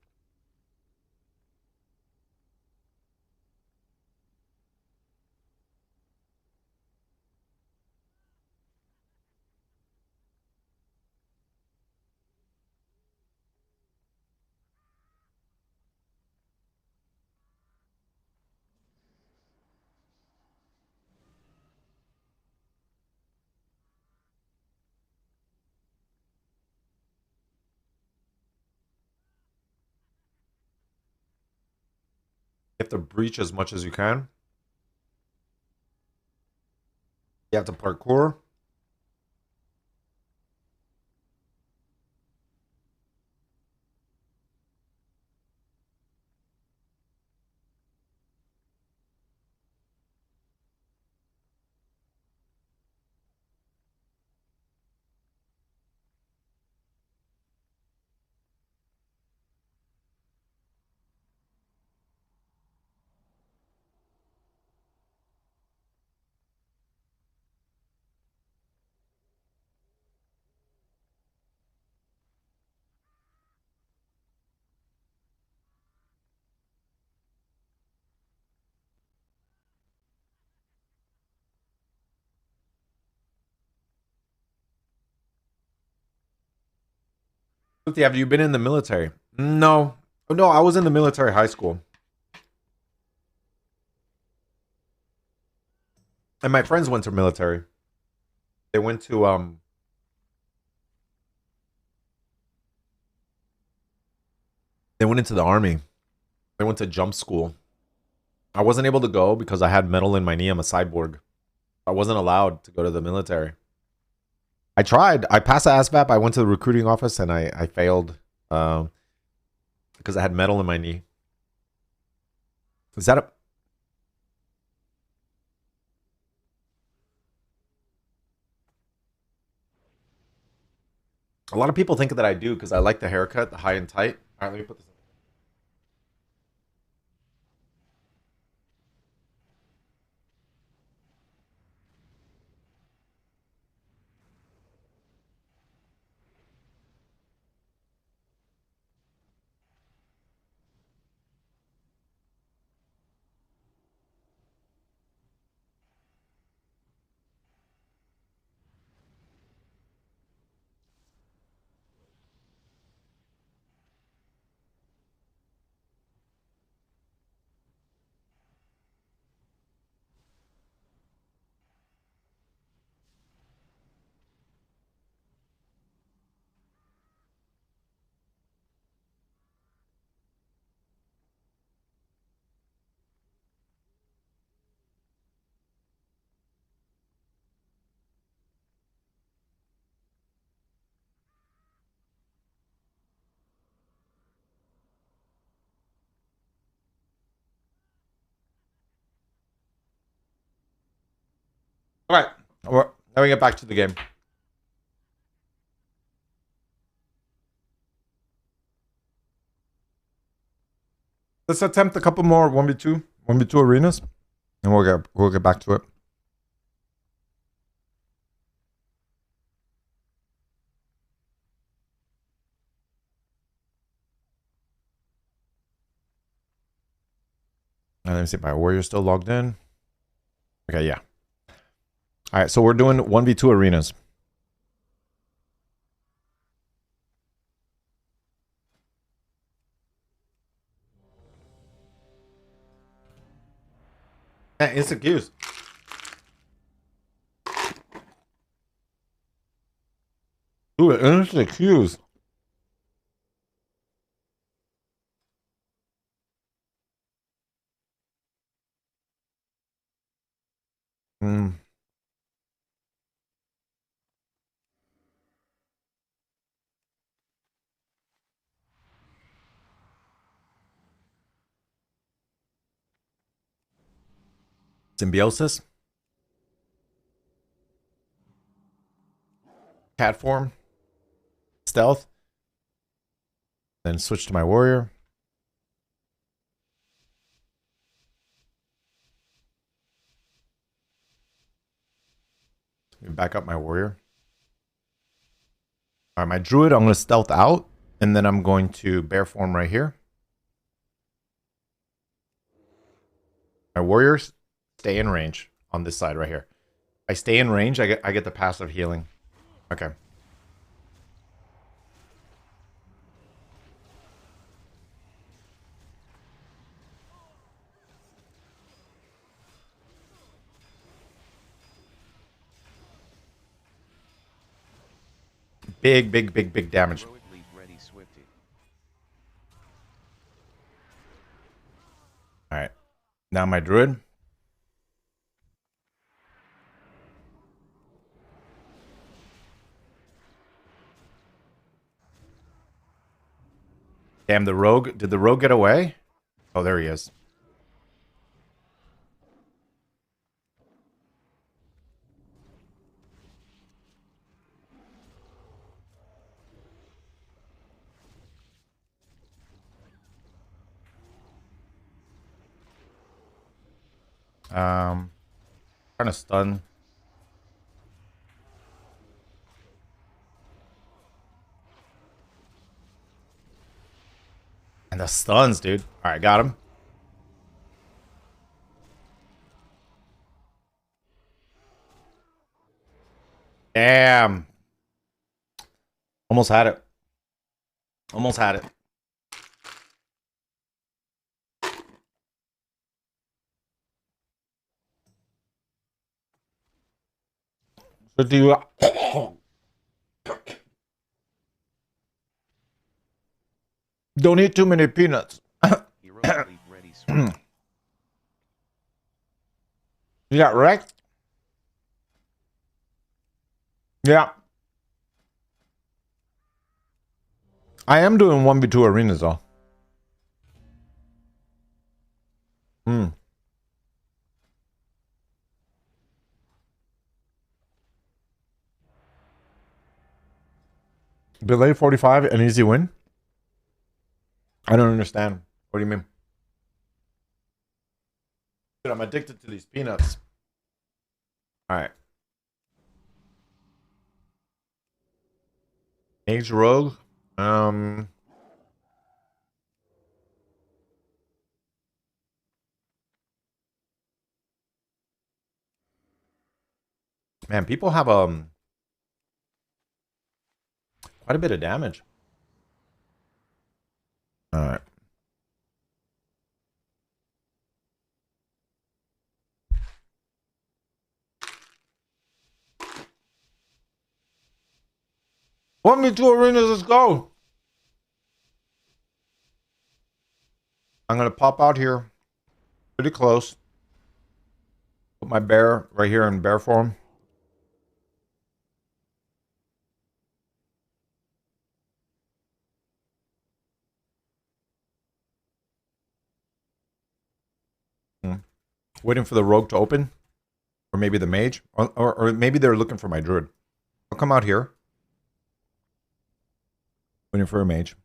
have to breach as much as you can. You have to parkour. Have you been in the military? No. No, I was in the military high school. And my friends went to military. They went to they went into the army. They went to jump school. I wasn't able to go because I had metal in my knee. I'm a cyborg. I wasn't allowed to go to the military. I tried. I passed the ASVAB. I went to the recruiting office and I failed because I had metal in my knee. Is that a lot of people think that I do because I like the haircut, the high and tight. All right, let me put this in. All right, now we get back to the game. Let's attempt a couple more 1v2 arenas, and we'll get back to it. Let me see if my warrior's still logged in. Okay, yeah. All right, so we're doing 1v2 arenas. Instant queues. Ooh, instant queues. Hmm. Symbiosis. Cat form. Stealth. Then switch to my warrior. Back up my warrior. All right, my druid, I'm going to stealth out, and then I'm going to bear form right here. My warriors stay in range on this side right here. I stay in range, I get the passive healing. Okay. Big damage. Heroic lead ready Swifty. All right. Now my druid. Damn, the rogue. Did the rogue get away? Oh, there he is. Trying to stun. And the stuns, dude. All right, got him. Damn. Almost had it. Almost had it. So do you... Don't eat too many peanuts. Heroically ready Swifty. You got wrecked? Yeah. I am doing 1v2 arenas though. Delay 45, an easy win? I don't understand. What do you mean? Dude, I'm addicted to these peanuts. All right. Mage Rogue. Man, people have quite a bit of damage. All right. Want me to arenas? Let's go. I'm gonna pop out here, pretty close. Put my bear right here in bear form. Waiting for the rogue to open, or maybe the mage, or maybe they're looking for my druid. I'll come out here. Waiting for a mage.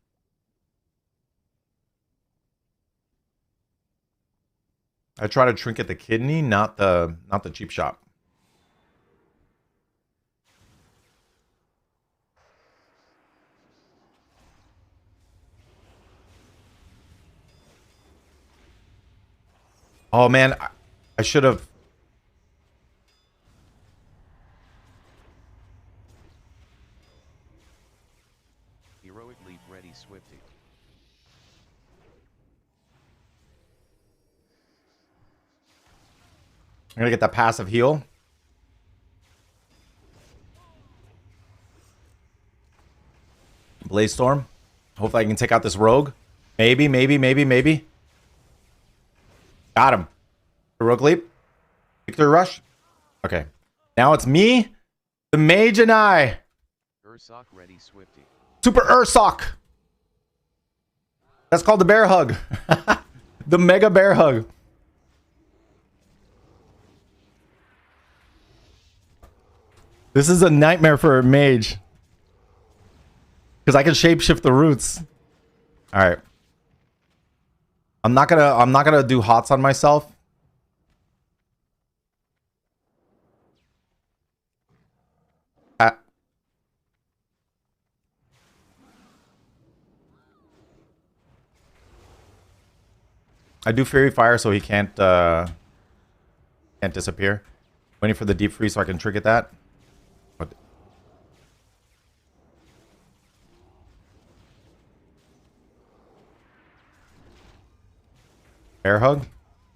I try to trinket the kidney, not the cheap shot. Oh man, I should have. Heroically ready Swifty. I'm gonna get that passive heal. Blaze Storm. Hopefully I can take out this rogue. Maybe. Got him. Rogue leap. Victory rush. Okay. Now it's me, the mage, and I. Ursoc ready Swifty. Super Ursoc. That's called the bear hug. The mega bear hug. This is a nightmare for a mage. Because I can shapeshift the roots. Alright. I'm not gonna do hots on myself. I do Fairy Fire so he can't disappear. Waiting for the deep freeze so I can trinket that. What? Air hug.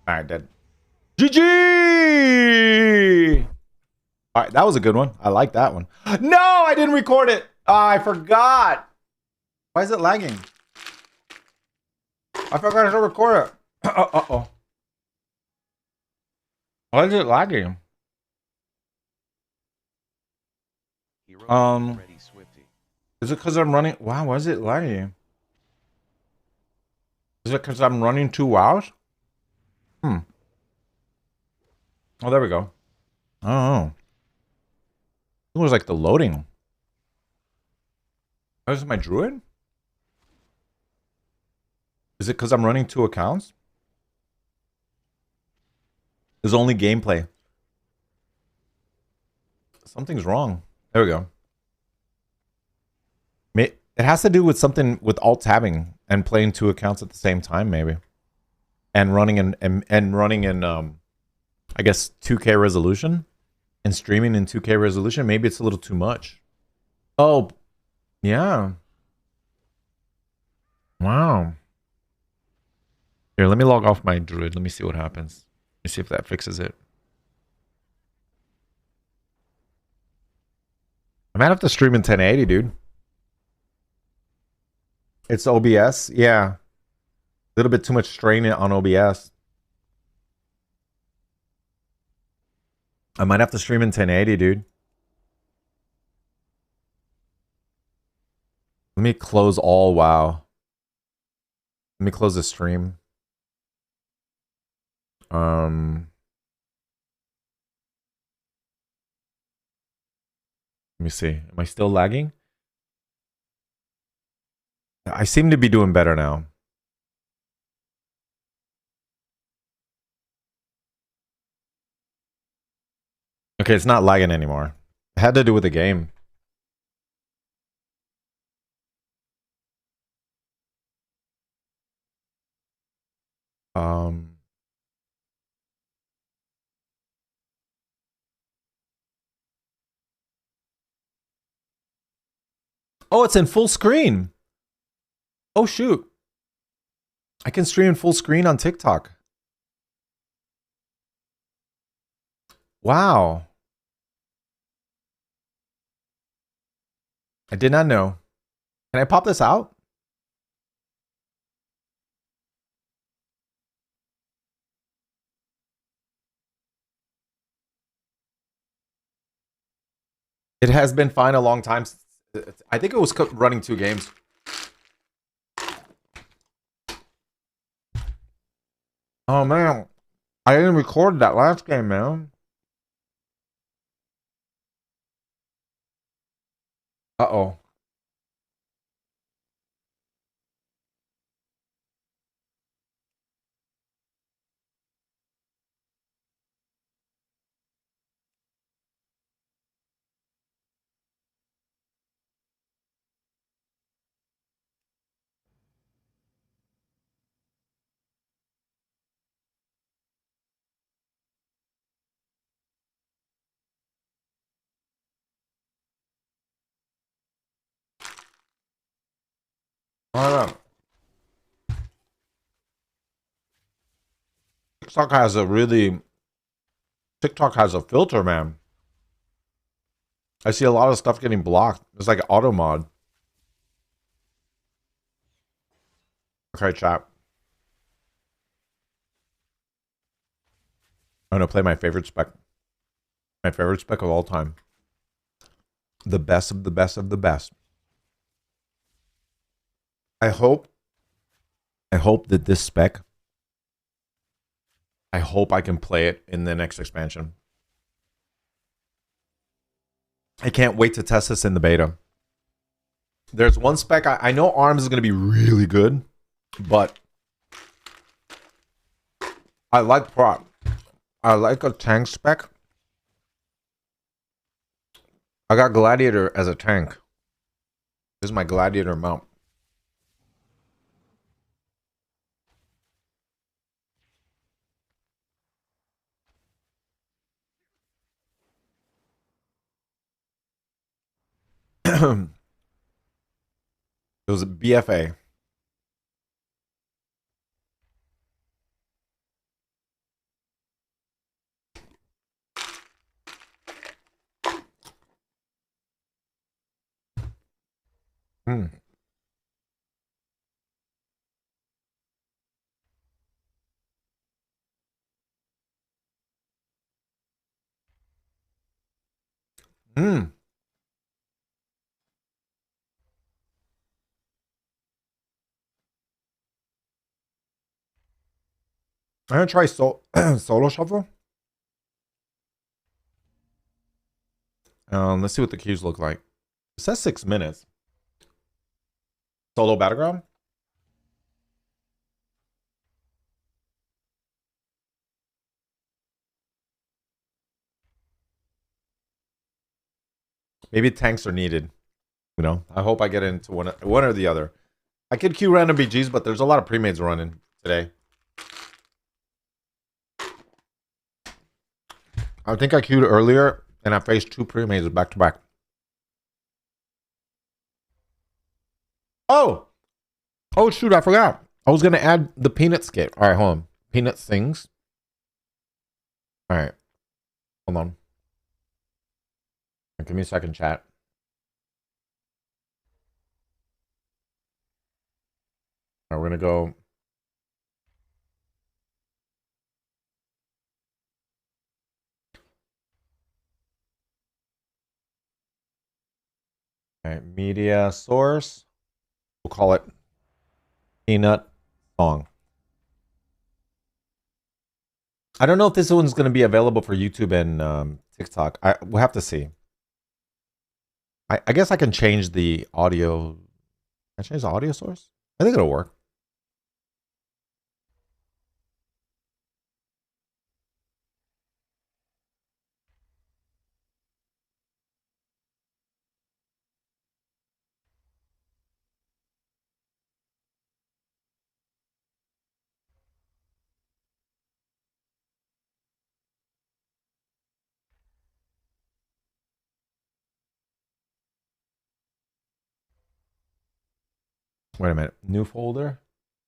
All right, dead. GG. All right, that was a good one. I like that one. No, I didn't record it. Oh, I forgot. Why is it lagging? I forgot to record it. Uh-oh. Why is it lagging? Heroic Um, lead ready Swifty. Is it because I'm running? Wow, why is it lagging? Is it because I'm running 2 WoWs? Hmm. Oh, there we go. Oh. It was like the loading. Oh, is it my druid? Is it because I'm running 2 accounts? There's only gameplay. Something's wrong. There we go. It has to do with something with alt tabbing and playing 2 accounts at the same time, maybe. And running and running in I guess 2K resolution and streaming in 2K resolution. Maybe it's a little too much. Oh, yeah. Wow. Here, let me log off my druid. Let me see what happens. Let me see if that fixes it. I might have to stream in 1080, dude. It's OBS. Yeah. A little bit too much strain on OBS. I might have to stream in 1080, dude. Let me close all WoW. Let me close the stream. Let me see. Am I still lagging? I seem to be doing better now. Okay, it's not lagging anymore. It had to do with the game. Oh, it's in full screen. Oh, shoot. I can stream in full screen on TikTok. Wow. I did not know. Can I pop this out? It has been fine a long time. I think it was running 2 games. Oh, man. I didn't record that last game, man. Uh-oh. I don't know. TikTok has a filter, man. I see a lot of stuff getting blocked. It's like auto mod. Okay, chat. I'm gonna play my favorite spec. My favorite spec of all time. The best of the best of the best. I hope that this spec, I hope I can play it in the next expansion. I can't wait to test this in the beta. There's one spec, I know ARMS is going to be really good, but I like prop. I like a tank spec. I got Gladiator as a tank. This is my Gladiator mount. It was a BFA. Hmm. Mm. I'm gonna try solo shuffle. Let's see what the cues look like. It says 6 minutes. Solo battleground. Maybe tanks are needed. You know, I hope I get into one or the other. I could queue random BGs, but there's a lot of pre-mades running today. I think I queued earlier, and I faced 2 pre-mades back to back. Oh! Oh, shoot, I forgot. I was going to add the Peanut skit. All right, hold on. Peanut sings. All right. Hold on. Give me a second, chat. All right, we're going to go. All right, media source. We'll call it Peanut Song. I don't know if this one's going to be available for YouTube and TikTok. We'll have to see. I guess I can change the audio. Can I change the audio source? I think it'll work. Wait a minute. New folder?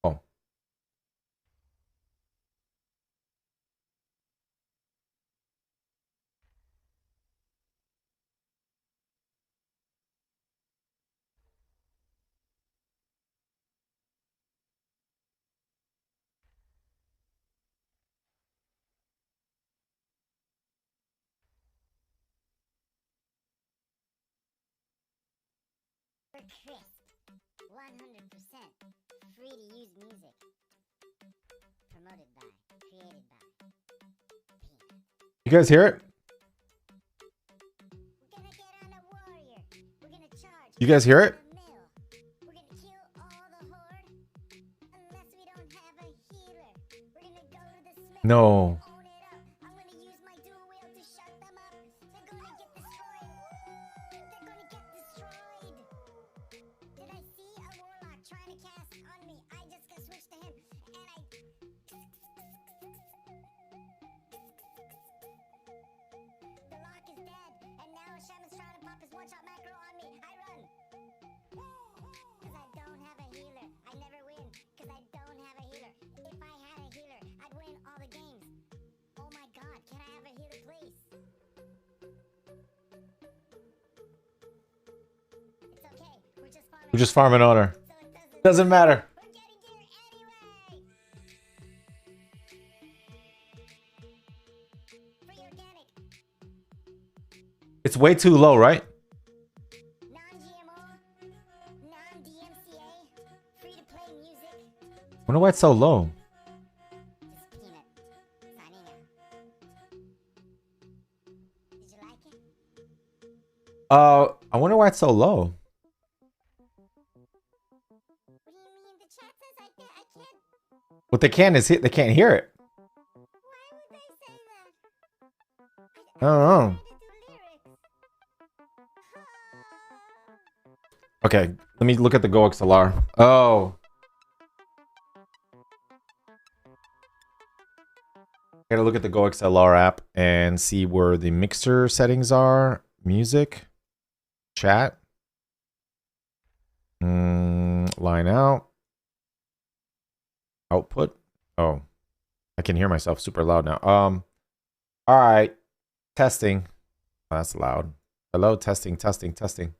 Oh. Crisp. 100% free to use music. Promoted by, created by Peanut. You guys hear it? We're gonna get on a warrior. We're gonna charge. You guys hear it? We're gonna kill all the horde. Unless we don't have a healer. We're gonna go to the smith. No. Own it up. I'm gonna use my dual wield to shut them up. They're gonna get destroyed. They're gonna get destroyed. Did I see a warlock trying to cast on me? I just got switched to him, and I. The lock is dead, and now Shaman's trying to pop his one-shot macro on me. I run. Cause I don't have a healer. I never win, cause I don't have a healer. If I had a healer, I'd win all the games. Oh my god, can I have a healer, please? It's okay, we're just farming honor. so it Doesn't matter. we're getting gear anyway! Free organic, It's way too low, right? non-GMO, non-DMCA, free-to-play music. Wonder why it's so low. Just Peanut. Signing out. Did you like it? I wonder why it's so low. What do you mean? The chat says I can't. What they can is they can't hear it. Why would they say that? I don't know. Trying to do lyrics. Okay, let me look at the Go XLR. Oh. Gotta look at the Go XLR app and see where the mixer settings are. Music. Chat. Line out. Output. Oh. I can hear myself super loud now. Alright. Testing. Oh, that's loud. Hello, testing, testing, testing.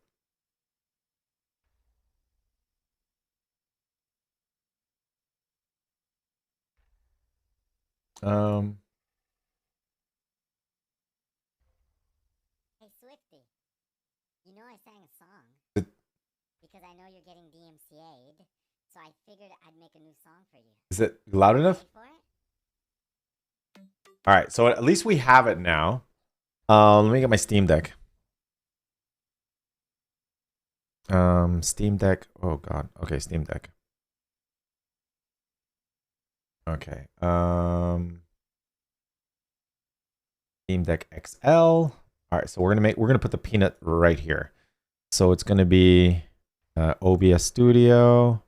Hey, Swifty. You know I sang a song. It- Because I know you're getting DMCA'd, so I figured I'd make a new song for you. Is it loud enough? Ready for it? All right, so at least we have it now. Let me get my Steam Deck. Steam Deck. Oh God. Okay, Steam Deck. Okay. Steam Deck XL. All right, so we're gonna put the peanut right here. So it's gonna be OBS Studio.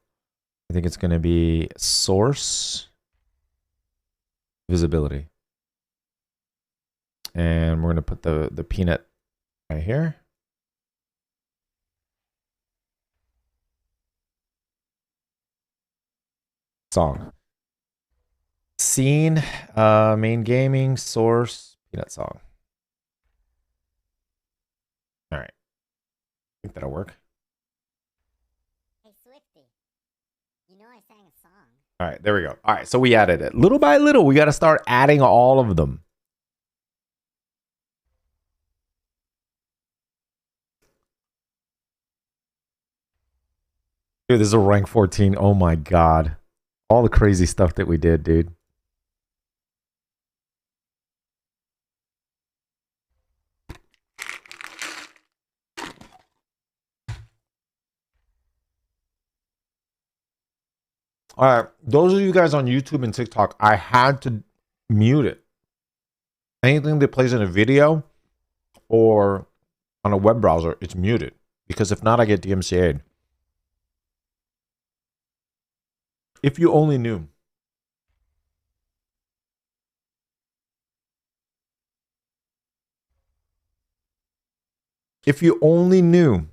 I think it's gonna be Source Visibility, and we're gonna put the peanut right here. Song. Scene, main gaming, source, peanut song. All right. I think that'll work. Hey, Swifty. You know I sang a song. All right, there we go. All right, so we added it. Little by little, we got to start adding all of them. Dude, this is a rank 14. Oh my God. All the crazy stuff that we did, dude. All right, those of you guys on YouTube and TikTok, I had to mute it. Anything that plays in a video or on a web browser, it's muted. Because if not, I get DMCA'd. If you only knew. If you only knew.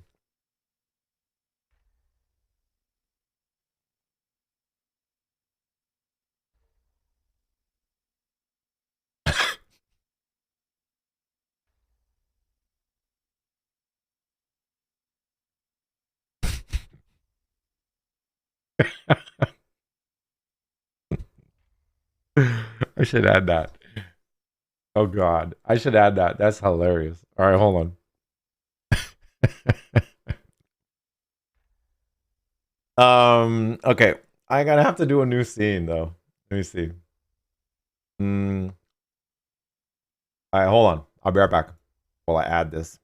I should add that. Oh God, I should add that. That's hilarious. All right, hold on. Okay, I gotta have to do a new scene though. Let me see. All right, hold on. I'll be right back while I add this.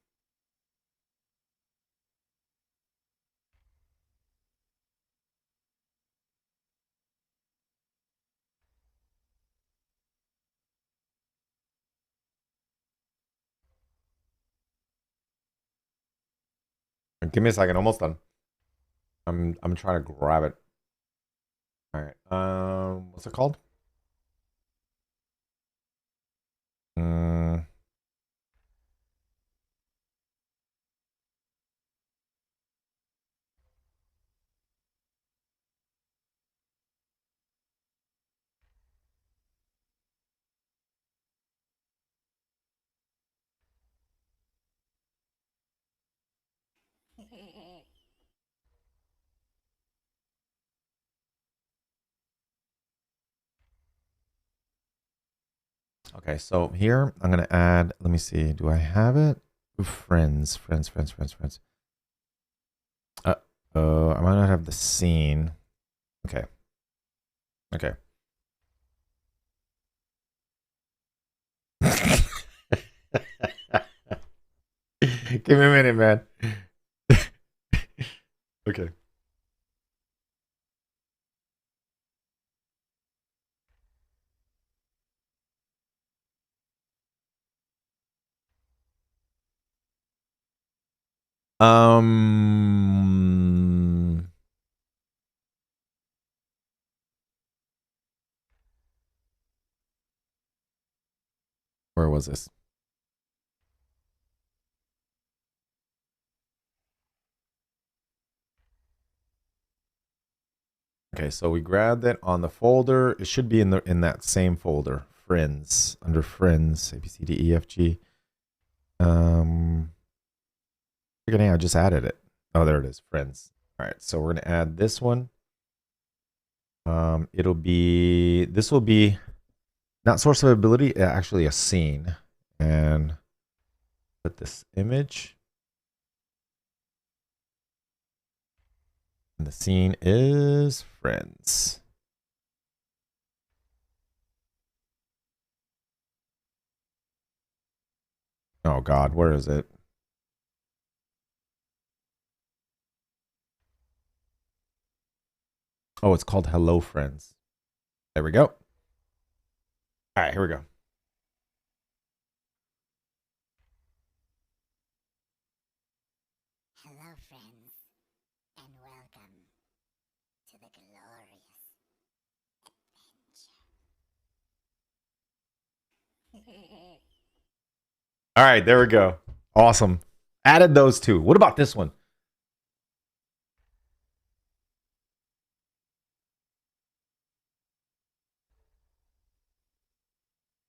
Give me a second. Almost done. I'm trying to grab it. All right. What's it called? Okay, so here I'm gonna add. Let me see. Do I have it? Friends. I might not have the scene. Okay. Okay. Give me a minute, man. Okay. Where was this? Okay, so we grabbed it on the folder. It should be in that same folder. Friends. Under friends. A B C D E F G. I just added it. Oh, there it is. Friends. All right, so we're gonna add this one. This will be not source of ability, actually a scene. And put this image. And the scene is Friends. Oh God, where is it? Oh, it's called Hello Friends. There we go. All right, here we go. Hello, friends, and welcome to the glorious adventure. All right, there we go. Awesome. Added those two. What about this one?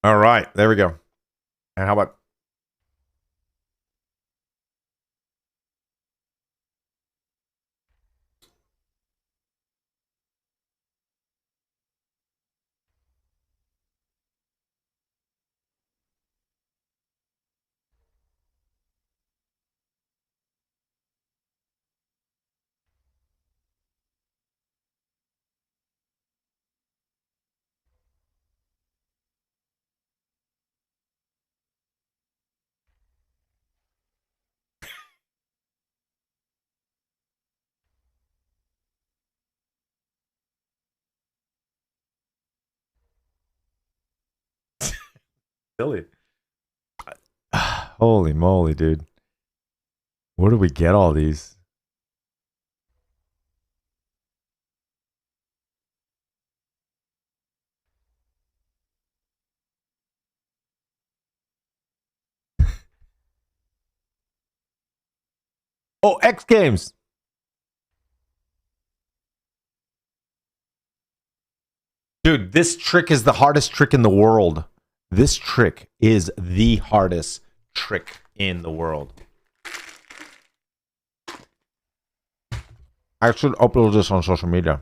All right, there we go. And how about silly? Holy moly, dude. Where do we get all these? Oh, X Games. Dude, this trick is the hardest trick in the world. This trick is the hardest trick in the world. I should upload this on social media.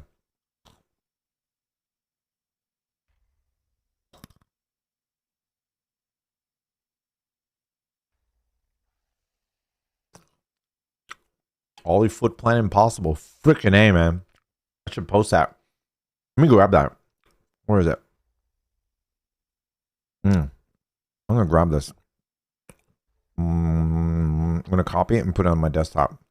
Ollie Foot Plan Impossible. Freaking A, man. I should post that. Let me grab that. Where is it? I'm gonna grab this. I'm gonna copy it and put it on my desktop.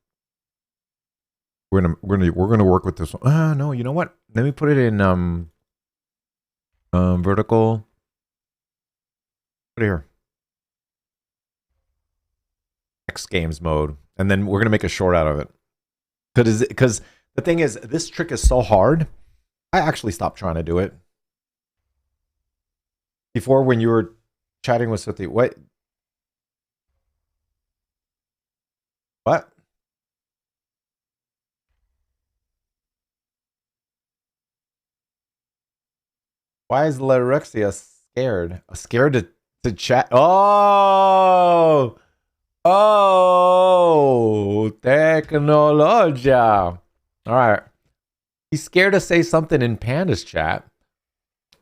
We're gonna work with this one. No, you know what? Let me put it in vertical. Put it here. X Games mode, and then we're gonna make a short out of it. Because the thing is, this trick is so hard. I actually stopped trying to do it. Before, when you were chatting with Suthi, what? What? Why is Lyrexia scared? Scared to chat? Oh! Oh! Technologia. All right. He's scared to say something in Panda's chat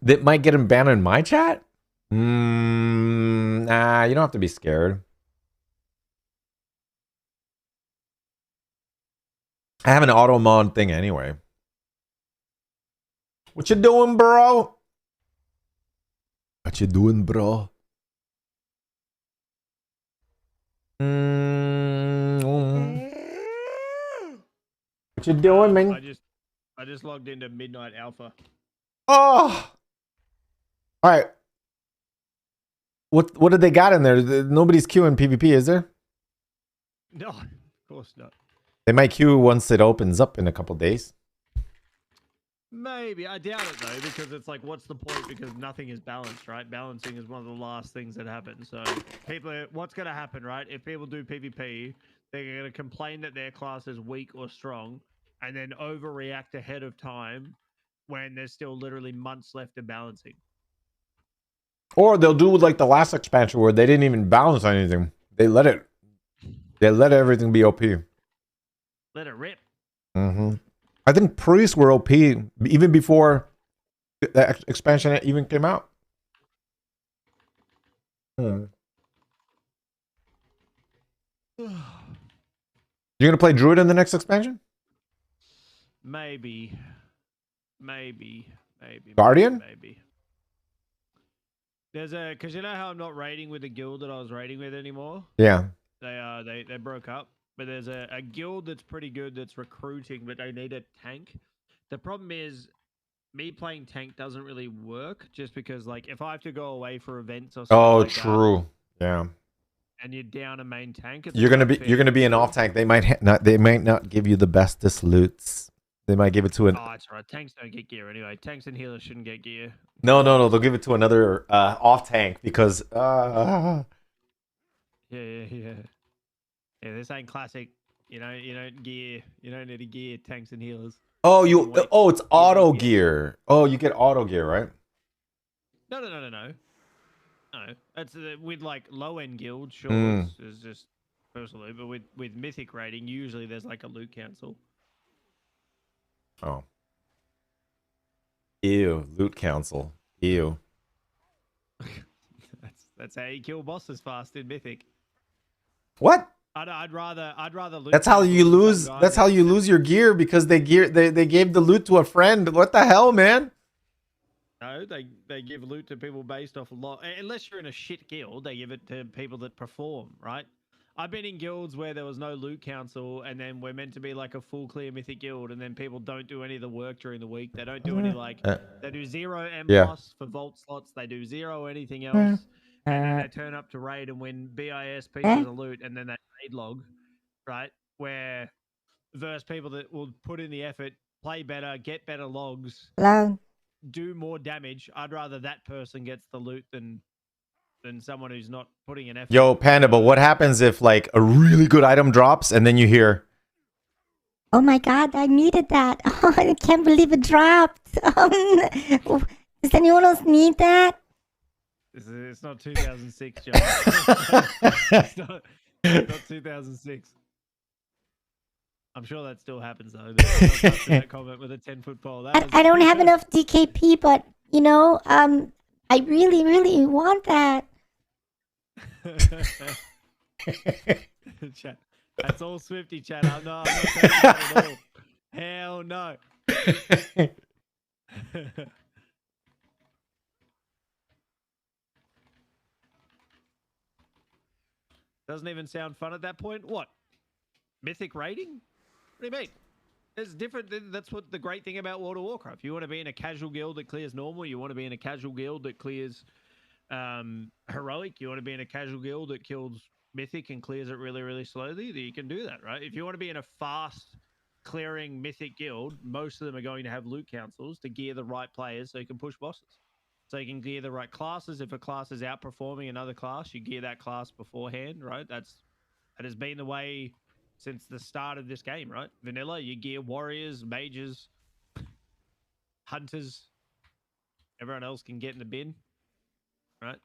that might get him banned in my chat? Nah, you don't have to be scared. I have an auto mod thing anyway. What you doing, bro? What you doing, bro? What you doing, man? I just logged into Midnight Alpha. Oh! All right. What did they got in there? Nobody's queuing PvP, is there? No, of course not. They might queue once it opens up in a couple days. Maybe. I doubt it, though, because it's like, what's the point? Because nothing is balanced, right? Balancing is one of the last things that happen. So, what's going to happen, right? If people do PvP, they're going to complain that their class is weak or strong, and then overreact ahead of time when there's still literally months left of balancing. Or they'll do like the last expansion where they didn't even balance anything. They let everything be OP. Let it rip. I think priests were OP even before the expansion even came out. You're gonna play Druid in the next expansion? Maybe. Guardian? Maybe. There's a because you know how I'm not raiding with the guild that I was raiding with anymore. Yeah. They broke up. But there's a guild that's pretty good that's recruiting, but they need a tank. The problem is me playing tank doesn't really work just because like if I have to go away for events or something Oh, like that, true. Yeah. and you're down a main tank, it's You're gonna quite be you're gonna be an fair. off tank. They might not give you the bestest loots. They might give it to an Oh, it's right. Tanks don't get gear anyway. Tanks and healers shouldn't get gear. no. They'll give it to another off tank because Yeah. Yeah, this ain't classic. You don't gear. You don't need a gear tanks and healers. Wait. it's auto Yeah. gear. Oh, you get auto gear, right? No. No, that's with like low end guilds. Sure, Mm. it's just personally, but with mythic rating, usually there's like a loot cancel. Oh. Ew, loot council. Ew. That's how you kill bosses fast in mythic. What? I'd rather loot. That's how cancel you some lose. guy That's how that- you lose your gear because they gave the loot to a friend. What the hell, man? No, they give loot to people based off a lot. Unless you're in a shit guild, they give it to people that perform, right? I've been in guilds where there was no loot council, and then we're meant to be like a full clear mythic guild, and then people don't do any of the work during the week. They don't do any like they do 0 M Yeah. plus for vault slots. They do 0 anything else, and then they turn up to raid and win BIS pieces of loot, and then they raid log, right? Where versus people that will put in the effort, play better, get better logs, Hello. do more damage. I'd rather that person gets the loot than someone who's not putting an effort. Yo, Panda, but what happens if like a really good item drops and then you hear, Oh my god, I needed that. Oh, I can't believe it dropped. Does anyone else need that? It's not 2006, John. it's not 2006. I'm sure that still happens though. That comment with a 10-foot pole. I don't have enough DKP, but I really, really want that. Chat. That's all Swifty chat. I'm not taking that at all. Hell no. Doesn't even sound fun at that point. What? Mythic rating? What do you mean? It's different. That's what the great thing about World of Warcraft. You want to be in a casual guild that clears normal. You want to be in a casual guild that clears heroic. You want to be in a casual guild that kills mythic and clears it really, really slowly. You can do that, right? If you want to be in a fast clearing mythic guild, most of them are going to have loot councils to gear the right players so you can push bosses. So you can gear the right classes. If a class is outperforming another class, you gear that class beforehand, right? That has been the way since the start of this game, right? Vanilla, you gear warriors, mages, hunters. Everyone else can get in the bin, right?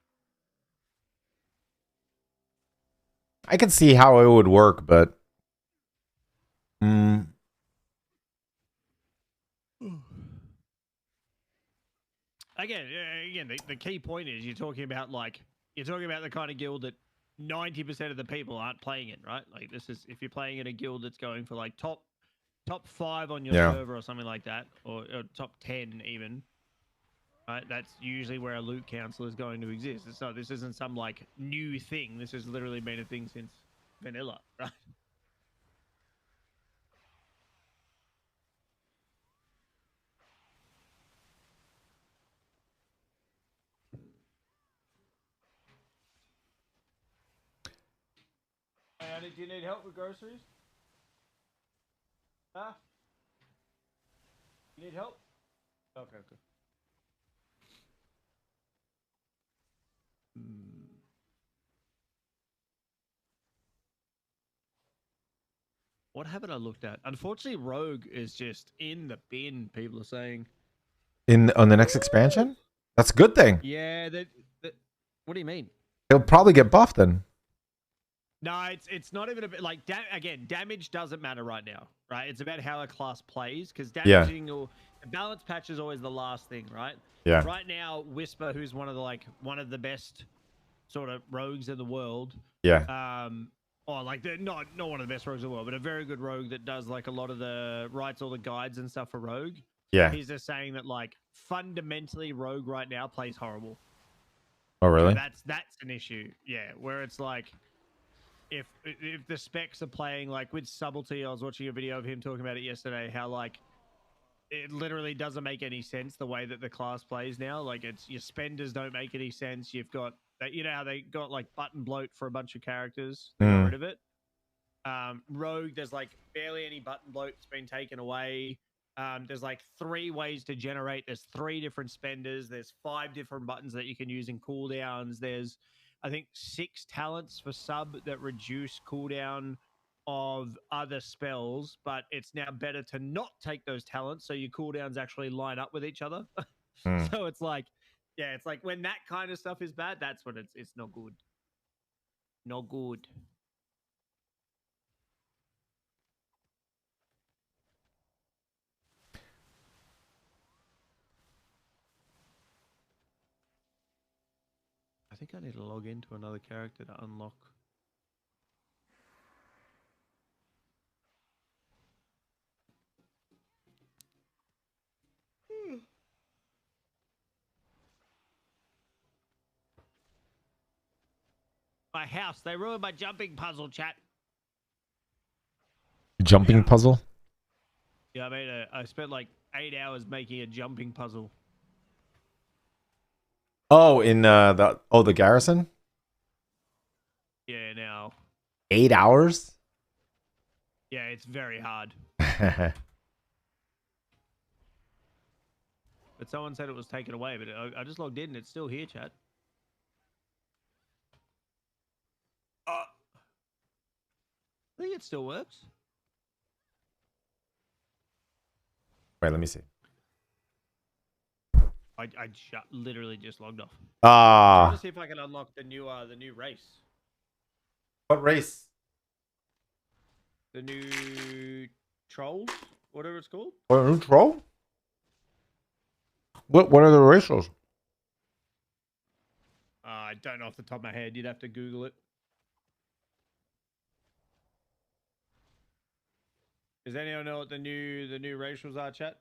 I can see how it would work, but Again, the key point is you're talking about the kind of guild that 90% of the people aren't playing in, right? Like this is if you're playing in a guild that's going for like top 5 on your Yeah. server or something like that, or top 10 even. Right, that's usually where a loot council is going to exist. This isn't some like new thing. This has literally been a thing since vanilla, right? Did you need help with groceries? Huh? You need help? Okay. What haven't I looked at? Unfortunately, Rogue is just in the bin. People are saying. on the next expansion, that's a good thing. Yeah, what do you mean? It'll probably get buffed then. No, it's not even a bit like again. Damage doesn't matter right now, right? It's about how a class plays because damaging or the balance patch is always the last thing, right? Yeah. Right now, Whisper, who's one of the best sort of rogues in the world, Yeah. Oh, like not one of the best rogues in the world, but a very good rogue that does like a lot of the writes all the guides and stuff for rogue. Yeah. He's just saying that like fundamentally rogue right now plays horrible. Oh, really? That's an issue. Yeah, where it's like if the specs are playing like with Subtlety, I was watching a video of him talking about it yesterday, how like it literally doesn't make any sense the way that the class plays now. Like it's your spenders don't make any sense. You've got that, you know how they got like button bloat for a bunch of characters. They got rid of it. Rogue, there's like barely any button bloat that's been taken away. There's like 3 ways to generate. There's 3 different spenders. There's 5 different buttons that you can use in cooldowns. There's, I think, 6 talents for sub that reduce cooldown of other spells, but it's now better to not take those talents so your cooldowns actually line up with each other. So it's like, yeah, it's like when that kind of stuff is bad, that's when it's not good. Not good. I think I need to log into another character to unlock. My house. They ruined my jumping puzzle, chat. Jumping puzzle? Yeah, I spent like 8 hours making a jumping puzzle. Oh, in the garrison? Yeah, now. 8 hours? Yeah, it's very hard. But someone said it was taken away, but I just logged in and it's still here, chat. I think it still works. Wait, let me see. I literally just logged off. I'm Ah. trying to see if I can unlock the new race. What race? The new trolls, whatever it's called. What, new troll? What are the racials? I don't know off the top of my head. You'd have to Google it. Does anyone know what the new racials are, chat?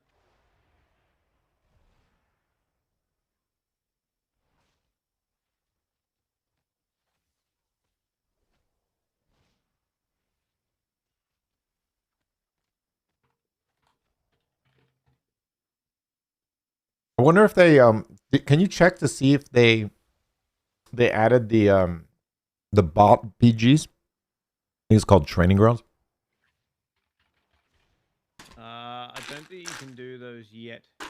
I wonder if they can you check to see if they added the bot BGs? I think it's called training grounds. I don't think you can do those yet. I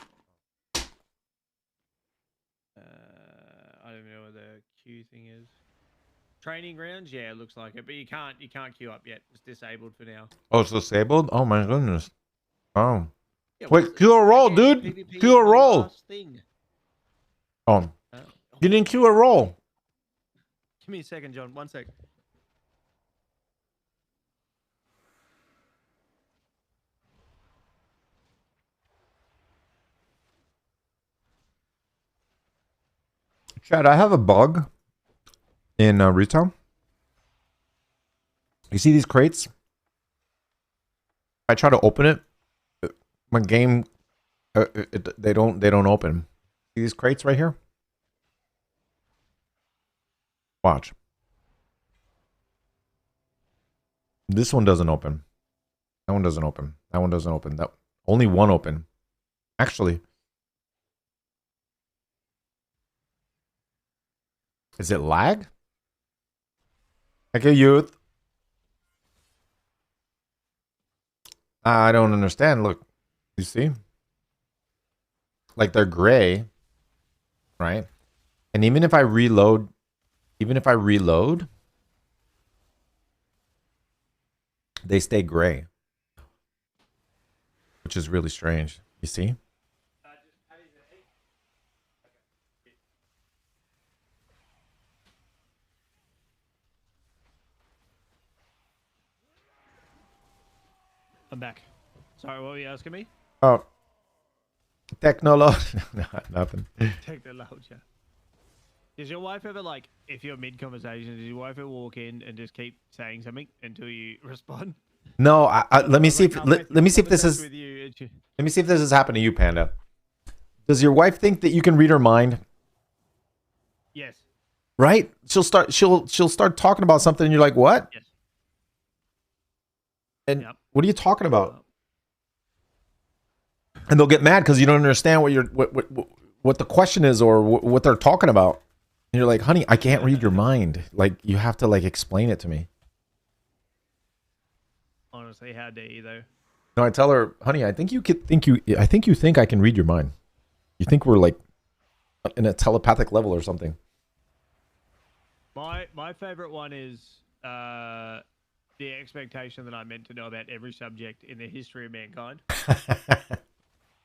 don't even know what the queue thing is. Training grounds, yeah, it looks like it, but you can't queue up yet. It's disabled for now. Oh, it's disabled? Oh my goodness. Oh. Yeah, Wait, queue a roll, dude. PvP Queue a is the roll. last thing. Oh. You didn't queue a roll. Give me a second, John. 1 sec. Chad, I have a bug in retail. You see these crates? I try to open it. My game, they don't open. See these crates right here? Watch. This one doesn't open. That one doesn't open. That one doesn't open. That only one open. Actually. Is it lag? Like a youth. I don't understand. Look. You see? Like they're gray. Right? And even if I reload, they stay gray. Which is really strange. You see? I'm back. Sorry, what were you asking me? Oh. Technology. No, nothing. Take the loud, yeah. Does your wife ever like, if you're mid conversation, does your wife ever walk in and just keep saying something until you respond? No, let me see if Halfway through let me the see if this conversation is with you, and she- let me see if this has happened to you, Panda. Does your wife think that you can read her mind? Yes. Right? She'll start talking about something and you're like, "What?" Yes. And Yep. what are you talking about? And they'll get mad because you don't understand what the question is or what they're talking about. And you're like, "Honey, I can't read your mind. Like you have to like explain it to me." Honestly, how dare you though? No, I tell her, "Honey, I think you think I can read your mind. You think we're like in a telepathic level or something." My favorite one is the expectation that I'm meant to know about every subject in the history of mankind.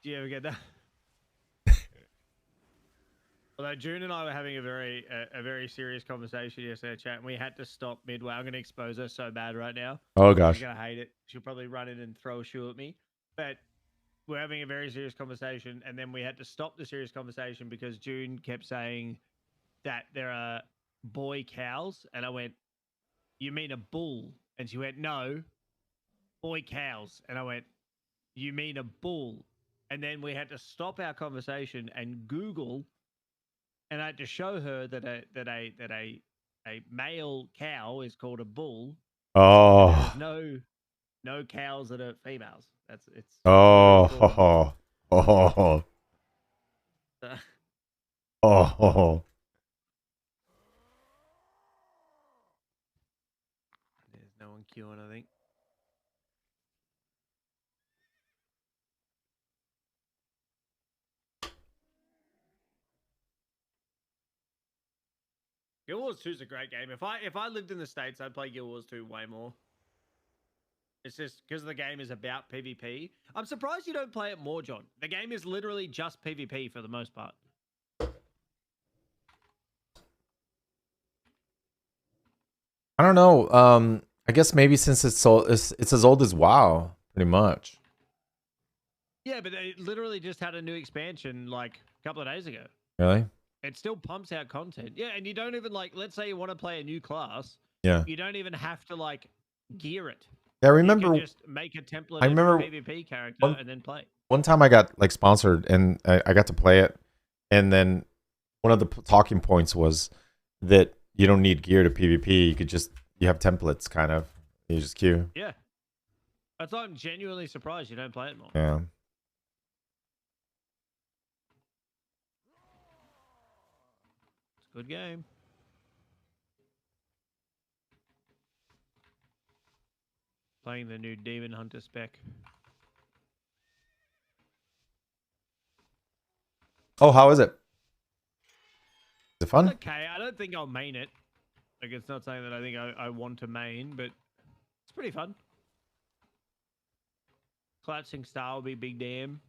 Do you ever get that? Although June and I were having a very serious conversation yesterday, chat, and we had to stop midway. I'm going to expose her so bad right now. Oh She's gosh. going to hate it. She'll probably run in and throw a shoe at me. But we're having a very serious conversation, and then we had to stop the serious conversation because June kept saying that there are boy cows, and I went, "You mean a bull?" And she went, "No, boy cows." And I went, "You mean a bull?" And then we had to stop our conversation and Google, and I had to show her that a male cow is called a bull. Oh. There's no cows that are females. It's Oh. very important. Oh. Oh. Oh. There's no one queuing, I think. Guild Wars 2 is a great game. If I lived in the States, I'd play Guild Wars 2 way more. It's just because the game is about PvP. I'm surprised you don't play it more, John. The game is literally just PvP for the most part. I don't know. I guess maybe since it's as old as WoW, pretty much. Yeah, but they literally just had a new expansion like a couple of days ago. Really? It still pumps out content. Yeah, and you don't even like, let's say you want to play a new class, Yeah. you don't even have to like gear it. Yeah, I You remember can just make a template I remember PvP character and then play. one time I got like sponsored and I got to play it, and then one of the talking points was that you don't need gear to PvP. You have templates kind of. You just queue. Yeah. That's why I'm genuinely surprised you don't play it more. Yeah. It's a good game. Playing the new Demon Hunter spec. Oh, how is it? Is it fun? Okay, I don't think I'll main it. Like, it's not something that I think I want to main, but it's pretty fun. Collapsing Star will be big damn.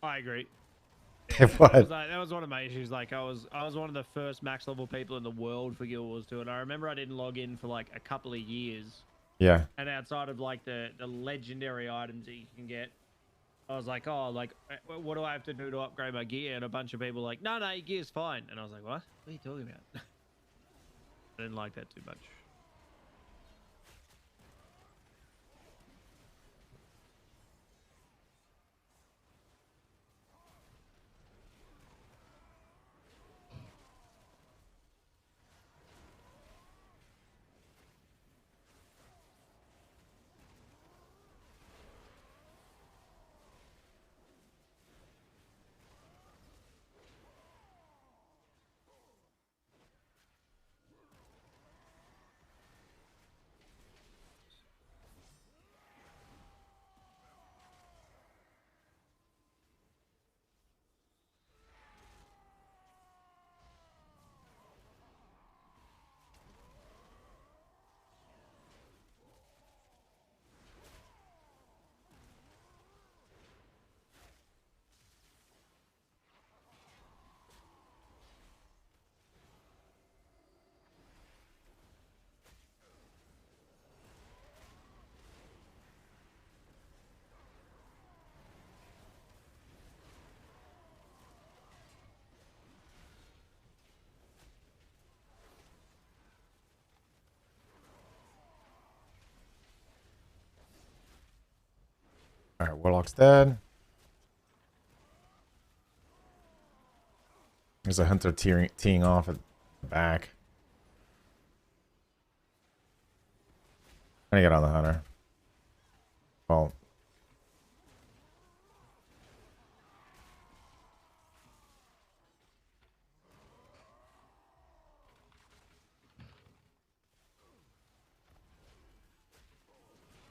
I agree. What? That was one of my issues. Like, I was one of the first max level people in the world for Guild Wars 2, and I remember I didn't log in for like a couple of years. Yeah. And outside of like the legendary items that you can get, I was like, oh, like, what do I have to do to upgrade my gear? And a bunch of people were like, no, your gear's fine. And I was like, what? What are you talking about? I didn't like that too much. Warlock's dead. There's a hunter teeing off at the back. Trying to get on the hunter. Well.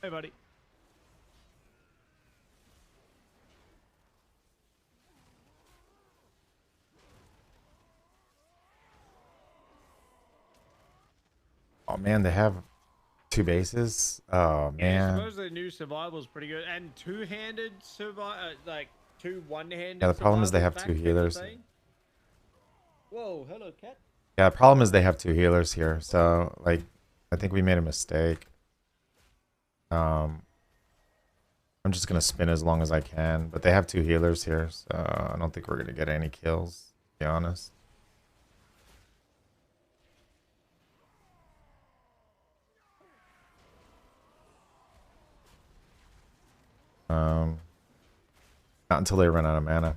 Hey, buddy. Oh man, they have 2 bases. Oh Yeah, man. suppose the new survival's pretty good, and two-handed survival, like 2 one-handed. Yeah, the problem is they have survival 2 packs, healers. that's the thing? Whoa, hello, cat. Yeah, the problem is they have 2 healers here. So like, I think we made a mistake. I'm just gonna spin as long as I can, but they have 2 healers here, so I don't think we're gonna get any kills, to be honest. Not until they run out of mana.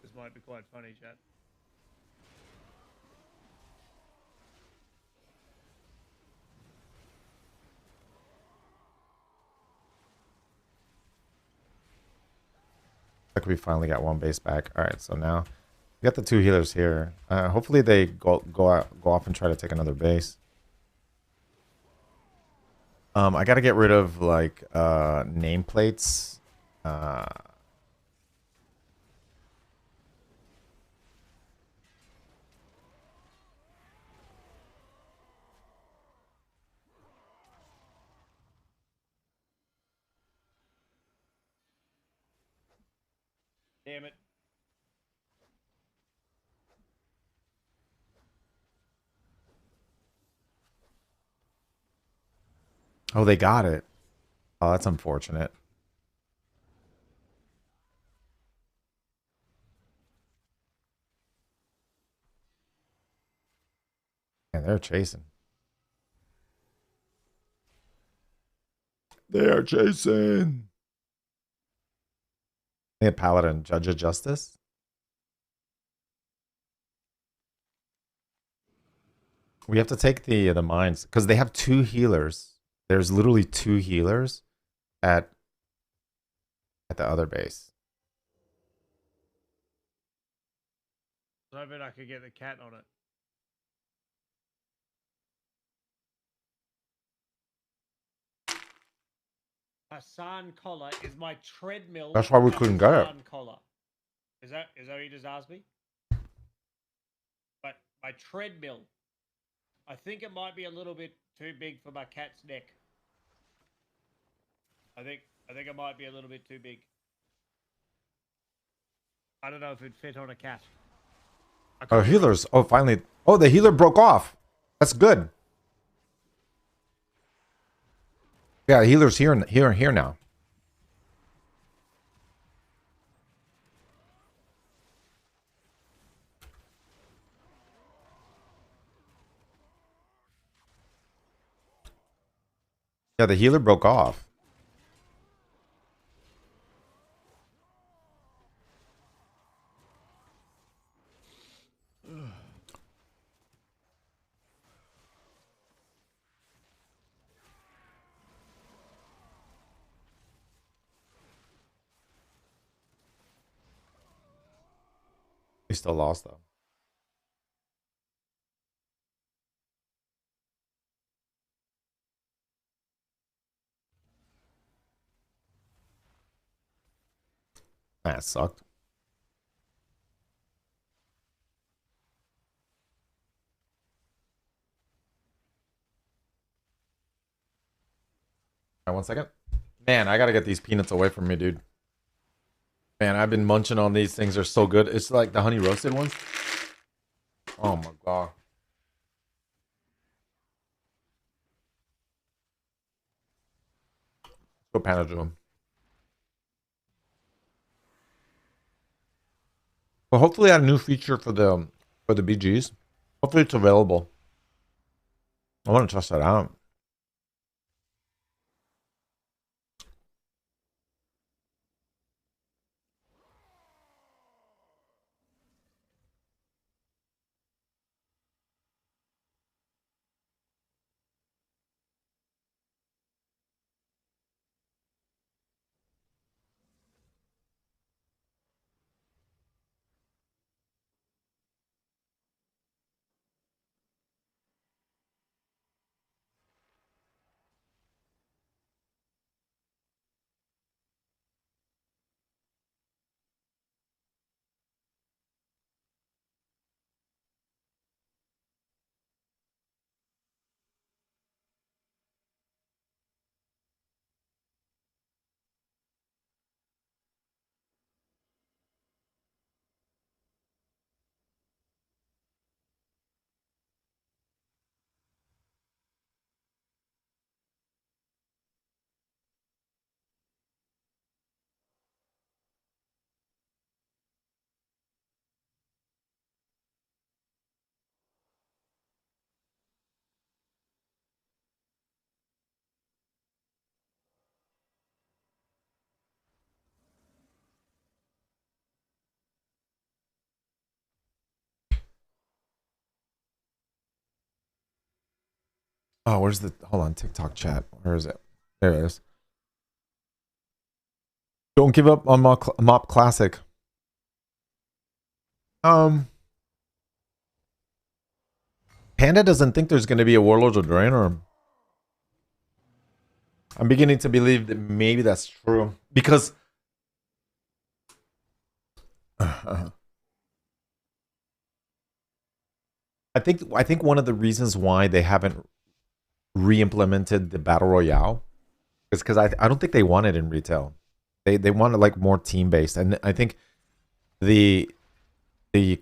This might be quite funny, chat. Like we finally got 1 base back. All right, so now we got the 2 healers here. Hopefully they go off and try to take another base. I gotta get rid of like nameplates. Damn it. Oh, they got it. Oh, that's unfortunate. And they're chasing. They are chasing. They had Paladin, Judge of Justice. We have to take the mines because they have 2 healers. There's literally 2 healers at the other base. I bet I could get the cat on it. Hassan collar is my treadmill. That's why we couldn't get it. Hassan collar. Is that what you just asked me? But my treadmill. I think it might be a little bit too big for my cat's neck. I think it might be a little bit too big. I don't know if it'd fit on a cat. Oh, healers. Oh, finally. Oh, the healer broke off. That's good. Yeah, healer's here now. Yeah, the healer broke off. We still lost though. That sucked. All right, 1 second. Man, I gotta get these peanuts away from me, dude. Man, I've been munching on these things. They're so good. It's like the honey roasted ones. Oh my god. Go Panda Joe. Well, hopefully, I had a new feature for the BGs. Hopefully, it's available. I want to test that out. Oh, where's the hold on TikTok chat? Where is it? There it is. Don't give up on Mop Classic. Panda doesn't think there's going to be a Warlords of Draenor. I'm beginning to believe that maybe that's true because I think one of the reasons why they haven't re-implemented the battle royale is because I don't think they want it in retail. They wanted like more team based, and I think the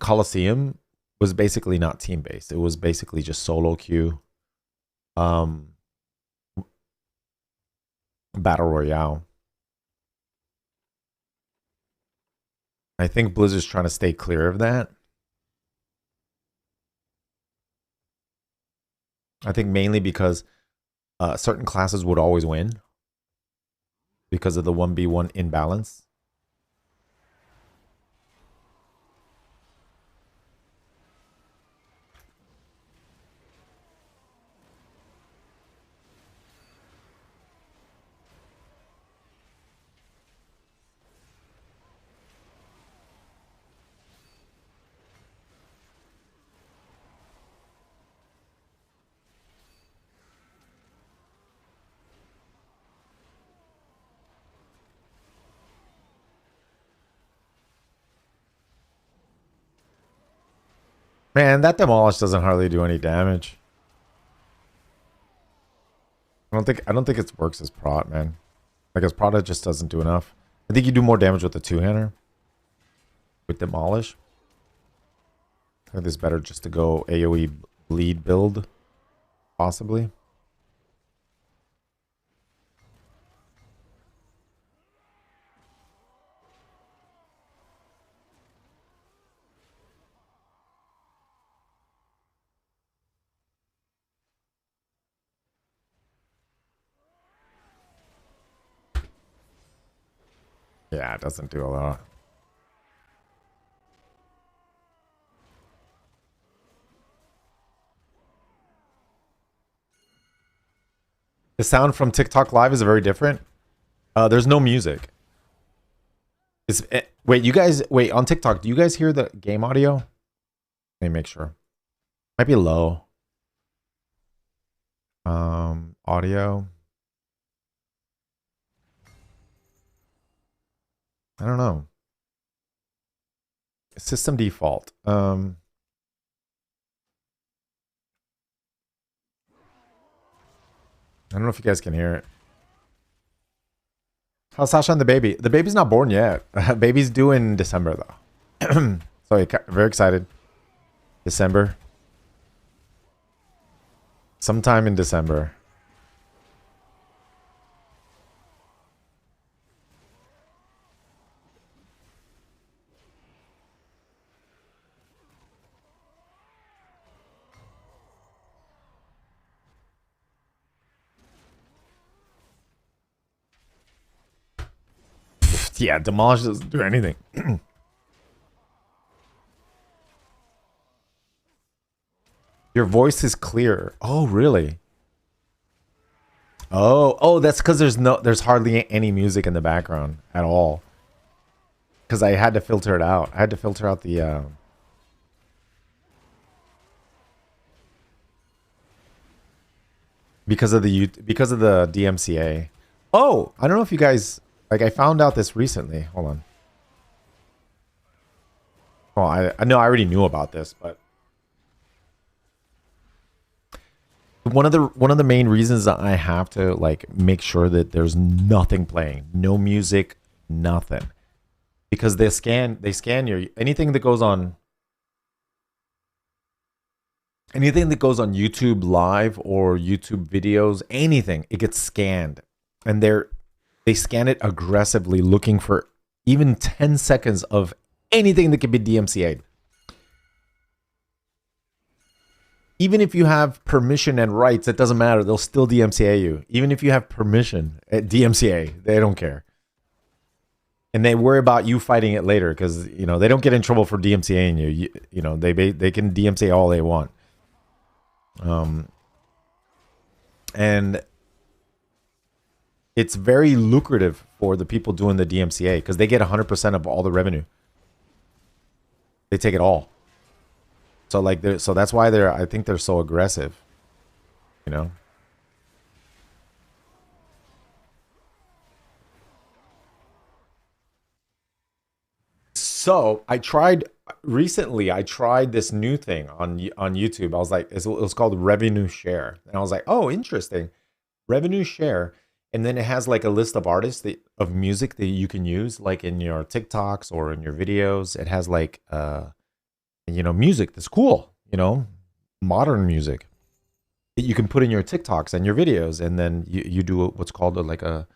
Colosseum was basically not team based. It was basically just solo queue, battle royale. I think Blizzard's trying to stay clear of that. I think mainly because certain classes would always win because of the 1v1 imbalance. Man, that demolish doesn't hardly do any damage. I don't think it works as prot, man. Like as prot, it just doesn't do enough. I think you do more damage with the two-hander. With demolish. I think it's better just to go AoE bleed build. Possibly. Yeah, it doesn't do a lot. The sound from TikTok Live is very different. There's no music. Wait, you guys, wait, on TikTok, do you guys hear the game audio? Let me make sure. Might be low. Audio. I don't know. System default. I don't know if you guys can hear it. How's Sasha and the baby? The baby's not born yet. Baby's due in December though. So very excited. December. Sometime in December. Yeah, Demolish doesn't do anything. Your voice is clear. Oh, really? Oh, that's because there's hardly any music in the background at all. Because I had to filter it out. I had to filter out the because of the DMCA. Oh, I don't know if you guys like. I found out this recently. Hold on. Well, I know I already knew about this, but one of the main reasons that I have to like make sure that there's nothing playing, no music, nothing, because they scan your anything that goes on YouTube Live or YouTube videos, anything, it gets scanned, and they scan it aggressively, looking for even 10 seconds of anything that could be DMCA'd. Even if you have permission and rights, it doesn't matter. They'll still DMCA you. Even if you have permission at DMCA, they don't care. And they worry about you fighting it later because, you know, they don't get in trouble for DMCAing you. You know, they can DMCA all they want. And it's very lucrative for the people doing the DMCA because they get 100% of all the revenue. They take it all. So like, so that's why I think they're so aggressive, you know. So I tried this new thing on YouTube. I was like, it was called revenue share, and I was like, oh, interesting, revenue share. And then it has like a list of artists of music that you can use, like in your TikToks or in your videos. It has like you know, music that's cool, you know, modern music that you can put in your TikToks and your videos, and then you do what's called a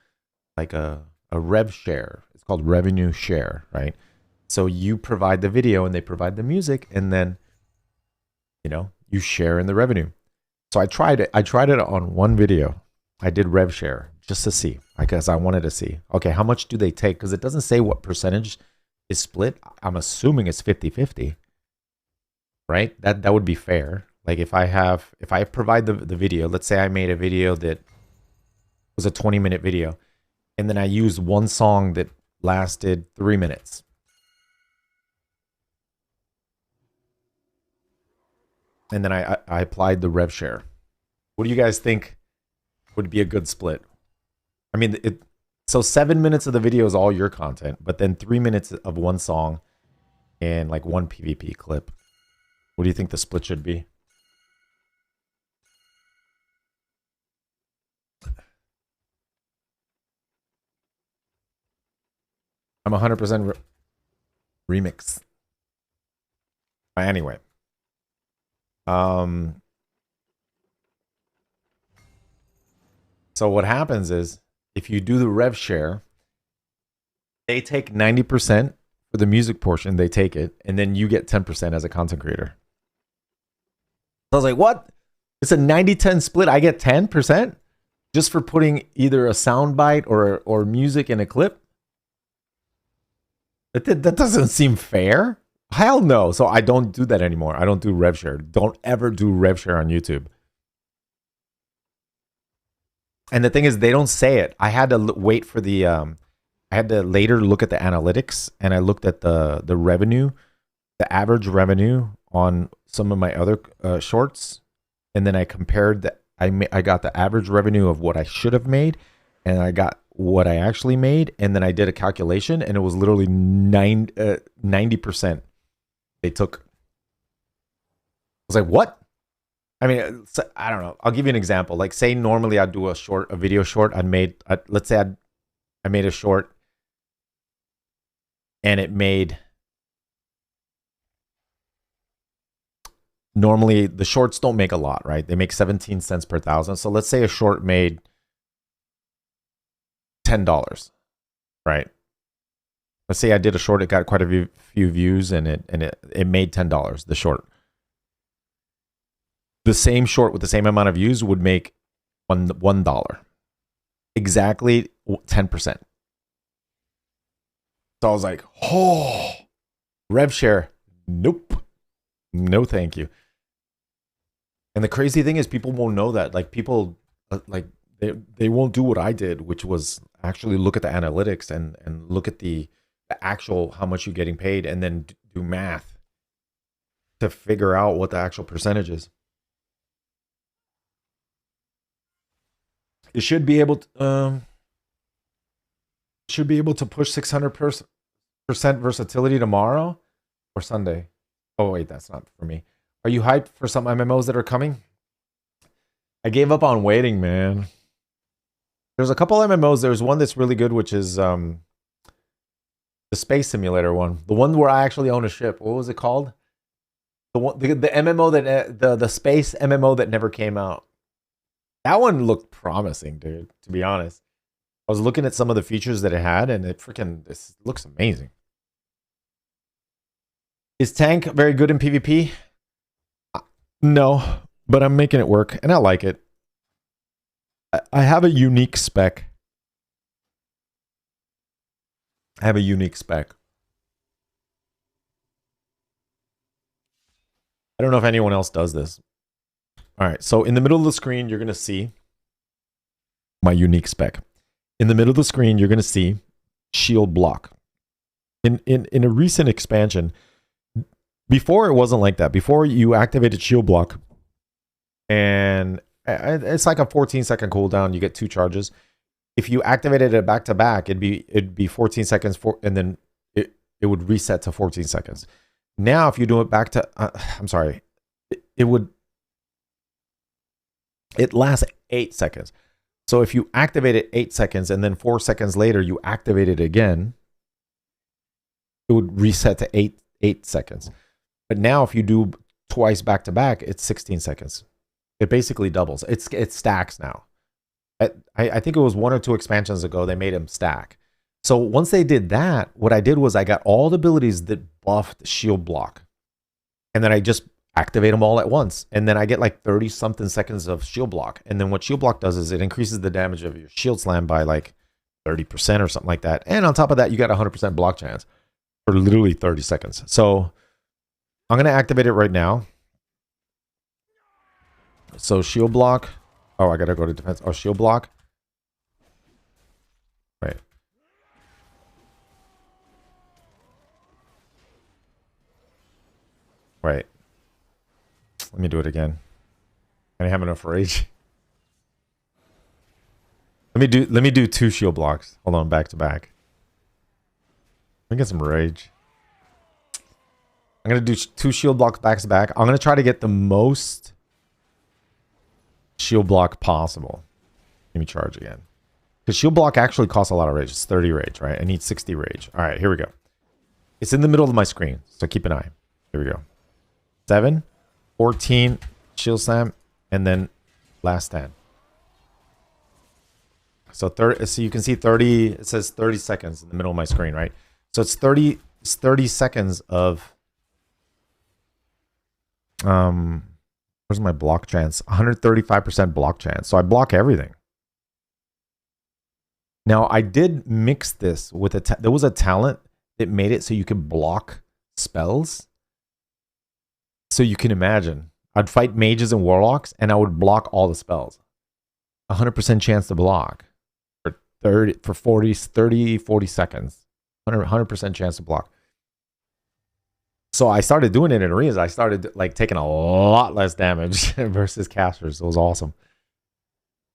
rev share. It's called revenue share, right? So you provide the video and they provide the music, and then, you know, you share in the revenue. So I tried it on one video. I did rev share just to see, because I wanted to see, okay, how much do they take? Because it doesn't say what percentage is split. I'm assuming it's 50-50. Right? That would be fair. Like if I provide the video, let's say I made a video that was a 20-minute video, and then I used one song that lasted 3 minutes. And then I applied the rev share. What do you guys think would be a good split? I mean, so 7 minutes of the video is all your content, but then 3 minutes of one song and like one PvP clip. What do you think the split should be? I'm 100% remix. Anyway. So what happens is, if you do the rev share, they take 90% for the music portion, they take it, and then you get 10% as a content creator. I was like, what? It's a 90-10 split. I get 10% just for putting either a soundbite or music in a clip? That doesn't seem fair. Hell no. So I don't do that anymore. I don't do rev share. Don't ever do rev share on YouTube. And the thing is, they don't say it. I had to wait for the I had to later look at the analytics, and I looked at the revenue, the average revenue on some of my other shorts, and then I compared that. I got the average revenue of what I should have made, and I got what I actually made, and then I did a calculation, and it was literally 90%. They took. I was like, what? I mean, I don't know. I'll give you an example. Like, say normally I'd do a video short. Let's say I made a short, and it made normally the shorts don't make a lot, right? They make 17 cents per thousand. So let's say a short made $10, right? Let's say I did a short, it got quite a few views, and it made $10, the short. The same short with the same amount of views would make $1. Exactly 10%. So I was like, oh, rev share, nope, no thank you. And the crazy thing is, people won't know that. Like, people, like, they won't do what I did, which was actually look at the analytics and look at the actual how much you're getting paid, and then do math to figure out what the actual percentage is. It should be able to push 600% versatility tomorrow or Sunday. Oh wait, that's not for me. Are you hyped for some MMOs that are coming? I gave up on waiting, man. There's a couple MMOs. There's one that's really good, which is the space simulator one. The one where I actually own a ship. What was it called? The one, the MMO that the space MMO that never came out. That one looked promising, dude, to be honest. I was looking at some of the features that it had, and this looks amazing. Is Tank very good in PvP? No, but I'm making it work, and I like it. I have a unique spec. I don't know if anyone else does this. All right, so in the middle of the screen, you're going to see my unique spec. In the middle of the screen, you're going to see shield block. In a recent expansion, before it wasn't like that. Before, you activated shield block, and it's like a 14-second cooldown. You get 2 charges. If you activated it back to back, it'd be 14 seconds and then it would reset to 14 seconds. Now, if you do it back to, it lasts 8 seconds. So if you activate it 8 seconds and then 4 seconds later you activate it again, it would reset to 8 seconds. But now if you do twice back to back, it's 16 seconds. It basically doubles. It stacks now. I think it was 1 or 2 expansions ago they made them stack. So once they did that, what I did was I got all the abilities that buffed shield block, and then I just activate them all at once, and then I get like 30 something seconds of shield block. And then what shield block does is it increases the damage of your shield slam by like 30% or something like that. And on top of that, you got 100% block chance for literally 30 seconds. So I'm going to activate it right now. So shield block. Oh, I got to go to defense. Oh, shield block. Right. Right. Let me do it again. I have enough rage. Let me do 2 shield blocks. Hold on, back to back. Let me get some rage. I'm gonna do 2 shield blocks back to back. I'm gonna try to get the most shield block possible. Let me charge again. Because shield block actually costs a lot of rage. It's 30 rage, right? I need 60 rage. All right, here we go. It's in the middle of my screen, so keep an eye. Here we go. 7, 14, shield slam, and then last stand. So you can see 30. It says 30 seconds in the middle of my screen, right? So it's 30 seconds of where's my block chance? 135% block chance. So I block everything. Now I did mix this with there was a talent that made it so you could block spells. So you can imagine, I'd fight mages and warlocks, and I would block all the spells. 100% chance to block for 40 seconds. 100% chance to block. So I started doing it in arenas. I started like taking a lot less damage versus casters. It was awesome.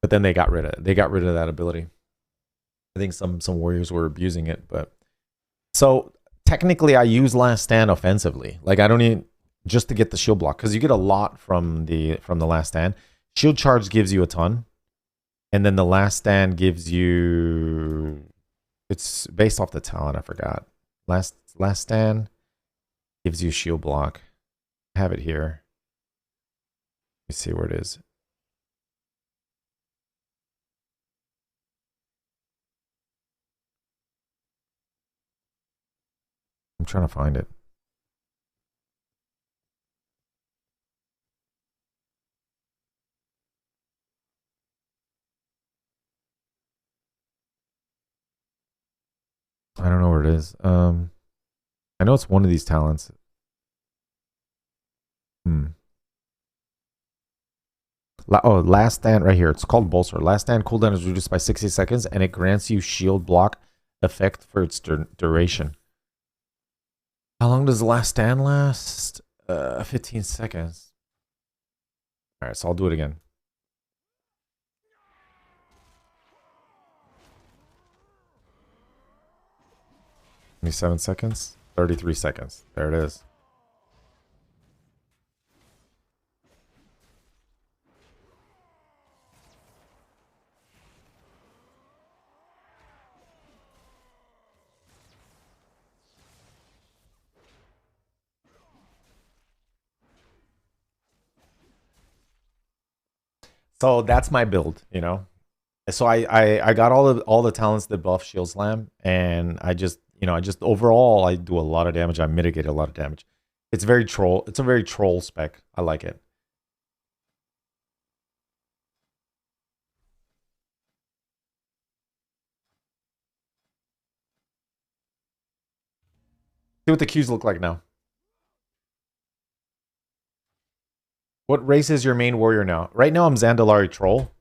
But then they got rid of it. They got rid of that ability. I think some warriors were abusing it, but so technically I use last stand offensively. Like I don't need just to get the shield block, because you get a lot from the last stand. Shield charge gives you a ton, and then the last stand gives you, it's based off the talent. I forgot. Last stand gives you shield block. I have it here. me see where it is. I'm trying to find it. I don't know where it is. I know it's one of these talents. Last stand right here. It's called Bolster. Last stand cooldown is reduced by 60 seconds, and it grants you shield block effect for its duration. How long does the last stand last? 15 seconds. All right, so I'll do it again. Give me 7 seconds. 33 seconds. There it is. So that's my build, you know. So I got all the talents that buff Shield Slam, and I just overall I do a lot of damage. I mitigate a lot of damage. It's a very troll spec. I like it. See what the Qs look like now. What race is your main warrior now? Right now I'm Zandalari Troll.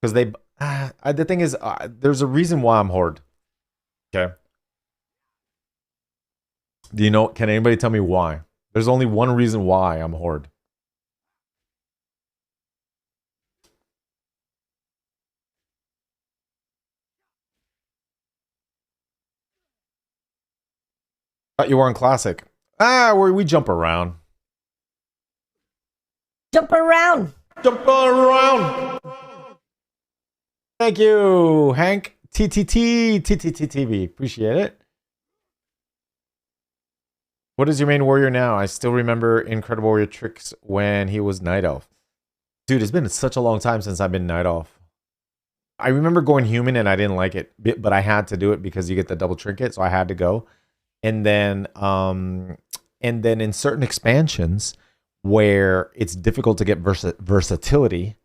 Because the thing is, there's a reason why I'm Horde. Okay. Do you know, can anybody tell me why? There's only one reason why I'm Horde. Thought you were in Classic. We jump around. Jump around. Jump around. Thank you, Hank. TTTV. Appreciate it. What is your main warrior now? I still remember Incredible Warrior Tricks when he was Night Elf. Dude, it's been such a long time since I've been Night Elf. I remember going human and I didn't like it, but I had to do it because you get the double trinket, so I had to go. And then in certain expansions where it's difficult to get versatility,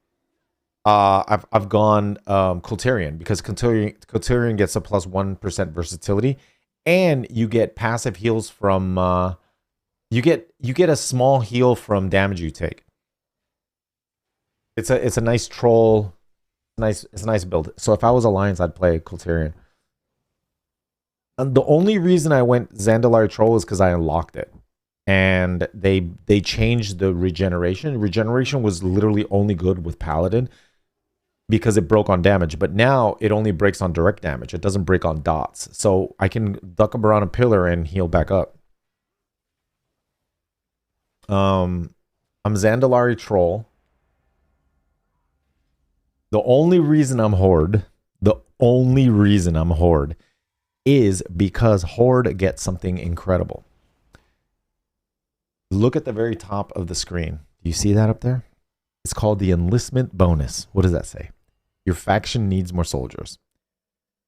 I've gone Kulturian, because Kulturian gets a plus 1% versatility, and you get passive heals from you get a small heal from damage you take. It's a nice troll, it's a nice build. So if I was Alliance, I'd play Kulturian. And the only reason I went Zandalari Troll is because I unlocked it. And they changed the regeneration. Regeneration was literally only good with Paladin because it broke on damage. But now it only breaks on direct damage. It doesn't break on dots. So I can duck up around a pillar and heal back up. I'm Zandalari Troll. The only reason I'm Horde is because Horde gets something incredible. Look at the very top of the screen. Do you see that up there? It's called the enlistment bonus. What does that say? Your faction needs more soldiers.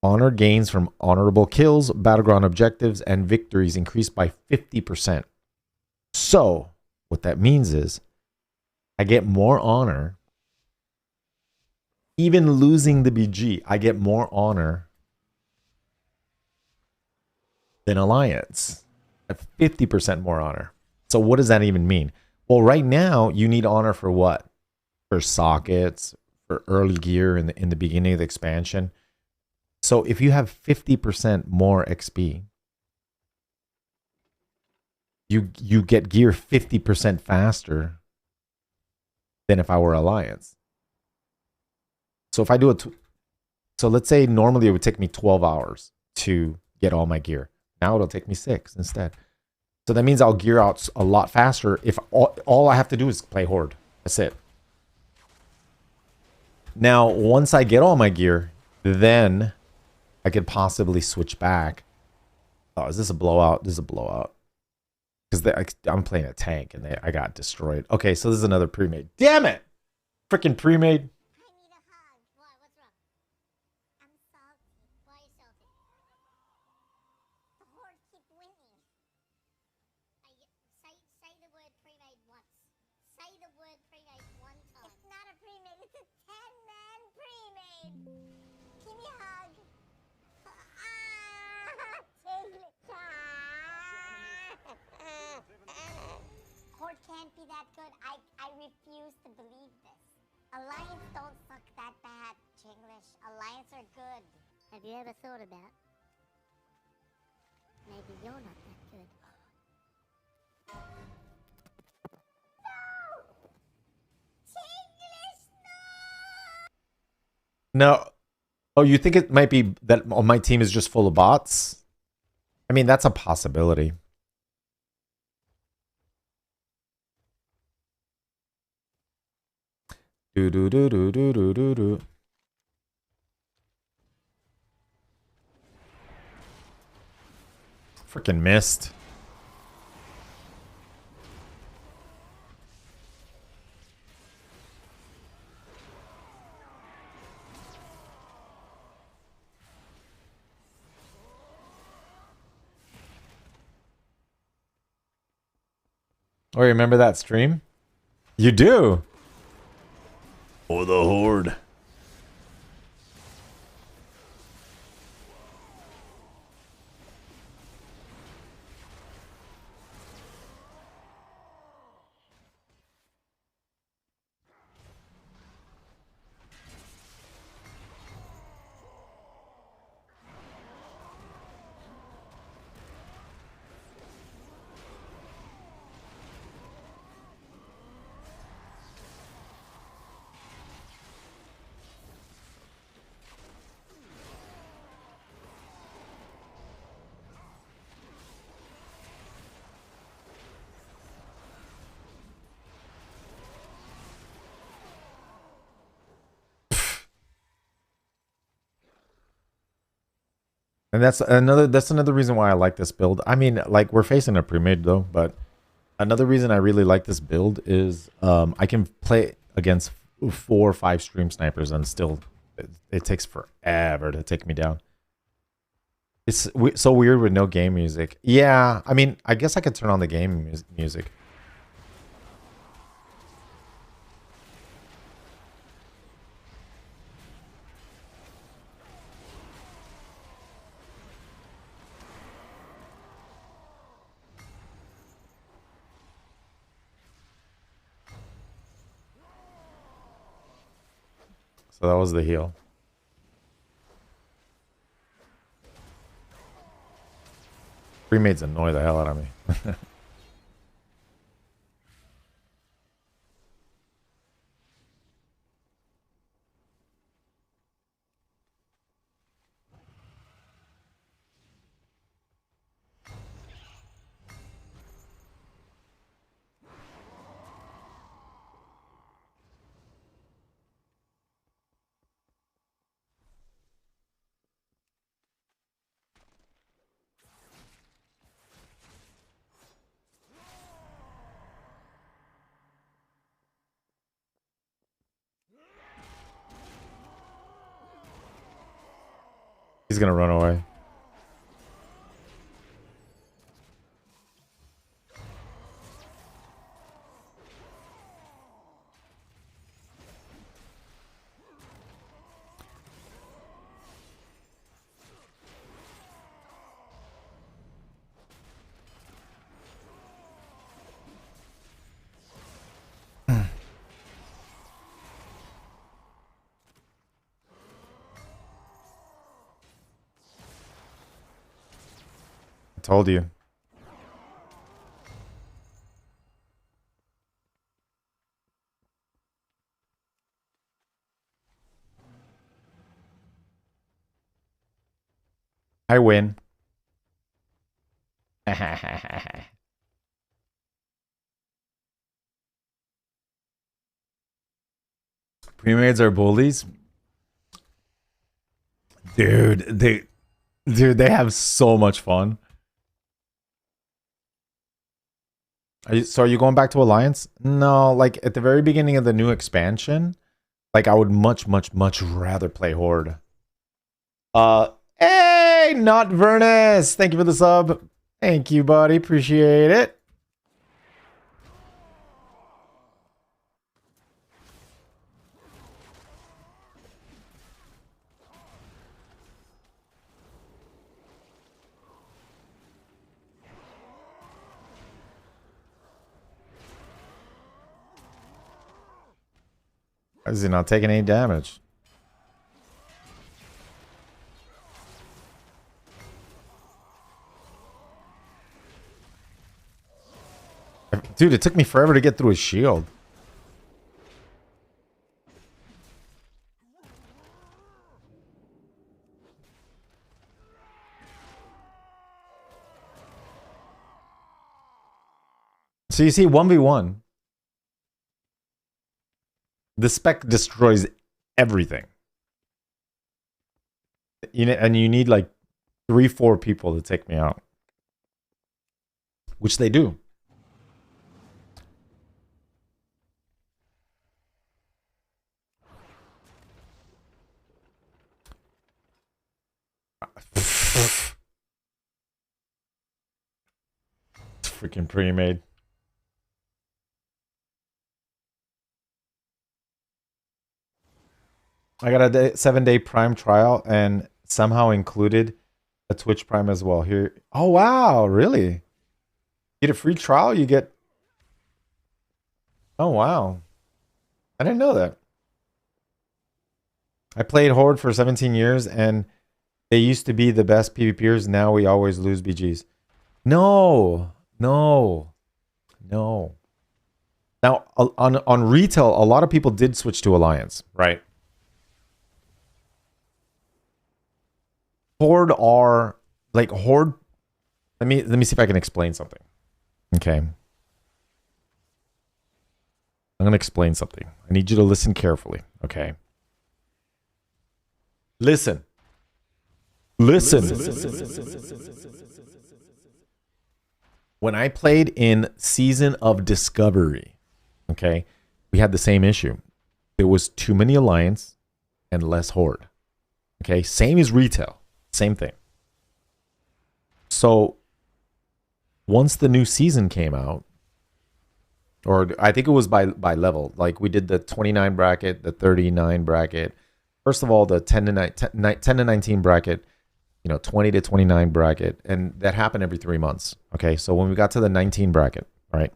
Honor gains from honorable kills, battleground objectives, and victories increased by 50%. So, what that means is I get more honor. Even losing the BG, I get more honor than Alliance. At 50% more honor. So what does that even mean? Well, right now you need honor for what? For sockets, for early gear in the beginning of the expansion. So if you have 50% more XP, you get gear 50% faster than if I were Alliance. So if I do it, so let's say normally it would take me 12 hours to get all my gear. Now it'll take me 6 instead. So that means I'll gear out a lot faster if all I have to do is play Horde. That's it. Now, once I get all my gear, then I could possibly switch back. Oh, is this a blowout? This is a blowout. Because I'm playing a tank and I got destroyed. Okay, so this is another pre-made. Damn it! Freaking pre-made. I need a hug. Why? What's wrong? I'm salty. Why are you salty? The Horde keep winning. Say the word pre-made once. Say the word pre-made one time. It's not a pre-made. It's a 10-man pre-made. Give me a hug. Horde can't be that good. I refuse to believe this. Alliance don't suck that bad, Chinglish. Alliance are good. Have you ever thought about maybe you're not that good? No! Chinglish, no! No. Oh, you think it might be that my team is just full of bots? I mean, that's a possibility. Do do do do do do do do. Freaking missed. Oh, you remember that stream? You do? Oh, the Horde. And that's another reason why I like this build. I mean, like we're facing a pre-made though, but another reason I really like this build is I can play against 4 or 5 stream snipers and still it takes forever to take me down. It's so weird with no game music. Yeah, I mean, I guess I could turn on the game music. So that was the heal. Pre-mades annoy the hell out of me. He's gonna run away. I told you. I win. Pre-mades are bullies. Dude, they have so much fun. So are you going back to Alliance? No, like at the very beginning of the new expansion, like I would much rather play Horde. Hey, not Vernus. Thank you for the sub. Thank you, buddy. Appreciate it. Why is he not taking any damage? Dude, it took me forever to get through his shield. So you see 1v1. The spec destroys everything. And you need like 3-4 people to take me out. Which they do. It's freaking pre-made. I got a 7-day Prime trial and somehow included a Twitch Prime as well. Here. Oh, wow. Really? You get a free trial? You get... Oh, wow. I didn't know that. I played Horde for 17 years and they used to be the best PvPers. Now we always lose BGs. No. No. No. Now, on retail, a lot of people did switch to Alliance, right? Horde are like Horde. Let me see if I can explain something. Okay. I'm going to explain something. I need you to listen carefully, okay? Listen. Listen. When I played in Season of Discovery, okay, we had the same issue. There was too many Alliance and less Horde. Okay, same as retail. Same thing. So once the new season came out, or I think it was by level, like we did the 29 bracket, the 39 bracket. First of all, the 10 to 19 bracket, 20 to 29 bracket, and that happened every 3 months. Okay, so when we got to the 19 bracket, right,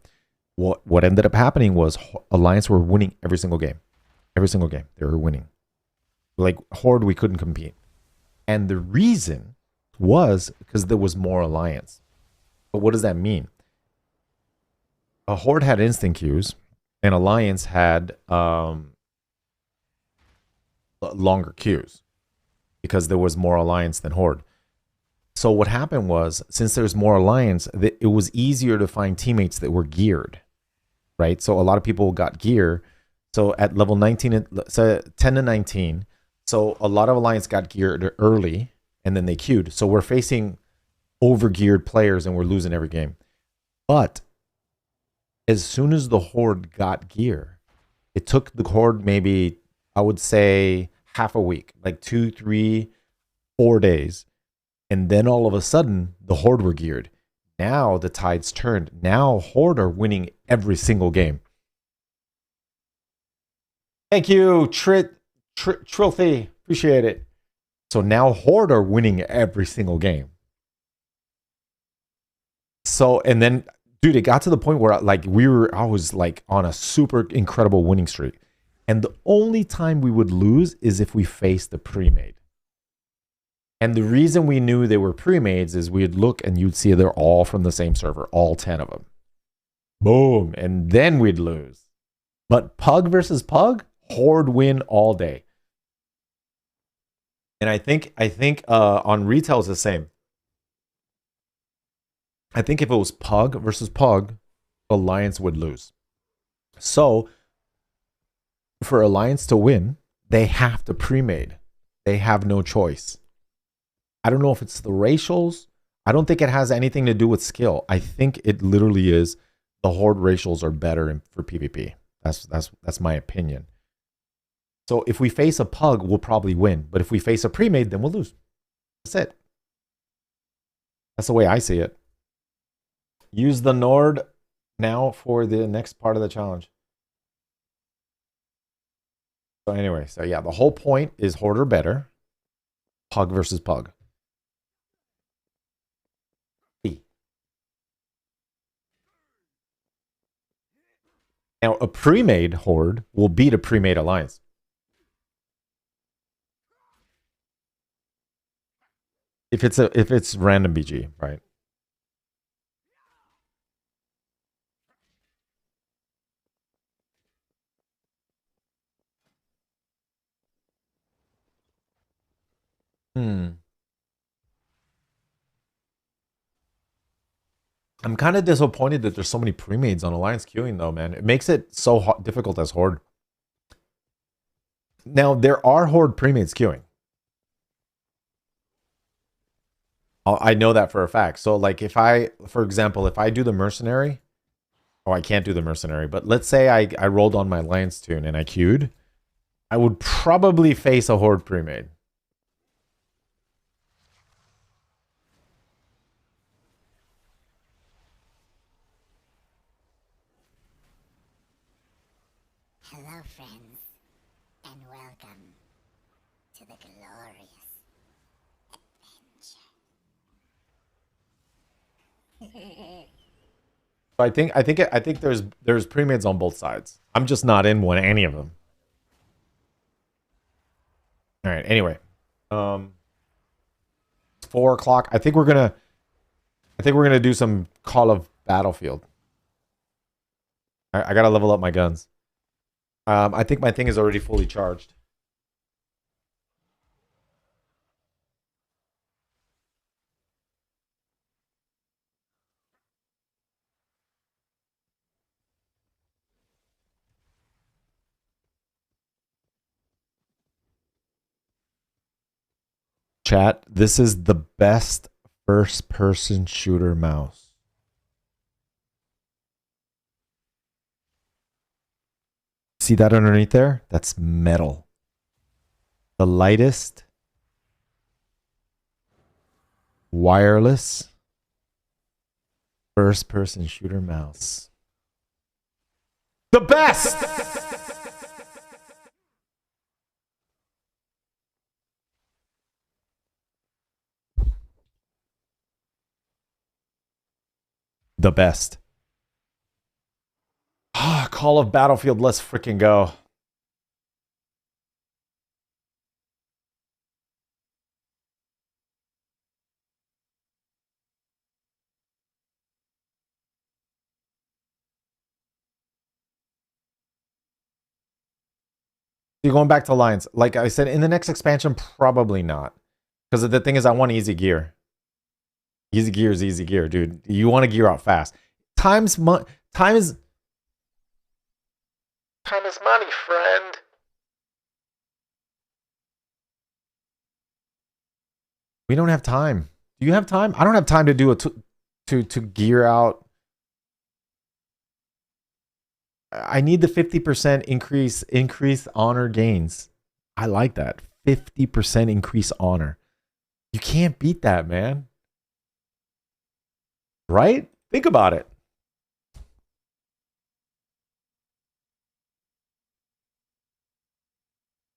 what ended up happening was Alliance were winning every single game. Every single game they were winning. Like Horde, we couldn't compete. And the reason was because there was more Alliance. But what does that mean? A Horde had instant queues, and Alliance had longer queues because there was more Alliance than Horde. So what happened was, since there's more Alliance, it was easier to find teammates that were geared, right? So a lot of people got gear. So at level 19, so 10 to 19, so a lot of Alliance got geared early, and then they queued. So we're facing over-geared players, and we're losing every game. But as soon as the Horde got gear, it took the Horde maybe, I would say, half a week, like 2, 3, 4 days. And then all of a sudden, the Horde were geared. Now the tides turned. Now Horde are winning every single game. Thank you, Trilthy. Appreciate it. So now Horde are winning every single game. So, and then, dude, it got to the point where I was like on a super incredible winning streak. And the only time we would lose is if we faced the pre-made. And the reason we knew they were pre-mades is we'd look and you'd see they're all from the same server, all 10 of them. Boom. And then we'd lose. But Pug versus Pug, Horde win all day. And I think on retail is the same. I think if it was Pug versus Pug, Alliance would lose. So for Alliance to win, they have to pre-made. They have no choice. I don't know if it's the racials. I don't think it has anything to do with skill. I think it literally is the horde racials are better for PvP. That's my opinion. So if we face a pug, we'll probably win. But if we face a pre-made, then we'll lose. That's it. That's the way I see it. Use the Nord now for the next part of the challenge. So anyway, so yeah, the whole point is horde or better. Pug versus pug. Now, a pre-made horde will beat a pre-made alliance. If it's random BG, right? I'm kind of disappointed that there's so many pre-mades on Alliance queuing, though, man. It makes it so difficult as Horde. Now, there are Horde pre-mades queuing. I know that for a fact. So, like, if I, for example, if I do the Mercenary, I can't do the Mercenary, but let's say I rolled on my Alliance tune and I queued, I would probably face a Horde pre-made. Hello, friends, and welcome to the glorious adventure. I think there's pre-mades on both sides. I'm just not in any of them. All right. Anyway, 4 o'clock. I think we're gonna do some Call of Battlefield. I gotta level up my guns. I think my thing is already fully charged. Chat, this is the best first-person shooter mouse. See that underneath there? That's metal. The lightest wireless first-person shooter mouse. The best! The best. Ah, Call of Battlefield, let's freaking go. You're going back to Alliance. Like I said, in the next expansion, probably not. Because the thing is, I want easy gear. Easy gear is easy gear, dude. You want to gear out fast. Time is money, friend. We don't have time. Do you have time? I don't have time to do to gear out. I need the 50% increase honor gains. I like that. 50% increase honor. You can't beat that, man. Right? Think about it.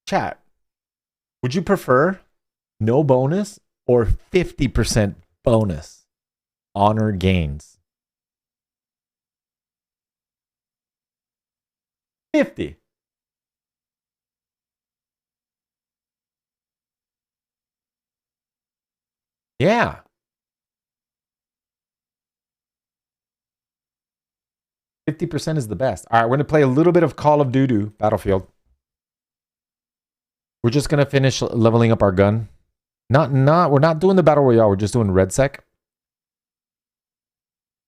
Chat. Would you prefer no bonus or 50% bonus honor gains? 50. Yeah. %50 is the best. All right, we're going to play a little bit of Call of Duty Battlefield. We're just going to finish leveling up our gun. We're not doing the Battle Royale. We're just doing Red Sec.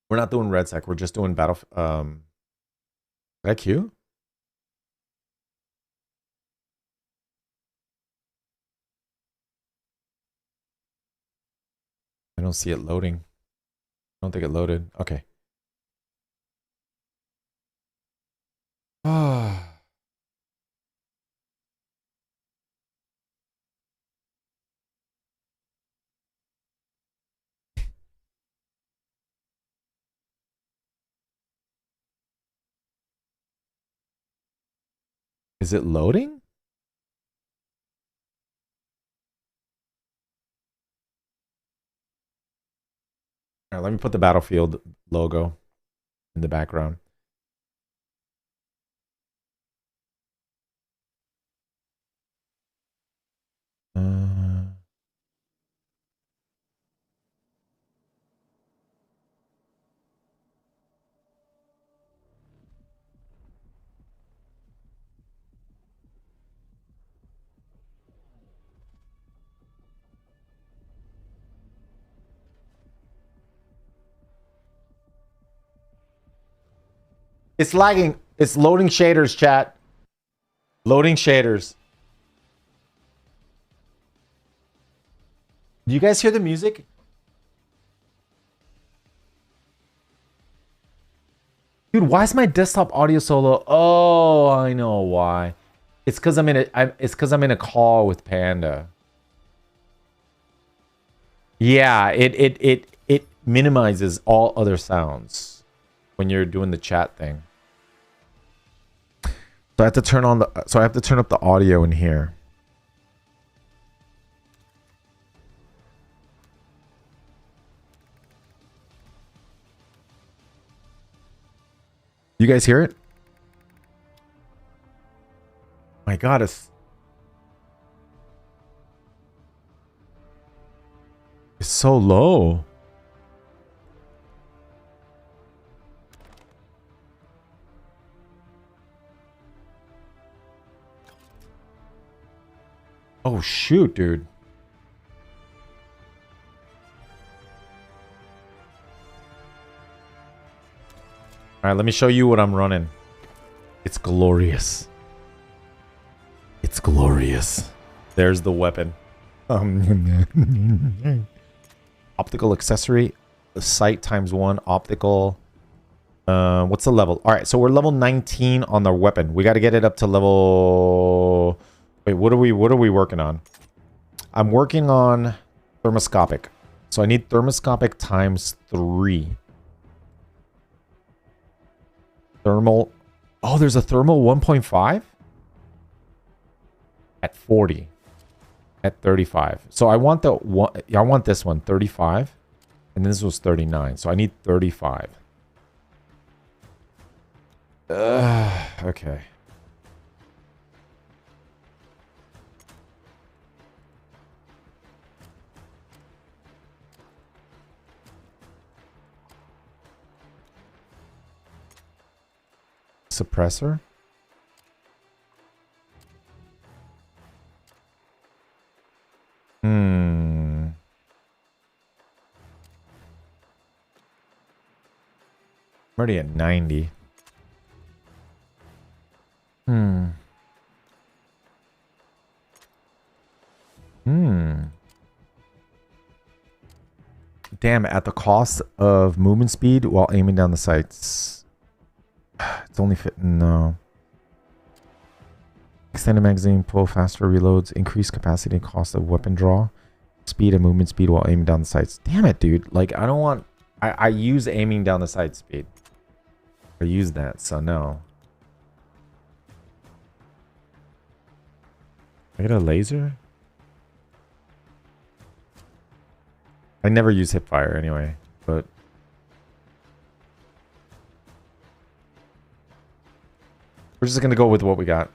We're not doing Red Sec. We're just doing Battle... Did I queue? I don't see it loading. I don't think it loaded. Okay. Is it loading? All right, let me put the Battlefield logo in the background. It's lagging. It's loading shaders, chat. Loading shaders. Do you guys hear the music? Dude, why is my desktop audio so low? Oh, I know why. It's because I'm in a call with Panda. Yeah, it minimizes all other sounds when you're doing the chat thing. So I have to turn up the audio in here. You guys hear it? My God, it's so low. Oh shoot, dude. All right, let me show you what I'm running. It's glorious. It's glorious. There's the weapon. Optical accessory. The sight ×1. Optical. What's the level? All right, so we're level 19 on the weapon. We got to get it up to level... Wait, what are we working on? I'm working on thermoscopic. So I need thermoscopic ×3. Thermal. Oh, there's a thermal 1.5 at 40, at 35. So I want the one. I want this one 35, and this was 39. So I need 35. Okay. Suppressor. I'm already at 90. Damn, at the cost of movement speed while aiming down the sights. It's only fit. No. Extended magazine, pull faster reloads, increase capacity and cost of weapon draw, speed and movement speed while aiming down the sights. Damn it, dude. Like, I don't want... I use aiming down the sight speed. I use that, so no. I got a laser? I never use hipfire anyway, but... We're just gonna go with what we got.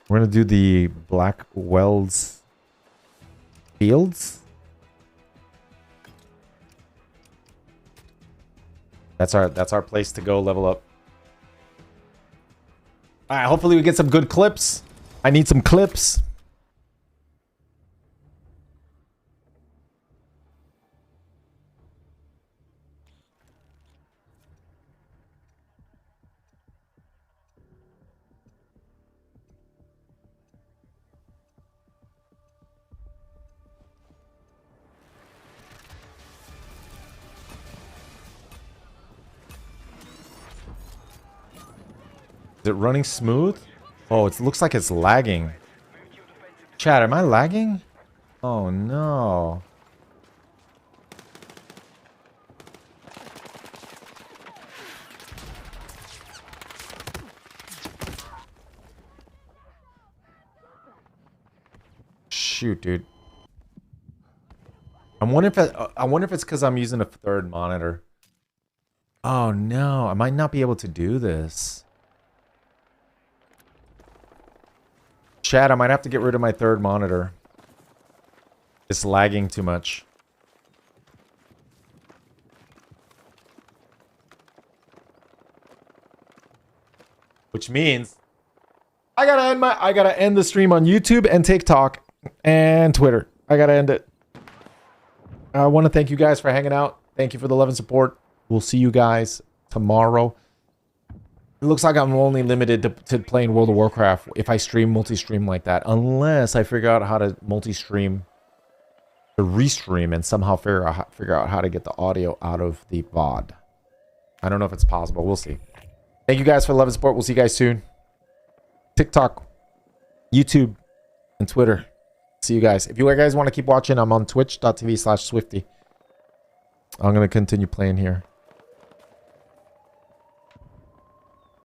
We're gonna do the Black Wells Fields. That's our place to go level up. All right, hopefully we get some good clips. I need some clips. Is it running smooth? Oh, it looks like it's lagging. Chat, am I lagging? Oh no. Shoot, dude. I wonder if it's because I'm using a third monitor. Oh no, I might not be able to do this. Chat, I might have to get rid of my third monitor. It's lagging too much. Which means I gotta end the stream on YouTube and TikTok and Twitter. I gotta end it. I want to thank you guys for hanging out. Thank you for the love and support. We'll see you guys tomorrow. It looks like I'm only limited to playing World of Warcraft if I stream multi-stream like that. Unless I figure out how to multi-stream, to restream, and somehow figure out how to get the audio out of the VOD. I don't know if it's possible. We'll see. Thank you guys for the love and support. We'll see you guys soon. TikTok, YouTube, and Twitter. See you guys. If you guys want to keep watching, I'm on twitch.tv/Swifty. I'm going to continue playing here.